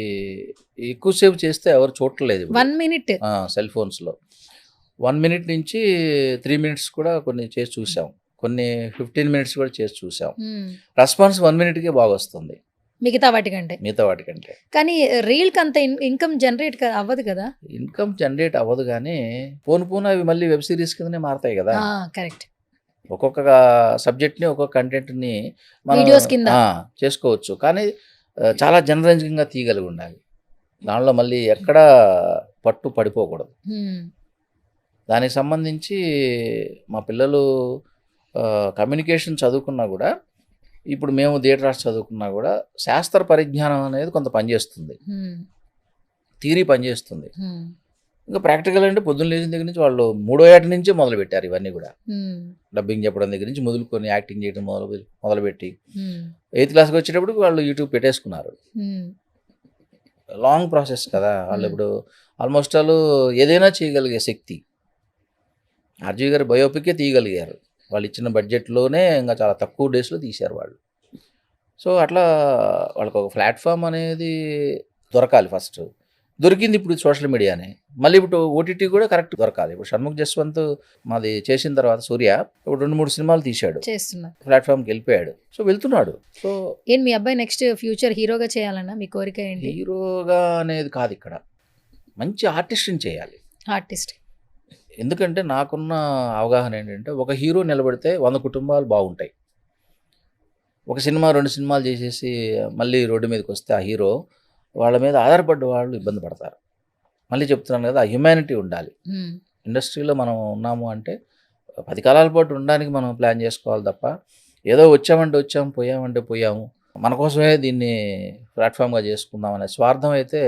ఎక్కువసేపు చేస్తే ఎవరు చూడట్లేదు. 1 మినిట్ సెల్ ఫోన్స్లో 1 మినిట్ నుంచి 3 మినిట్స్ కూడా కొన్ని చేసి చూసాం, కొన్ని 15 మినిట్స్ కూడా చేసి చూసాం. రెస్పాన్స్ 1 మినిట్కే బాగా వస్తుంది మిగతా వాటికంటే. కానీ రీల్కి అంత ఇన్కమ్ జనరేట్ అవ్వదు కదా. ఇన్కమ్ జనరేట్ అవ్వదు కానీ పోను అవి మళ్ళీ వెబ్ సిరీస్ కిందనే మారుతాయి కదా. కరెక్ట్. ఒక్కొక్క సబ్జెక్ట్ని, ఒక్కొక్క కంటెంట్ని వీడియోస్ కింద చేసుకోవచ్చు, కానీ చాలా జనరంజకంగా తీయగలిగి ఉండాలి. దానిలో మళ్ళీ ఎక్కడ పట్టు పడిపోకూడదు. దానికి సంబంధించి మా పిల్లలు కమ్యూనికేషన్ చదువుకున్నా కూడా, ఇప్పుడు మేము థియేటర్ ఆర్ట్స్ చదువుకున్నా కూడా శాస్త్ర పరిజ్ఞానం అనేది కొంత పనిచేస్తుంది, థియరీ పనిచేస్తుంది. ఇంకా ప్రాక్టికల్ అంటే పొద్దున్న లేచిన దగ్గర నుంచి వాళ్ళు 3వ ఏట నుంచే మొదలు పెట్టారు ఇవన్నీ కూడా. డబ్బింగ్ చెప్పడం దగ్గర నుంచి మొదలుకొని యాక్టింగ్ చేయడం మొదలుపెట్టి 8th క్లాస్కి వచ్చేటప్పుడు వాళ్ళు యూట్యూబ్ పెట్టేసుకున్నారు. లాంగ్ ప్రాసెస్ కదా వాళ్ళు. ఇప్పుడు ఆల్మోస్ట్ వాళ్ళు ఏదైనా చేయగలిగే శక్తి. ఆర్జీవి గారి బయోపికే తీయగలిగారు వాళ్ళు ఇచ్చిన బడ్జెట్లోనే, ఇంకా చాలా తక్కువ డేస్లో తీశారు వాళ్ళు. సో అట్లా వాళ్ళకి ఒక ప్లాట్ఫామ్ అనేది దొరకాలి. ఫస్ట్ దొరికింది ఇప్పుడు సోషల్ మీడియానే, మళ్ళీ ఇప్పుడు ఓటీటీ కూడా కరెక్ట్ దొరకాలి. ఇప్పుడు షణ్ముఖ్ జస్వంత్ మాది చేసిన తర్వాత సూర్య ఇప్పుడు 2-3 సినిమాలు తీశాడు, ప్లాట్ఫామ్కి వెళ్ళిపోయాడు. సో వెళ్తున్నాడు. సో ఏంటి మీ అబ్బాయి నెక్స్ట్ ఫ్యూచర్ హీరోగా చేయాలన్నా మీ కోరిక ఏంటి? హీరోగా అనేది కాదు, ఇక్కడ మంచి ఆర్టిస్ట్ని చేయాలి. ఆర్టిస్ట్. ఎందుకంటే నాకున్న అవగాహన ఏంటంటే, ఒక హీరో నిలబడితే 100 కుటుంబాలు బాగుంటాయి. ఒక సినిమా 2 సినిమాలు చేసేసి మళ్ళీ రోడ్డు మీదకి వస్తే ఆ హీరో వాళ్ళ మీద ఆధారపడ్డ వాళ్ళు ఇబ్బంది పడతారు. మళ్ళీ చెప్తున్నాను కదా, ఆ హ్యుమానిటీ ఉండాలి. ఇండస్ట్రీలో మనం ఉన్నాము అంటే 10 కాలాల పాటు ఉండడానికి మనం ప్లాన్ చేసుకోవాలి తప్ప, ఏదో వచ్చాము, పోయాము, మన కోసమే దీన్ని ప్లాట్ఫామ్గా చేసుకుందాం అనే స్వార్థం అయితే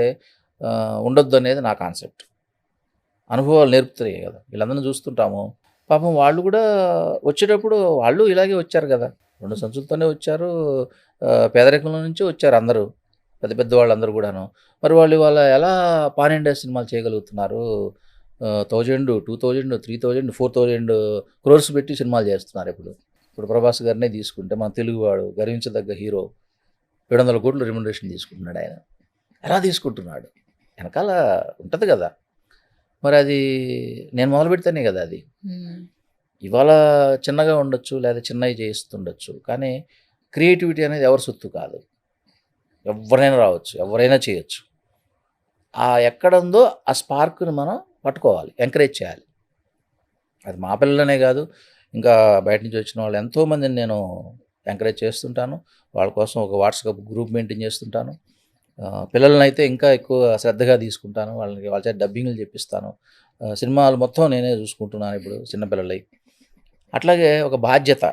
ఉండొద్దు అనేది నా కాన్సెప్ట్. అనుభవాలు నేర్పుతాయి కదా, వీళ్ళందరినీ చూస్తుంటాము. పాపం వాళ్ళు కూడా వచ్చేటప్పుడు వాళ్ళు ఇలాగే వచ్చారు కదా, 2 సంచులతోనే వచ్చారు, పేదరికంలో నుంచి వచ్చారు అందరూ, పెద్ద వాళ్ళందరూ కూడాను. మరి వాళ్ళు ఇవాళ ఎలా పాన్ ఇండియా సినిమాలు చేయగలుగుతున్నారు? 1000, 2000, 3000, 4000 crores పెట్టి సినిమాలు చేస్తున్నారు. ఇప్పుడు ప్రభాస్ గారినే తీసుకుంటే, మన తెలుగువాడు గర్వించదగ్గ హీరో 700 కోట్లు రెమ్యునరేషన్ తీసుకుంటున్నాడు. ఆయన ఎలా తీసుకుంటున్నాడు? వెనకాల ఉంటుంది కదా. మరి అది నేను మొదలు పెడితేనే కదా అది. ఇవాళ చిన్నగా ఉండొచ్చు, లేదా చిన్నవి చేస్తుండొచ్చు, కానీ క్రియేటివిటీ అనేది ఎవరి సొత్తు కాదు. ఎవరైనా రావచ్చు, ఎవరైనా చేయొచ్చు. ఎక్కడుందో ఆ స్పార్క్ని మనం పట్టుకోవాలి, ఎంకరేజ్ చేయాలి. అది మా పిల్లలనే కాదు, ఇంకా బయట నుంచి వచ్చిన వాళ్ళు ఎంతోమందిని నేను ఎంకరేజ్ చేస్తుంటాను. వాళ్ళ కోసం ఒక వాట్సాప్ గ్రూప్ మెయింటైన్ చేస్తుంటాను. పిల్లల్ని అయితే ఇంకా ఎక్కువ శ్రద్ధగా తీసుకుంటాను. వాళ్ళ చేత డబ్బింగ్లు చెప్పిస్తాను. సినిమాలు మొత్తం నేనే చూసుకుంటున్నాను ఇప్పుడు చిన్నపిల్లలవి. అట్లాగే ఒక బాధ్యత,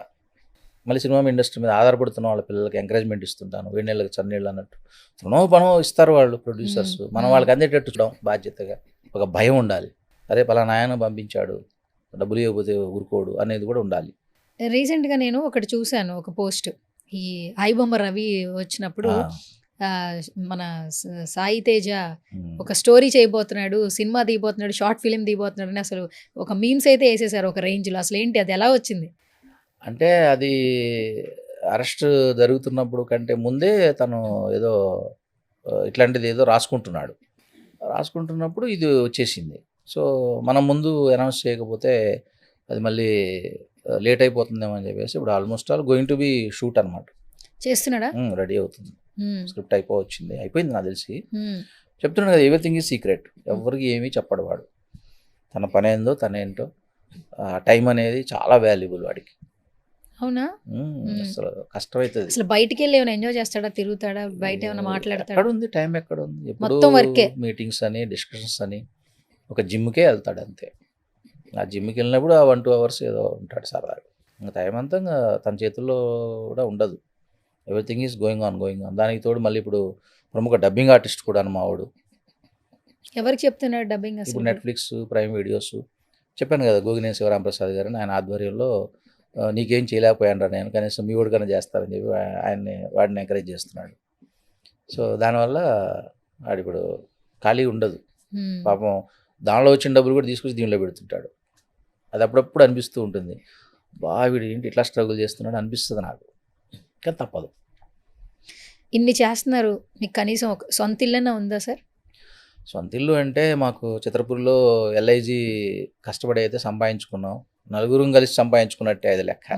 మళ్ళీ సినిమా ఇండస్ట్రీ మీద ఆధారపడుతున్న వాళ్ళ పిల్లలకి ఎంకరేజ్మెంట్ ఇస్తుంటాను. వేడినీళ్ళకి చన్నీళ్ళు అన్నట్టు తృణో పనో ఇస్తారు వాళ్ళు ప్రొడ్యూసర్స్. మనం వాళ్ళకి అందేటట్టు చూడడం బాధ్యతగా. ఒక భయం ఉండాలి, అరే పలానా ఆయన పంపించాడు, డబ్బులు ఇవ్వకపోతే ఊరుకోడు అనేది కూడా ఉండాలి. రీసెంట్గా నేను ఒకటి చూశాను, ఒక పోస్ట్. ఈ ఐబొమ్మ రవి వచ్చినప్పుడు మన సాయి తేజ ఒక స్టోరీ చేయబోతున్నాడు, సినిమా తీయబోతున్నాడు, షార్ట్ ఫిలిం తీయబోతున్నాడు అని అసలు ఒక మీమ్స్ అయితే వేసేసారు ఒక రేంజ్లో. అసలు ఏంటి అది, ఎలా వచ్చింది? అంటే అది అరెస్ట్ జరుగుతున్నప్పుడు కంటే ముందే తను ఏదో ఇట్లాంటిది ఏదో రాసుకుంటున్నప్పుడు ఇది వచ్చేసింది. సో మనం ముందు అనౌన్స్ చేయకపోతే అది మళ్ళీ లేట్ అయిపోతుందేమో అని చెప్పేసి ఇప్పుడు almost all going to be shoot అనమాట. చేస్తున్నాడా? రెడీ అవుతుంది, స్క్రిప్ట్ అయిపోయింది నాకు తెలిసి. చెప్తున్నాడు కదా, ఎవ్రీథింగ్ ఈజ్ సీక్రెట్, ఎవరికి ఏమీ చెప్పడు వాడు. తన పని ఏందో తనేంటో, టైం అనేది చాలా వాల్యుబుల్ వాడికి. అవునా? అసలు కష్టమవుతుంది. అసలు బయటికి వెళ్ళి ఏమైనా ఎంజాయ్ చేస్తాడా, తిరుగుతాడా, బయట ఏమైనా మాట్లాడతాడా? ఎక్కడ ఉంది టైం, ఎక్కడ ఉంది? మొత్తం వర్కే, మీటింగ్స్ అని, డిస్కషన్స్ అని. ఒక జిమ్కే వెళ్తాడు అంతే. ఆ జిమ్కి వెళ్ళినప్పుడు ఆ 1-2 hours ఏదో ఉంటాడు సరదాగా. ఇంకా టైం అంతా తన చేతుల్లో కూడా ఉండదు. Everything is going on. దానికి తోడు మళ్ళీ ఇప్పుడు ప్రముఖ డబ్బింగ్ ఆర్టిస్ట్ కూడా మావాడు. ఎవరికి చెప్తున్నాడు డబ్బింగ్? ఇప్పుడు అసలు నెట్ఫ్లిక్స్, ప్రైమ్ వీడియోస్ చెప్పాను కదా, గోగినేని శివరామప్రసాద్ గారు ఆయన ఆధ్వర్యంలో నీకేం చేయలేకపోయాను నేను, కనీసం మీ వాడికైనా చేస్తారని చెప్పి వాడిని ఎంకరేజ్ చేస్తున్నాడు. సో దానివల్ల వాడు ఇప్పుడు ఖాళీ ఉండదు. పాపం దానిలో వచ్చిన డబ్బులు కూడా తీసుకొచ్చి దీనిలో పెడుతుంటాడు. అది అప్పుడప్పుడు అనిపిస్తూ ఉంటుంది, వీడు ఏంటి ఇట్లా స్ట్రగుల్ చేస్తున్నాడు అనిపిస్తుంది నాకు. కానీ తప్పదు. ఇన్ని చేస్తున్నారు, మీకు కనీసం ఒక సొంత ఇల్లన్నా ఉందా సార్? సొంత ఇల్లు అంటే మాకు చిత్రపూర్లో LIG కష్టపడి అయితే సంపాదించుకున్నాం. నలుగురం కలిసి సంపాదించుకున్నట్టే అది లెక్క.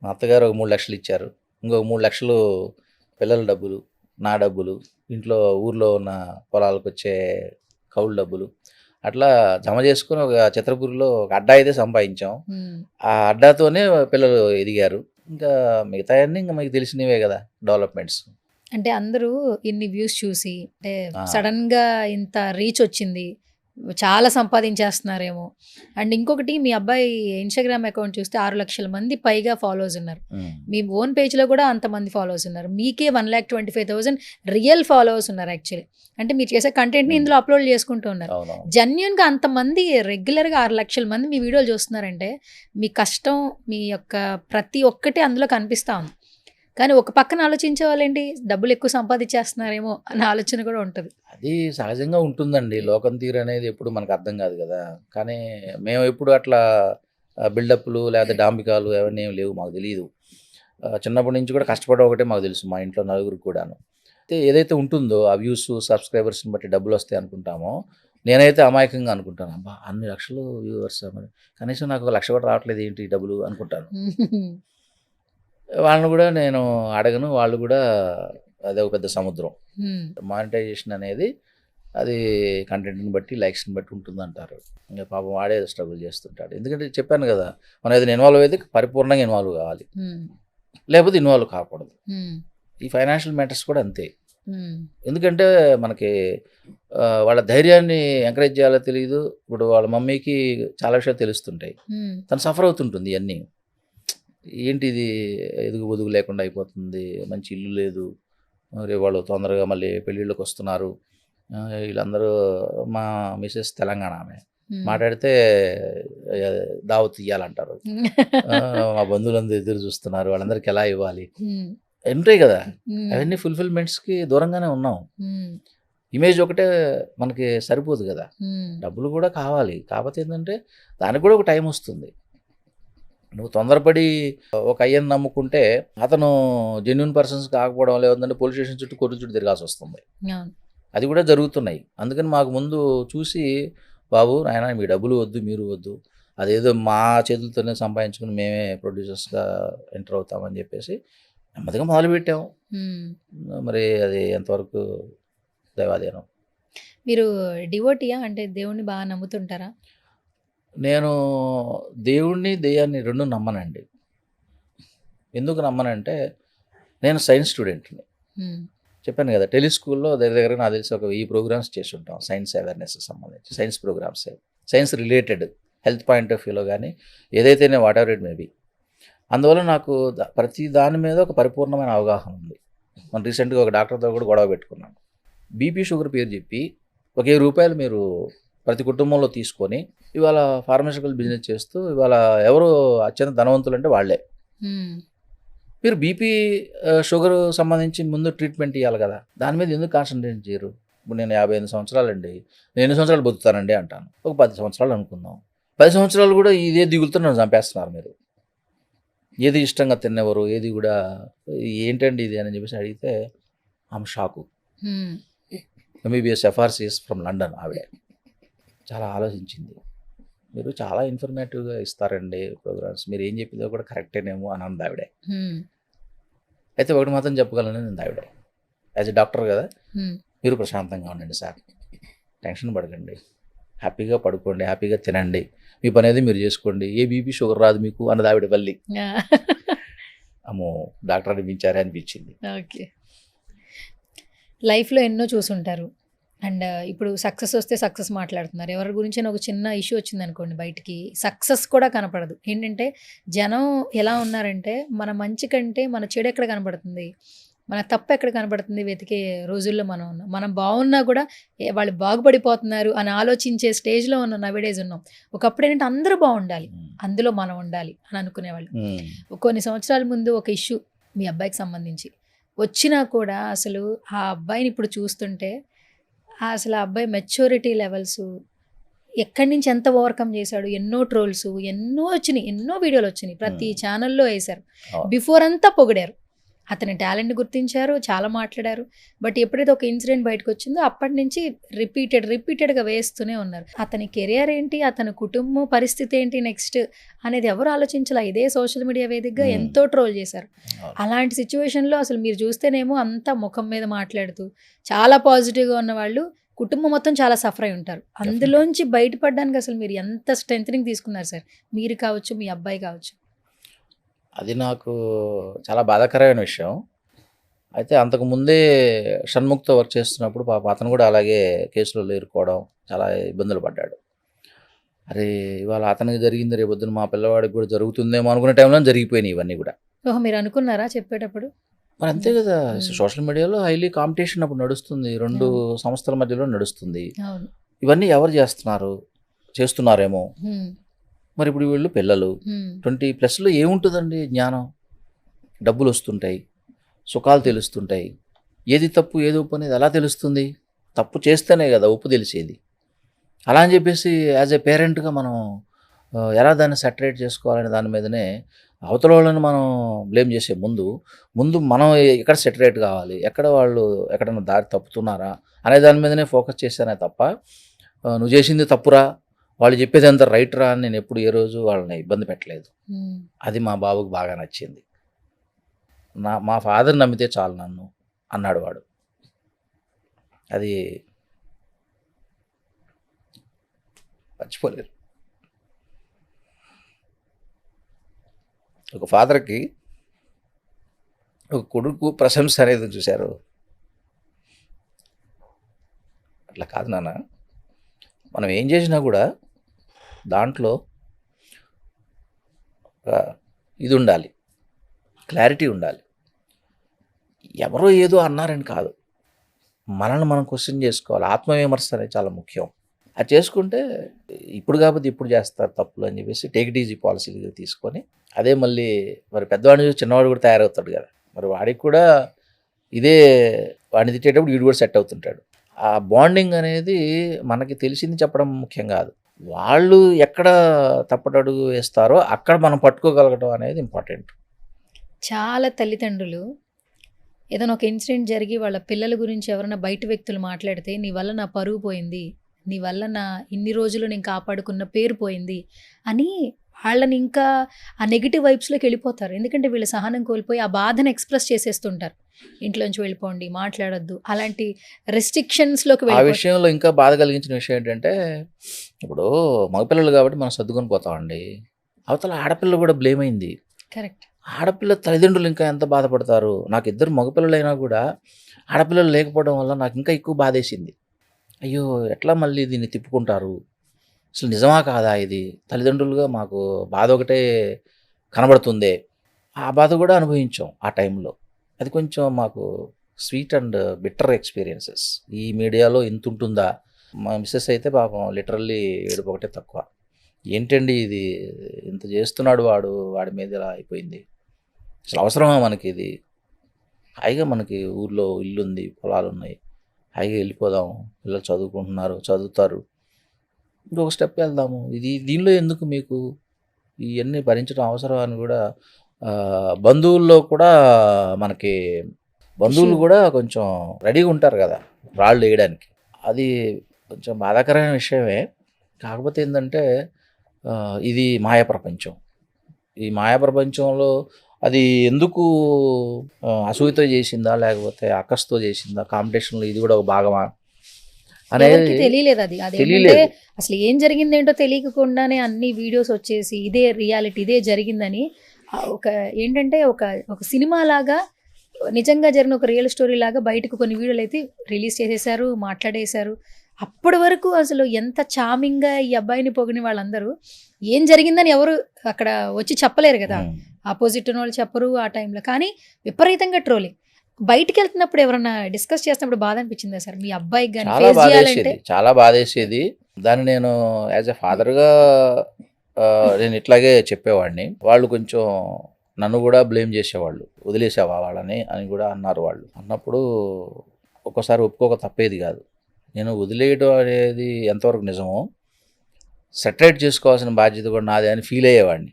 మా అత్తగారు ఒక 3 లక్షలు ఇచ్చారు, ఇంకొక 3 లక్షలు పిల్లల డబ్బులు, నా డబ్బులు, ఇంట్లో ఊర్లో ఉన్న పొలాలకు వచ్చే కౌలు డబ్బులు, అట్లా జమ చేసుకుని ఒక చిత్రపూర్లో ఒక అడ్డా అయితే సంపాదించాం. ఆ అడ్డాతోనే పిల్లలు ఎదిగారు. ఇంకా మిగతా అన్నీ ఇంకా మీకు తెలిసినవే కదా డెవలప్మెంట్స్. అంటే అందరూ ఇన్ని వ్యూస్ చూసి, అంటే సడన్ గా ఇంత రీచ్ వచ్చింది, చాలా సంపాదించేస్తున్నారేమో. అండ్ ఇంకొకటి, మీ అబ్బాయి ఇన్స్టాగ్రామ్ అకౌంట్ చూస్తే 6 లక్షల మంది పైగా ఫాలోవర్స్ ఉన్నారు. మీ ఓన్ పేజ్లో కూడా అంతమంది ఫాలోవర్స్ ఉన్నారు. మీకే 1,25,000 రియల్ ఫాలోవర్స్ ఉన్నారు యాక్చువల్లీ. అంటే మీరు చేసే కంటెంట్ని ఇందులో అప్లోడ్ చేసుకుంటూ ఉన్నారు. జెన్యున్గా అంతమంది రెగ్యులర్గా 6 లక్షల మంది మీ వీడియోలు చూస్తున్నారంటే మీ కష్టం, మీ యొక్క ప్రతి ఒక్కటి అందులో కనిపిస్తూ ఉంది. కానీ ఒక పక్కన ఆలోచించే వాళ్ళేంటి, డబ్బులు ఎక్కువ సంపాదించేస్తున్నారేమో అనే ఆలోచన కూడా ఉంటుంది. అది సహజంగా ఉంటుందండి. లోకం తీరు అనేది ఎప్పుడు మనకు అర్థం కాదు కదా. కానీ మేము ఎప్పుడు అట్లా బిల్డప్లు లేదా డాంబికాలు అవన్నీ ఏమి లేవు, మాకు తెలియదు. చిన్నప్పటి నుంచి కూడా కష్టపడడం ఒకటే మాకు తెలుసు, మా ఇంట్లో నలుగురికి కూడాను. అయితే ఏదైతే ఉంటుందో ఆ వ్యూస్, సబ్స్క్రైబర్స్ని బట్టి డబ్బులు వస్తాయి అనుకుంటామో, నేనైతే అమాయకంగా అనుకుంటాను, అబ్బా అన్ని లక్షలు వ్యూవర్స్, మరి కనీసం నాకు 1 లక్ష కూడా రావట్లేదు ఏంటి డబ్బులు అనుకుంటాను. వాళ్ళని కూడా నేను అడగను, వాళ్ళు కూడా అదే ఒక పెద్ద సముద్రం. మానిటైజేషన్ అనేది అది కంటెంట్ని బట్టి, లైక్స్ని బట్టి ఉంటుంది అంటారు. ఇంకా పాపం వాడే స్ట్రగుల్ చేస్తుంటాడు. ఎందుకంటే చెప్పాను కదా, మనం ఏదైనా ఇన్వాల్వ్ అయితే పరిపూర్ణంగా ఇన్వాల్వ్ కావాలి, లేకపోతే ఇన్వాల్వ్ కాకూడదు. ఈ ఫైనాన్షియల్ మ్యాటర్స్ కూడా అంతే. ఎందుకంటే మనకి వాళ్ళ ధైర్యాన్ని ఎంకరేజ్ చేయాలో తెలియదు. ఇప్పుడు వాళ్ళ మమ్మీకి చాలా విషయాలు తెలుస్తుంటాయి, తను సఫర్ అవుతుంటుంది. ఇవన్నీ ఏంటిది, ఎదుగు బొదుగు లేకుండా అయిపోతుంది, మంచి ఇల్లు లేదు, రేపు వాళ్ళు తొందరగా మళ్ళీ పెళ్ళిళ్ళకి వస్తున్నారు. వీళ్ళందరూ, మా మిసెస్ తెలంగాణ ఆమె, మాట్లాడితే దావత్ ఇవ్వాలంటారు. మా బంధువులందరూ ఎదురు చూస్తున్నారు, వాళ్ళందరికీ ఎలా ఇవ్వాలి ఉంటాయి కదా. అవన్నీ ఫుల్ఫిల్మెంట్స్కి దూరంగానే ఉన్నాం. ఇమేజ్ ఒకటే మనకి సరిపోదు కదా, డబ్బులు కూడా కావాలి. కాకపోతే ఏంటంటే దానికి కూడా ఒక టైం వస్తుంది. నువ్వు తొందరపడి ఒక అయ్యని నమ్ముకుంటే అతను జెన్యున్ పర్సన్స్ కాకపోవడం లేదంటే పోలీస్ స్టేషన్ చుట్టూ కోర్టు చుట్టూ తిరగాల్సి వస్తుంది. అది కూడా జరుగుతున్నాయి. అందుకని మాకు ముందు చూసి, బాబు నాయన మీ డబ్బులు వద్దు, మీరు వద్దు, అదేదో మా చేతులతోనే సంపాదించుకుని మేమే ప్రొడ్యూసర్స్గా ఎంటర్ అవుతామని చెప్పేసి నెమ్మదిగా మొదలుపెట్టాము. మరి అది ఎంతవరకు దైవాధీనం. మీరు డివోటియా, అంటే దేవుణ్ణి బాగా నమ్ముతుంటారా? నేను దేవుణ్ణి, దెయ్యాన్ని 2 నమ్మనండి. ఎందుకు నమ్మనంటే నేను సైన్స్ స్టూడెంట్ని. చెప్పాను కదా, టెలిస్కూల్లో దగ్గర నాకు తెలిసి ఒక 1000 ప్రోగ్రామ్స్ చేసి ఉంటాం సైన్స్ అవేర్నెస్కి సంబంధించి, science programs, science related health point of వ్యూలో కానీ ఏదైతేనే వాట్ ఎవర్ ఇట్ మేబీ. అందువల్ల నాకు ప్రతి దాని మీద ఒక పరిపూర్ణమైన అవగాహన ఉంది. మనం రీసెంట్గా ఒక డాక్టర్తో కూడా గొడవ పెట్టుకున్నాను. బీపీ షుగర్ పేరు చెప్పి ఒక ₹1000 మీరు ప్రతి కుటుంబంలో తీసుకొని ఇవాళ ఫార్మస్యూటికల్ బిజినెస్ చేస్తూ ఇవాళ ఎవరు అత్యంత ధనవంతులు అంటే వాళ్ళే. మీరు బీపీ షుగర్ సంబంధించి ముందు ట్రీట్మెంట్ ఇవ్వాలి కదా, దాని మీద ఎందుకు కాన్సన్ట్రేట్ చేయరు? ఇప్పుడు నేను 55 సంవత్సరాలండి, నేను ఎన్ని సంవత్సరాలు బతుకుతానండి అంటాను. ఒక 10 సంవత్సరాలు అనుకుందాం. 10 సంవత్సరాలు కూడా ఇదే దిగులుతో నన్ను చంపేస్తున్నారు మీరు. ఏది ఇష్టంగా తినేవారు, ఏది కూడా ఏంటండి ఇది అని చెప్పేసి అడిగితే ఆమె షాకు. ఎంబీబీఎస్ ఎఫ్ఆర్సిఎస్ ఫ్రమ్ లండన్ ఆవిడ. చాలా ఆలోచించింది. మీరు చాలా ఇన్ఫర్మేటివ్గా ఇస్తారండి ప్రోగ్రామ్స్, మీరు ఏం చెప్పిందో కూడా కరెక్టేనేమో అని అంది ఆవిడ. అయితే ఒకటి మాత్రం చెప్పగలను నేను ఆవిడ, యాజ్ ఎ డాక్టర్ కదా, మీరు ప్రశాంతంగా ఉండండి సార్, టెన్షన్ పడకండి, హ్యాపీగా పడుకోండి, హ్యాపీగా తినండి, మీ పని అనేది మీరు చేసుకోండి, ఏ బీపీ షుగర్ రాదు మీకు అన్నది ఆవిడ మళ్ళీ. అమ్మో డాక్టర్ అనిపించారే అనిపించింది. ఓకే, లైఫ్లో ఎన్నో చూసుంటారు అండ్ ఇప్పుడు సక్సెస్ వస్తే సక్సెస్ మాట్లాడుతున్నారు. ఎవరి గురించి ఒక చిన్న ఇష్యూ వచ్చింది అనుకోండి బయటికి, సక్సెస్ కూడా కనపడదు. ఏంటంటే జనం ఎలా ఉన్నారంటే మన మంచి కంటే మన చెడు ఎక్కడ కనపడుతుంది, మన తప్పు ఎక్కడ కనపడుతుంది వెతికే రోజుల్లో మనం ఉన్నాం. మనం బాగున్నా కూడా వాళ్ళు బాగుపడిపోతున్నారు అని ఆలోచించే స్టేజ్లో ఉన్న నవేడేజ్ ఉన్నాం. ఒకప్పుడు ఏంటంటే అందరూ బాగుండాలి, అందులో మనం ఉండాలి అని అనుకునేవాళ్ళు. కొన్ని సంవత్సరాల ముందు ఒక ఇష్యూ మీ అబ్బాయికి సంబంధించి వచ్చినా కూడా అసలు ఆ అబ్బాయిని ఇప్పుడు చూస్తుంటే అసలు ఆ అబ్బాయి మెచ్యూరిటీ లెవెల్స్ ఎక్కడి నుంచి ఎంత ఓవర్కమ్ చేశాడు. ఎన్నో ట్రోల్స్ ఎన్నో వచ్చినాయి, ఎన్నో వీడియోలు వచ్చినాయి, ప్రతి ఛానల్లో వేశారు. బిఫోర్ అంతా పొగిడారు, అతని టాలెంట్ గుర్తించారు, చాలా మాట్లాడారు. బట్ ఎప్పుడైతే ఒక ఇన్సిడెంట్ బయటకు వచ్చిందో అప్పటి నుంచి రిపీటెడ్గా వేస్తూనే ఉన్నారు. అతని కెరియర్ ఏంటి, అతని కుటుంబం పరిస్థితి ఏంటి నెక్స్ట్ అనేది ఎవరు ఆలోచించాల. ఇదే సోషల్ మీడియా వేదికగా ఎంతో ట్రోల్ చేశారు. అలాంటి సిచ్యువేషన్లో అసలు మీరు చూస్తేనేమో అంతా ముఖం మీద మాట్లాడుతూ చాలా పాజిటివ్గా ఉన్న వాళ్ళు కుటుంబం మొత్తం చాలా సఫర్ అయి ఉంటారు. అందులోంచి బయటపడడానికి అసలు మీరు ఎంత స్ట్రెంథనింగ్ తీసుకున్నారు సార్, మీరు కావచ్చు మీ అబ్బాయి కావచ్చు? అది నాకు చాలా బాధాకరమైన విషయం. అయితే అంతకుముందే షణ్ముఖ్తో వర్క్ చేస్తున్నప్పుడు పాప అతను కూడా అలాగే కేసులలో ఇరుక్కోవడం, చాలా ఇబ్బందులు పడ్డాడు. అరే ఇవాళ అతనికి జరిగింది రేపొద్దున మా పిల్లవాడికి కూడా జరుగుతుందేమో అనుకునే టైంలో జరిగిపోయినాయి ఇవన్నీ కూడా. ఓహో, మీరు అనుకున్నారా చెప్పేటప్పుడు? మరి అంతే కదా, సోషల్ మీడియాలో హైలీ కాంపిటీషన్ అప్పుడు నడుస్తుంది, 2 సంస్థల మధ్యలో నడుస్తుంది. ఇవన్నీ ఎవరు చేస్తున్నారేమో. మరి ఇప్పుడు వీళ్ళు పిల్లలు 20+ ఏముంటుందండి జ్ఞానం, డబ్బులు వస్తుంటాయి, సుఖాలు తెలుస్తుంటాయి, ఏది తప్పు ఏది ఉప్పు అనేది ఎలా తెలుస్తుంది? తప్పు చేస్తేనే కదా ఉప్పు తెలిసేది. అలా అని చెప్పేసి యాజ్ ఏ పేరెంట్గా మనం ఎలా దాన్ని సెటరేట్ చేసుకోవాలనే దాని మీదనే అవతల వాళ్ళని మనం బ్లేమ్ చేసే ముందు మనం ఎక్కడ సెటరేట్ కావాలి, ఎక్కడ వాళ్ళు ఎక్కడైనా దారి తప్పుతున్నారా అనే దాని మీదనే ఫోకస్ చేశానే తప్ప నువ్వు చేసింది తప్పురా, వాళ్ళు చెప్పేది అంత రైట్ రా అని నేను ఎప్పుడు ఏ రోజు వాళ్ళని ఇబ్బంది పెట్టలేదు. అది మా బాబుకి బాగా నచ్చింది. మా ఫాదర్ నమ్మితే చాలు నన్ను అన్నాడు వాడు. అది మర్చిపోలేరు. ఒక ఫాదర్కి ఒక కొడుకు ప్రశంస అనేది చూశారు. అట్లా కాదు నాన్న, మనం ఏం చేసినా కూడా దాంట్లో ఇది ఉండాలి, క్లారిటీ ఉండాలి. ఎవరో ఏదో అన్నారని కాదు, మనల్ని మనం క్వశ్చన్ చేసుకోవాలి. ఆత్మవిమర్శ అనేది చాలా ముఖ్యం. అది చేసుకుంటే ఇప్పుడు కాకపోతే ఇప్పుడు చేస్తారు తప్పులు అని చెప్పేసి టేక్ ఇట్ ఈజీ పాలసీగా తీసుకొని అదే మళ్ళీ మరి పెద్దవాడిని చూసి చిన్నవాడు కూడా తయారవుతాడు కదా, మరి వాడికి కూడా ఇదే వాడిని తిట్టేటప్పుడు వీడు కూడా సెట్ అవుతుంటాడు. ఆ బాండింగ్ అనేది మనకి తెలిసింది చెప్పడం ముఖ్యం కాదు, వాళ్ళు ఎక్కడ తప్పటడుగు వేస్తారో అక్కడ మనం పట్టుకోగలగడం అనేది ఇంపార్టెంట్. చాలా తల్లిదండ్రులు ఏదైనా ఒక ఇన్సిడెంట్ జరిగి వాళ్ళ పిల్లల గురించి ఎవరైనా బయట వ్యక్తులు మాట్లాడితే నీ వల్ల నా పరువు పోయింది, నీ వల్ల నా ఇన్ని రోజులు నేను కాపాడుకున్న పేరు పోయింది అని వాళ్ళని ఇంకా ఆ నెగిటివ్ వైబ్స్లోకి వెళ్ళిపోతారు. ఎందుకంటే వీళ్ళ సహనం కోల్పోయి ఆ బాధను ఎక్స్ప్రెస్ చేసేస్తుంటారు. ఇంట్లోంచి వెళ్ళిపోండి, మాట్లాడొద్దు, అలాంటి రెస్ట్రిక్షన్స్లోకి ఆ విషయంలో ఇంకా బాధ కలిగించిన విషయం ఏంటంటే ఇప్పుడు మగపిల్లలు కాబట్టి మనం సర్దుకొని పోతామండి, అవతల ఆడపిల్ల కూడా బ్లేమ్ అయింది. కరెక్ట్. ఆడపిల్ల తల్లిదండ్రులు ఇంకా ఎంత బాధపడతారు. నాకు ఇద్దరు మగపిల్లలైనా కూడా ఆడపిల్లలు లేకపోవడం వల్ల నాకు ఇంకా ఎక్కువ బాధేసింది. అయ్యో! ఎట్లా మళ్ళీ దీన్ని తిప్పుకుంటారు? అసలు నిజమా కాదా ఇది? తల్లిదండ్రులుగా మాకు బాధ ఒకటే కనబడుతుందే. ఆ బాధ కూడా అనుభవించాం ఆ టైంలో. అది కొంచెం మాకు స్వీట్ అండ్ బిట్టర్ ఎక్స్‌పీరియన్సెస్. ఈ మీడియాలో ఇంతుంటుందా? మా మిసెస్ అయితే పాపం లిటరల్లీ ఏడుపు ఒకటే తక్కువ. ఏంటండి ఇది? ఇంత చేస్తున్నాడు వాడు. వాడి మీద ఇలా అయిపోయింది. అసలు అవసరమా మనకిది? హాయిగా మనకి ఊర్లో ఇల్లుంది, పొలాలున్నాయి. హాయిగా వెళ్ళిపోదాం. పిల్లలు చదువుకుంటున్నారు, చదువుతారు. ఇంకొక స్టెప్ వెళ్దాము. దీనిలో ఎందుకు మీకు ఇయన్నీ భరించడం అవసరమా అని కూడా బంధువుల్లో కూడా మనకి బంధువులు కూడా కొంచెం రెడీగా ఉంటారు కదా రాళ్ళు వేయడానికి. అది కొంచెం బాధాకరమైన విషయమే. కాకపోతే ఏంటంటే ఇది మాయా ప్రపంచం. ఈ మాయా ప్రపంచంలో అది ఎందుకు అసూయతో చేసిందా, లేకపోతే అక్కస్తో చేసిందా, కాంపిటీషన్లో ఇది కూడా ఒక భాగమా అనేది ఎవరికి తెలియలేదు. అదేంటంటే తెలియలేదు. అసలు ఏం జరిగిందేంటో తెలియకుండానే అన్ని వీడియోస్ వచ్చేసి ఇదే రియాలిటీ, ఇదే జరిగిందని ఒక ఏంటంటే ఒక ఒక సినిమా లాగా నిజంగా జరిగిన ఒక రియల్ స్టోరీ లాగా బయటకు కొన్ని వీడియోలు అయితే రిలీజ్ చేసేసారు, మాట్లాడేశారు. అప్పటి వరకు అసలు ఎంత చామింగ్గా ఈ అబ్బాయిని పొగిని వాళ్ళందరూ ఏం జరిగిందని ఎవరు అక్కడ వచ్చి చెప్పలేరు కదా. ఆపోజిట్ ఉన్న వాళ్ళు చెప్పరు ఆ టైంలో. కానీ విపరీతంగా ట్రోలింగ్. బయటికి వెళ్తున్నప్పుడు ఎవరన్నా డిస్కస్ చేసినప్పుడు బాధ అనిపించిందా సార్ మీ అబ్బాయికి కానీ చాలా ఫేస్ చేయాలంటే? బాధేసేది, చాలా బాధేసేది. దాన్ని నేను యాజ్ ఎ ఫాదర్గా నేను ఇట్లాగే చెప్పేవాడిని. వాళ్ళు కొంచెం నన్ను కూడా బ్లేమ్ చేసేవాళ్ళు. వదిలేసావా వాళ్ళని అని కూడా అన్నారు వాళ్ళు. అన్నప్పుడు ఒక్కోసారి ఒప్పుకోక తప్పేది కాదు. నేను వదిలేయడం అనేది ఎంతవరకు నిజమో సెటరేట్ చేసుకోవాల్సిన బాధ్యత కూడా నాదే అని ఫీల్ అయ్యేవాడిని.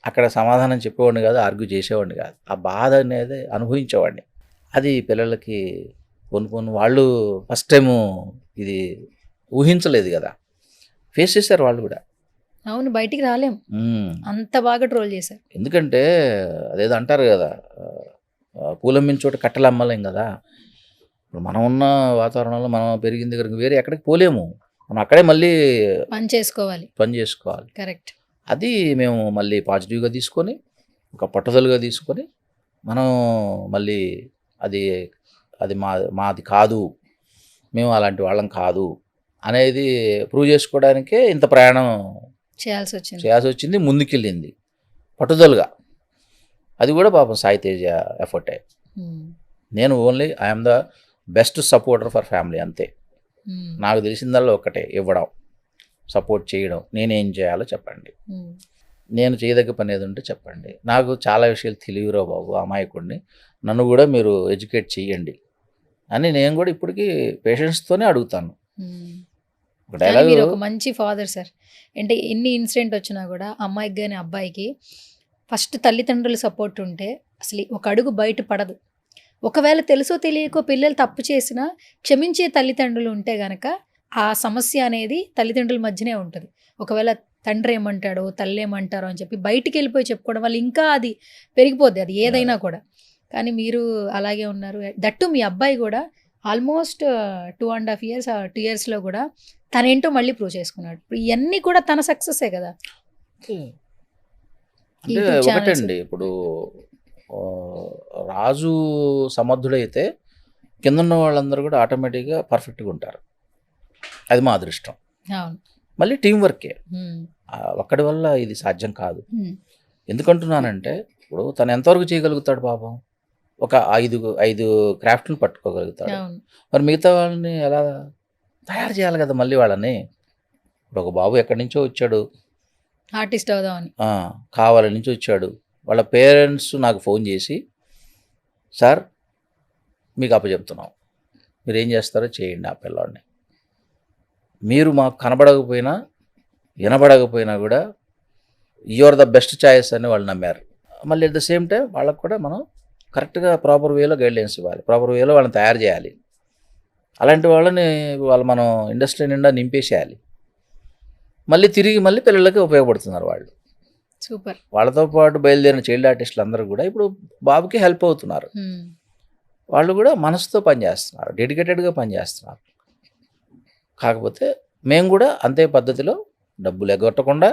అక్కడ సమాధానం చెప్పేవాడిని కాదు, ఆర్గ్యూ చేసేవాడిని కాదు. ఆ బాధ అనేది అనుభవించేవాడిని. అది పిల్లలకి కొన్ని వాళ్ళు ఫస్ట్ టైము ఇది ఊహించలేదు కదా, ఫేస్ చేశారు వాళ్ళు కూడా. అవును, బయటికి రాలేం, అంత బాగా ట్రోల్ చేశారు. ఎందుకంటే అదేదో అంటారు కదా, పూలమ్మిన చోట కట్టెలు అమ్మలేం కదా. ఇప్పుడు మనం ఉన్న వాతావరణంలో మనం పెరిగిన దగ్గరికి వేరే ఎక్కడికి పోలేము. మనం అక్కడే మళ్ళీ పని చేసుకోవాలి. కరెక్ట్. అది మేము మళ్ళీ పాజిటివ్గా తీసుకొని, ఒక పట్టుదలగా తీసుకొని, మనం మళ్ళీ అది అది మాది కాదు, మేము అలాంటి వాళ్ళం కాదు అనేది ప్రూవ్ చేసుకోవడానికే ఇంత ప్రయాణం చేయాల్సి వచ్చింది. ముందుకెళ్ళింది పట్టుదలగా. అది కూడా పాపం సాయి తేజ ఎఫర్టే. నేను only I'm the best supporter for family, అంతే. నాకు తెలిసిందల్లా ఒక్కటే, ఇవ్వడం, సపోర్ట్ చేయడం. నేనేం చేయాలో చెప్పండి, నేను చేయదగ్గ పని ఏది ఉంటే చెప్పండి. నాకు చాలా విషయాలు తెలియరా బాబు, అమాయకుడిని, నన్ను కూడా మీరు ఎడ్యుకేట్ చేయండి అని నేను కూడా ఇప్పటికీ పేషెన్స్తోనే అడుగుతాను. మీరు ఒక మంచి ఫాదర్ సార్. అంటే ఎన్ని ఇన్సిడెంట్ వచ్చినా కూడా అమ్మాయికి కానీ అబ్బాయికి ఫస్ట్ తల్లిదండ్రుల సపోర్ట్ ఉంటే అసలు ఒక అడుగు బయట పడదు. ఒకవేళ తెలుసో తెలియకో పిల్లలు తప్పు చేసినా క్షమించే తల్లిదండ్రులు ఉంటే గనక ఆ సమస్య అనేది తల్లిదండ్రుల మధ్యనే ఉంటుంది. ఒకవేళ తండ్రి ఏమంటాడో తల్లి ఏమంటారో అని చెప్పి బయటికి వెళ్ళిపోయి చెప్పుకోవడం వల్ల ఇంకా అది పెరిగిపోద్ది, అది ఏదైనా కూడా. కానీ మీరు అలాగే ఉన్నారు. దట్టు మీ అబ్బాయి కూడా ఆల్మోస్ట్ 2.5 years 2 yearsలో కూడా తనేంటో మళ్ళీ ప్రూవ్ చేసుకున్నాడు. ఇప్పుడు ఇవన్నీ కూడా తన సక్సెస్సే కదా. అంటే ఒకటండి, ఇప్పుడు రాజు సమర్థుడైతే కింద ఉన్న వాళ్ళందరూ కూడా ఆటోమేటిక్గా పర్ఫెక్ట్గా ఉంటారు. అది మా అదృష్టం. మళ్ళీ టీం వర్కే, ఒక్కడి వల్ల ఇది సాధ్యం కాదు. ఎందుకంటున్నానంటే ఇప్పుడు తను ఎంతవరకు చేయగలుగుతాడు పాపం, ఒక 5 క్రాఫ్ట్ని పట్టుకోగలుగుతాడు. మరి మిగతా వాళ్ళని ఎలా తయారు చేయాలి కదా మళ్ళీ వాళ్ళని. ఇప్పుడు ఒక బాబు ఎక్కడి నుంచో వచ్చాడు, ఆర్టిస్ట్ అవుదామని, కావాల నుంచి వచ్చాడు. వాళ్ళ పేరెంట్స్ నాకు ఫోన్ చేసి, సార్ మీకు అప్పచెప్తున్నాం, మీరు ఏం చేస్తారో చేయండి ఆ పిల్లాడిని. మీరు మాకు కనబడకపోయినా వినబడకపోయినా కూడా you are the best choice అని వాళ్ళు నమ్మారు. మళ్ళీ అట్ ద సేమ్ టైం వాళ్ళకు కూడా మనం కరెక్ట్గా ప్రాపర్ వేలో గైడ్లైన్స్ ఇవ్వాలి, ప్రాపర్ వేలో వాళ్ళని తయారు చేయాలి. అలాంటి వాళ్ళని మనం ఇండస్ట్రీ నిండా నింపేసేయాలి. మళ్ళీ తిరిగి పిల్లలకి ఉపయోగపడుతున్నారు వాళ్ళు. సూపర్. వాళ్ళతో పాటు బయలుదేరిన చైల్డ్ ఆర్టిస్టులు అందరూ కూడా ఇప్పుడు బాబుకి హెల్ప్ అవుతున్నారు. వాళ్ళు కూడా మనసుతో పనిచేస్తున్నారు, డెడికేటెడ్గా పనిచేస్తున్నారు. కాకపోతే మేము కూడా అంతే పద్ధతిలో డబ్బులు ఎగ్గొట్టకుండా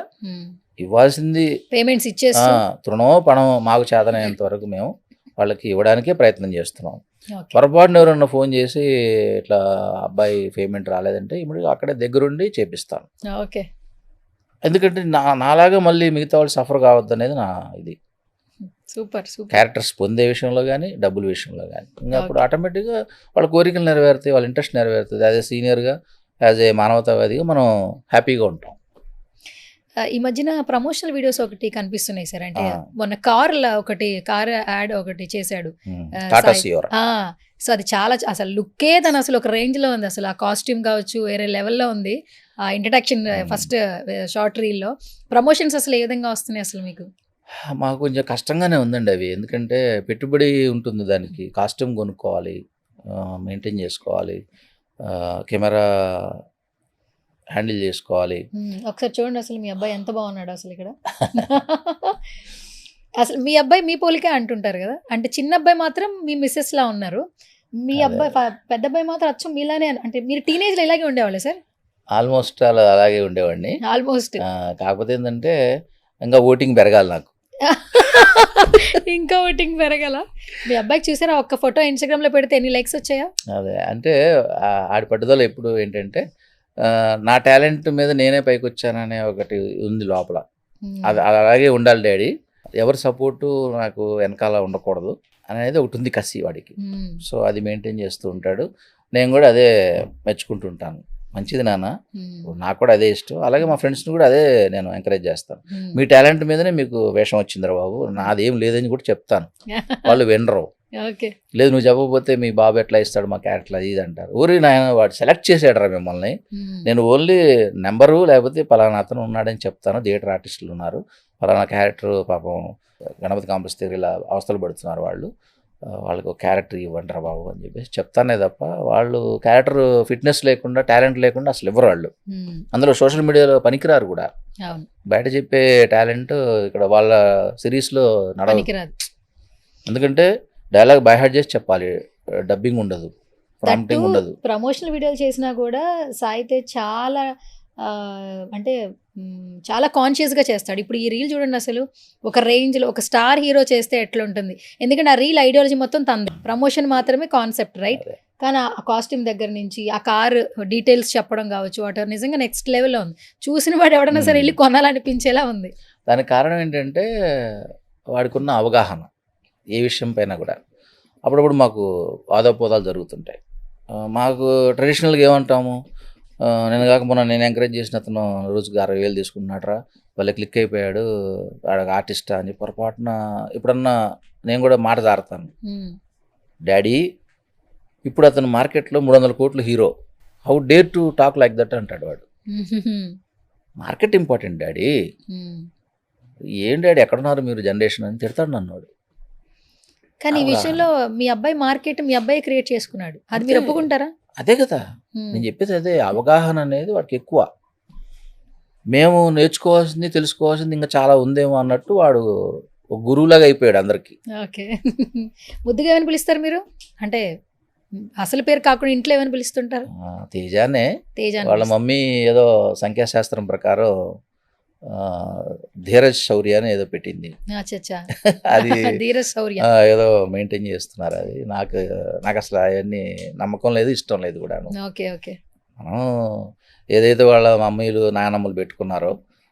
ఇవ్వాల్సింది పేమెంట్స్ ఇచ్చేస్తూ తృణమో పణమో మాకు చేతనైనంత వరకు మేము వాళ్ళకి ఇవ్వడానికే ప్రయత్నం చేస్తున్నాం. ఓకే. పొరపాటున ఎవరన్నా ఫోన్ చేసి ఇట్లా అబ్బాయి పేమెంట్ రాలేదంటే ఇప్పుడు అక్కడే దగ్గరుండి చేపిస్తాను. ఓకే. ఎందుకంటే నాలాగా మళ్ళీ మిగతా వాళ్ళు సఫర్ కావద్దు అనేది నా ఇది. Super super. క్యారెక్టర్స్ పొందే విషయంలో కానీ డబ్బుల విషయంలో కానీ ఇంకా అప్పుడు ఆటోమేటిక్గా వాళ్ళ కోరికలు నెరవేరుతాయి, వాళ్ళ ఇంట్రెస్ట్ నెరవేరుతుంది. యాజ్ ఏ సీనియర్గా, యాజ్ ఏ మానవతావాదిగా మనం హ్యాపీగా ఉంటాం. ఈ మధ్యన ప్రమోషనల్ వీడియోస్ ఒకటి కనిపిస్తున్నాయి సార్. అంటే మొన్న కార్ యాడ్ ఒకటి చేశాడు టాటా సియోరా. సో అది చాలా అసలు లుక్కే తను అసలు ఒక రేంజ్ లో ఉంది. అసలు ఆ కాస్ట్యూమ్ కావచ్చు వేరే లెవెల్లో ఉంది. ఆ ఇంట్రడక్షన్ ఫస్ట్ షార్ట్ రీల్లో ప్రమోషన్స్ అసలు ఏ విధంగా వస్తున్నాయి అసలు మీకు? మాకు కొంచెం కష్టంగానే ఉందండి అవి. ఎందుకంటే పెట్టుబడి ఉంటుంది దానికి, కాస్ట్యూమ్ కొనుక్కోవాలి, మెయింటైన్ చేసుకోవాలి, కెమెరా హ్యాండిల్ చేసుకోవాలి. ఒకసారి చూడండి అసలు మీ అబ్బాయి ఎంత బాగున్నాడు అసలు ఇక్కడ. అసలు మీ అబ్బాయి మీ పోలికే అంటుంటారు కదా, అంటే చిన్న అబ్బాయి మాత్రం మీ మిస్సెస్ లా ఉన్నారు, మీ అబ్బాయి పెద్ద అబ్బాయి మాత్రం అచ్చం మీలానే. అంటే మీరు టీనేజ్ లో ఇలాగే ఉండేవాళ్ళు సార్? ఆల్మోస్ట్ అలా అలాగే ఉండేవాడిని. ఆల్మోస్ట్. కాకపోతే ఏంటంటే ఇంకా ఓటింగ్ పెరగాలి నాకు. ఇంకా ఓటింగ్ పెరగల. మీ అబ్బాయికి చూసారా ఒక్క ఫోటో ఇన్స్టాగ్రామ్ లో పెడితే ఎన్ని లైక్స్ వచ్చాయా? అదే అంటే ఆడి పట్టుదల ఎప్పుడు ఏంటంటే నా టాలెంట్ మీద నేనే పైకి వచ్చాననే ఒకటి ఉంది లోపల. అది అలాగే ఉండాలి డాడీ, ఎవరి సపోర్టు నాకు వెనకాల ఉండకూడదు అనేది ఒకటి ఉంది కసి వాడికి. సో అది మెయింటైన్ చేస్తూ ఉంటాడు. నేను కూడా అదే మెచ్చుకుంటుంటాను. మంచిది నాన్న, నాకు కూడా అదే ఇష్టం. అలాగే మా ఫ్రెండ్స్ని కూడా అదే నేను ఎంకరేజ్ చేస్తాను. మీ టాలెంట్ మీదనే మీకు వేషం వచ్చిందిరా బాబు, నాదేం లేదని కూడా చెప్తాను. వాళ్ళు వినరు. లేదు నువ్వు చెప్పకపోతే మీ బాబు ఎట్లా ఇస్తాడు మా క్యారెక్టర్ అది ఇది అంటారు. ఊరి నాయన వాడు సెలెక్ట్ చేసాడు రా మిమ్మల్ని, నేను ఓన్లీ నెంబరు లేకపోతే పలానా అతను ఉన్నాడని చెప్తాను. థియేటర్ ఆర్టిస్టులు ఉన్నారు, పలానా క్యారెక్టర్ పాపం గణపతి కాంప్లెక్స్ దగ్గర ఇలా అవస్థలు పడుతున్నారు వాళ్ళు, వాళ్ళకి ఒక క్యారెక్టర్ ఇవ్వండి రా బాబు అని చెప్పేసి చెప్తానే తప్ప వాళ్ళు క్యారెక్టర్ ఫిట్నెస్ లేకుండా టాలెంట్ లేకుండా అసలు ఇవ్వరు వాళ్ళు. అందులో సోషల్ మీడియాలో పనికిరారు కూడా. బయట చెప్పే టాలెంట్ ఇక్కడ వాళ్ళ సిరీస్లో నడవదు. ఎందుకంటే డైలాగ్ బై హార్ట్ చేసి చెప్పాలి, డబ్బింగ్ ఉండదు, ప్రాంప్టింగ్ ఉండదు. ప్రమోషనల్ వీడియోలు చేసినా కూడా సాయితే చాలా అంటే చాలా కాన్షియస్గా చేస్తాడు. ఇప్పుడు ఈ రీల్ చూడండి అసలు ఒక రేంజ్లో ఒక స్టార్ హీరో చేస్తే ఎట్లా ఉంటుంది. ఎందుకంటే ఆ రీల్ ఐడియాలజీ మొత్తం తంది, ప్రమోషన్ మాత్రమే కాన్సెప్ట్ రైట్. కానీ ఆ కాస్ట్యూమ్ దగ్గర నుంచి ఆ కార్ డీటెయిల్స్ చెప్పడం కావచ్చు, వాటి నిజంగా నెక్స్ట్ లెవెల్లో ఉంది. చూసిన వాడు ఎవడన్నా సరే వెళ్ళి కొనాలనిపించేలా ఉంది. దానికి కారణం ఏంటంటే వాడికున్న అవగాహన ఏ విషయం పైన కూడా. అప్పుడప్పుడు మాకు వాదోపవాదాలు జరుగుతుంటాయి. మాకు ట్రెడిషనల్గా ఏమంటాము, నేను కాకపోయినా నేను ఎంకరేజ్ చేసిన అతను రోజుకి 60,000 తీసుకున్నాడరా, వాళ్ళ క్లిక్ అయిపోయాడు, వాడు ఆర్టిస్టా అని పొరపాటున ఎప్పుడన్నా నేను కూడా మాట జారుతాను. డాడీ ఇప్పుడు అతను మార్కెట్లో 300 కోట్ల hero, how dare to talk like that అంటాడు వాడు. మార్కెట్ ఇంపార్టెంట్ డాడీ, ఏం డాడీ ఎక్కడున్నారు మీరు జనరేషన్ అని తిడతాడు నన్ను. కానీ ఈ విషయంలో మీ అబ్బాయి మార్కెట్ మీ అబ్బాయి క్రియేట్ చేసుకున్నాడు, అది మీరు ఒప్పుకుంటారా? అదే కదా నేను చెప్పేది, అదే అవగాహన అనేది వాడికి ఎక్కువ. మేము నేర్చుకోవాల్సింది తెలుసుకోవాల్సింది ఇంకా చాలా ఉందేమో అన్నట్టు వాడు ఒక గురువులాగా అయిపోయాడు అందరికి. ఓకే. ముద్దుగా ఏమని పిలుస్తారు మీరు? అంటే అసలు పేరు కాకుండా ఇంట్లో ఏమని పిలుస్తుంటారు? తేజానే. వాళ్ళ మమ్మీ ఏదో సంఖ్యాశాస్త్రం ప్రకారం ధీరజ్ శౌర్య అని ఏదో పెట్టింది. అది ధీరజ్ శౌర్య ఏదో మెయింటైన్ చేస్తున్నారు. అది నాకు అసలు అవన్నీ నమ్మకం లేదు, ఇష్టం లేదు కూడా. మనం ఏదైతే వాళ్ళ మమ్మీలు నాయనమ్మలు పెట్టుకున్నారో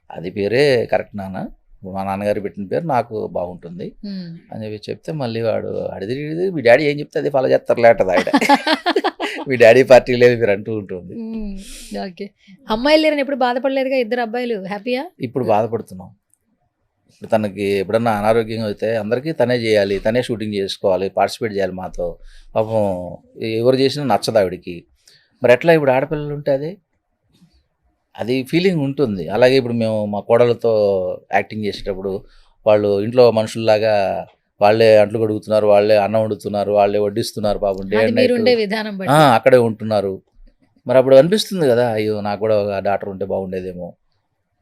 అది పేరే కరెక్ట్ నాన్న, మా నాన్నగారు పెట్టిన పేరు నాకు బాగుంటుంది అని చెప్పి చెప్తే మళ్ళీ వాడు అడిది మీ డాడీ ఏం చెప్తే అది ఫాలో చేస్తారు లేటది ఆయన. మీ డాడీ పార్టీ లేదు మీరు అంటూ ఉంటుంది. ఓకే. అమ్మాయిలు లేరని ఎప్పుడు బాధపడలేదుగా? ఇద్దరు అబ్బాయిలు హ్యాపీయా? ఇప్పుడు బాధపడుతున్నాం. ఇప్పుడు తనకి ఎప్పుడన్నా అనారోగ్యంగా అయితే అందరికీ తనే చేయాలి, తనే షూటింగ్ చేసుకోవాలి, పార్టిసిపేట్ చేయాలి మాతో. పాపం ఎవరు చేసినా నచ్చదు ఆవిడికి. మరి ఎట్లా ఇప్పుడు ఆడపిల్లలు ఉంటే అది ఫీలింగ్ ఉంటుంది. అలాగే ఇప్పుడు మేము మా కోడలతో యాక్టింగ్ చేసేటప్పుడు వాళ్ళు ఇంట్లో మనుషుల్లాగా వాళ్ళే అంట్లు కడుగుతున్నారు, వాళ్ళే అన్నం వండుతున్నారు, వాళ్ళే వడ్డిస్తున్నారు, పాపం డే అండ్ నైట్ అక్కడే ఉంటున్నారు. మరి అప్పుడు అనిపిస్తుంది కదా, అయ్యో నాకు కూడా ఒక డాక్టర్ ఉంటే బాగుండేదేమో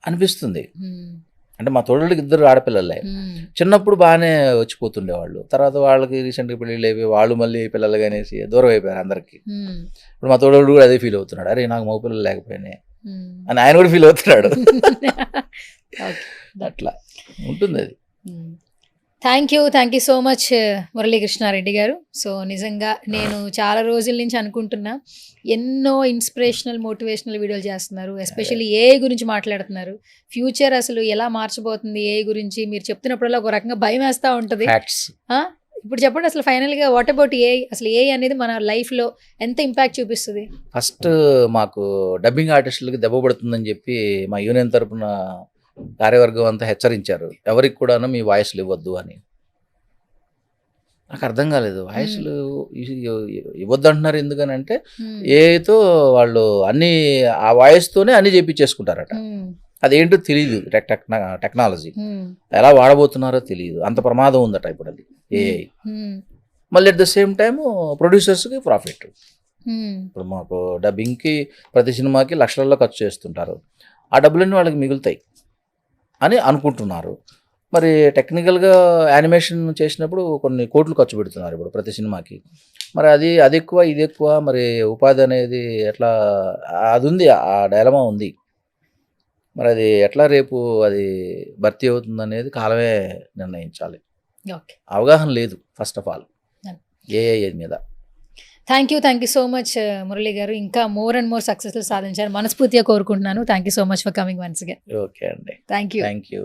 అనిపిస్తుంది. అంటే మా తోడళ్ళకి 2 ఆడపిల్లలే. చిన్నప్పుడు బాగానే వచ్చిపోతుండేవాళ్ళు, తర్వాత వాళ్ళకి రీసెంట్గా పెళ్ళిళ్ళు అయిపోయి వాళ్ళు మళ్ళీ పిల్లలు అనేసి దూరం అయిపోయారు అందరికీ. ఇప్పుడు మా తోడళ్ళు కూడా అదే ఫీల్ అవుతున్నాడు, అరే నాకు మగ పిల్లలు లేకపోయినాయి అని ఆయన కూడా ఫీల్ అవుతున్నాడు. అట్లా ఉంటుంది అది. Thank you so much Murali Krishna Reddy గారు. సో నిజంగా నేను చాలా రోజుల నుంచి అనుకుంటున్నా, ఎన్నో ఇన్స్పిరేషనల్ మోటివేషనల్ వీడియోలు చేస్తున్నారు, ఎస్పెషల్లీ ఏఐ గురించి మాట్లాడుతున్నారు. ఫ్యూచర్ అసలు ఎలా మార్చబోతుంది ఏఐ గురించి మీరు చెప్తున్నప్పుడల్లా ఒక రకంగా భయం వేస్తూ ఉంటుంది. ఫ్యాక్ట్స్. ఇప్పుడు చెప్పండి అసలు ఫైనల్గా వాట్ అబౌట్ ఏఐ, అసలు ఏఐ అనేది మన లైఫ్లో ఎంత ఇంపాక్ట్ చూపిస్తుంది? ఫస్ట్ మాకు డబ్బింగ్ ఆర్టిస్టులకి దెబ్బ పడుతుందని చెప్పి మా యూనియన్ తరపున కార్యవర్గం అంతా హెచ్చరించారు, ఎవరికి కూడాను మీ వాయిస్లు ఇవ్వద్దు అని. నాకు అర్థం కాలేదు, వాయిస్లు ఇవ్వద్దు అంటున్నారు ఎందుకని అంటే, ఏతో వాళ్ళు అన్ని ఆ వాయిస్తోనే అన్ని చేపించేసుకుంటారట. అదేంటో తెలియదు, టెక్నాలజీ ఎలా వాడబోతున్నారో తెలియదు, అంత ప్రమాదం ఉందట ఇప్పుడు అది ఏఐ. మళ్ళీ అట్ ద సేమ్ టైమ్ ప్రొడ్యూసర్స్కి ప్రాఫిట్. ఇప్పుడు మాకు డబ్బింగ్కి ప్రతి సినిమాకి లక్షలలో ఖర్చు చేస్తుంటారు, ఆ డబ్బులన్నీ వాళ్ళకి మిగులుతాయి అని అనుకుంటున్నారు. మరి టెక్నికల్గా యానిమేషన్ చేసినప్పుడు కొన్ని కోట్లు ఖర్చు పెడుతున్నారు ఇప్పుడు ప్రతి సినిమాకి. మరి అది ఎక్కువ ఇది ఎక్కువ, మరి ఉపాధి అనేది ఎట్లా, అది ఉంది, ఆ డైలమా ఉంది. మరి అది ఎట్లా రేపు అది భర్తీ అవుతుంది అనేది కాలమే నిర్ణయించాలి. అవగాహన లేదు ఫస్ట్ ఆఫ్ ఆల్ ఏఐ మీద. Thank you so much Murali గారు. ఇంకా మోర్ అండ్ మోర్ సక్సెస్లు సాధించారు మనస్ఫూర్తిగా కోరుకుంటున్నాను. Thank you so much for coming once again. Okay అండి, థ్యాంక్ యూ.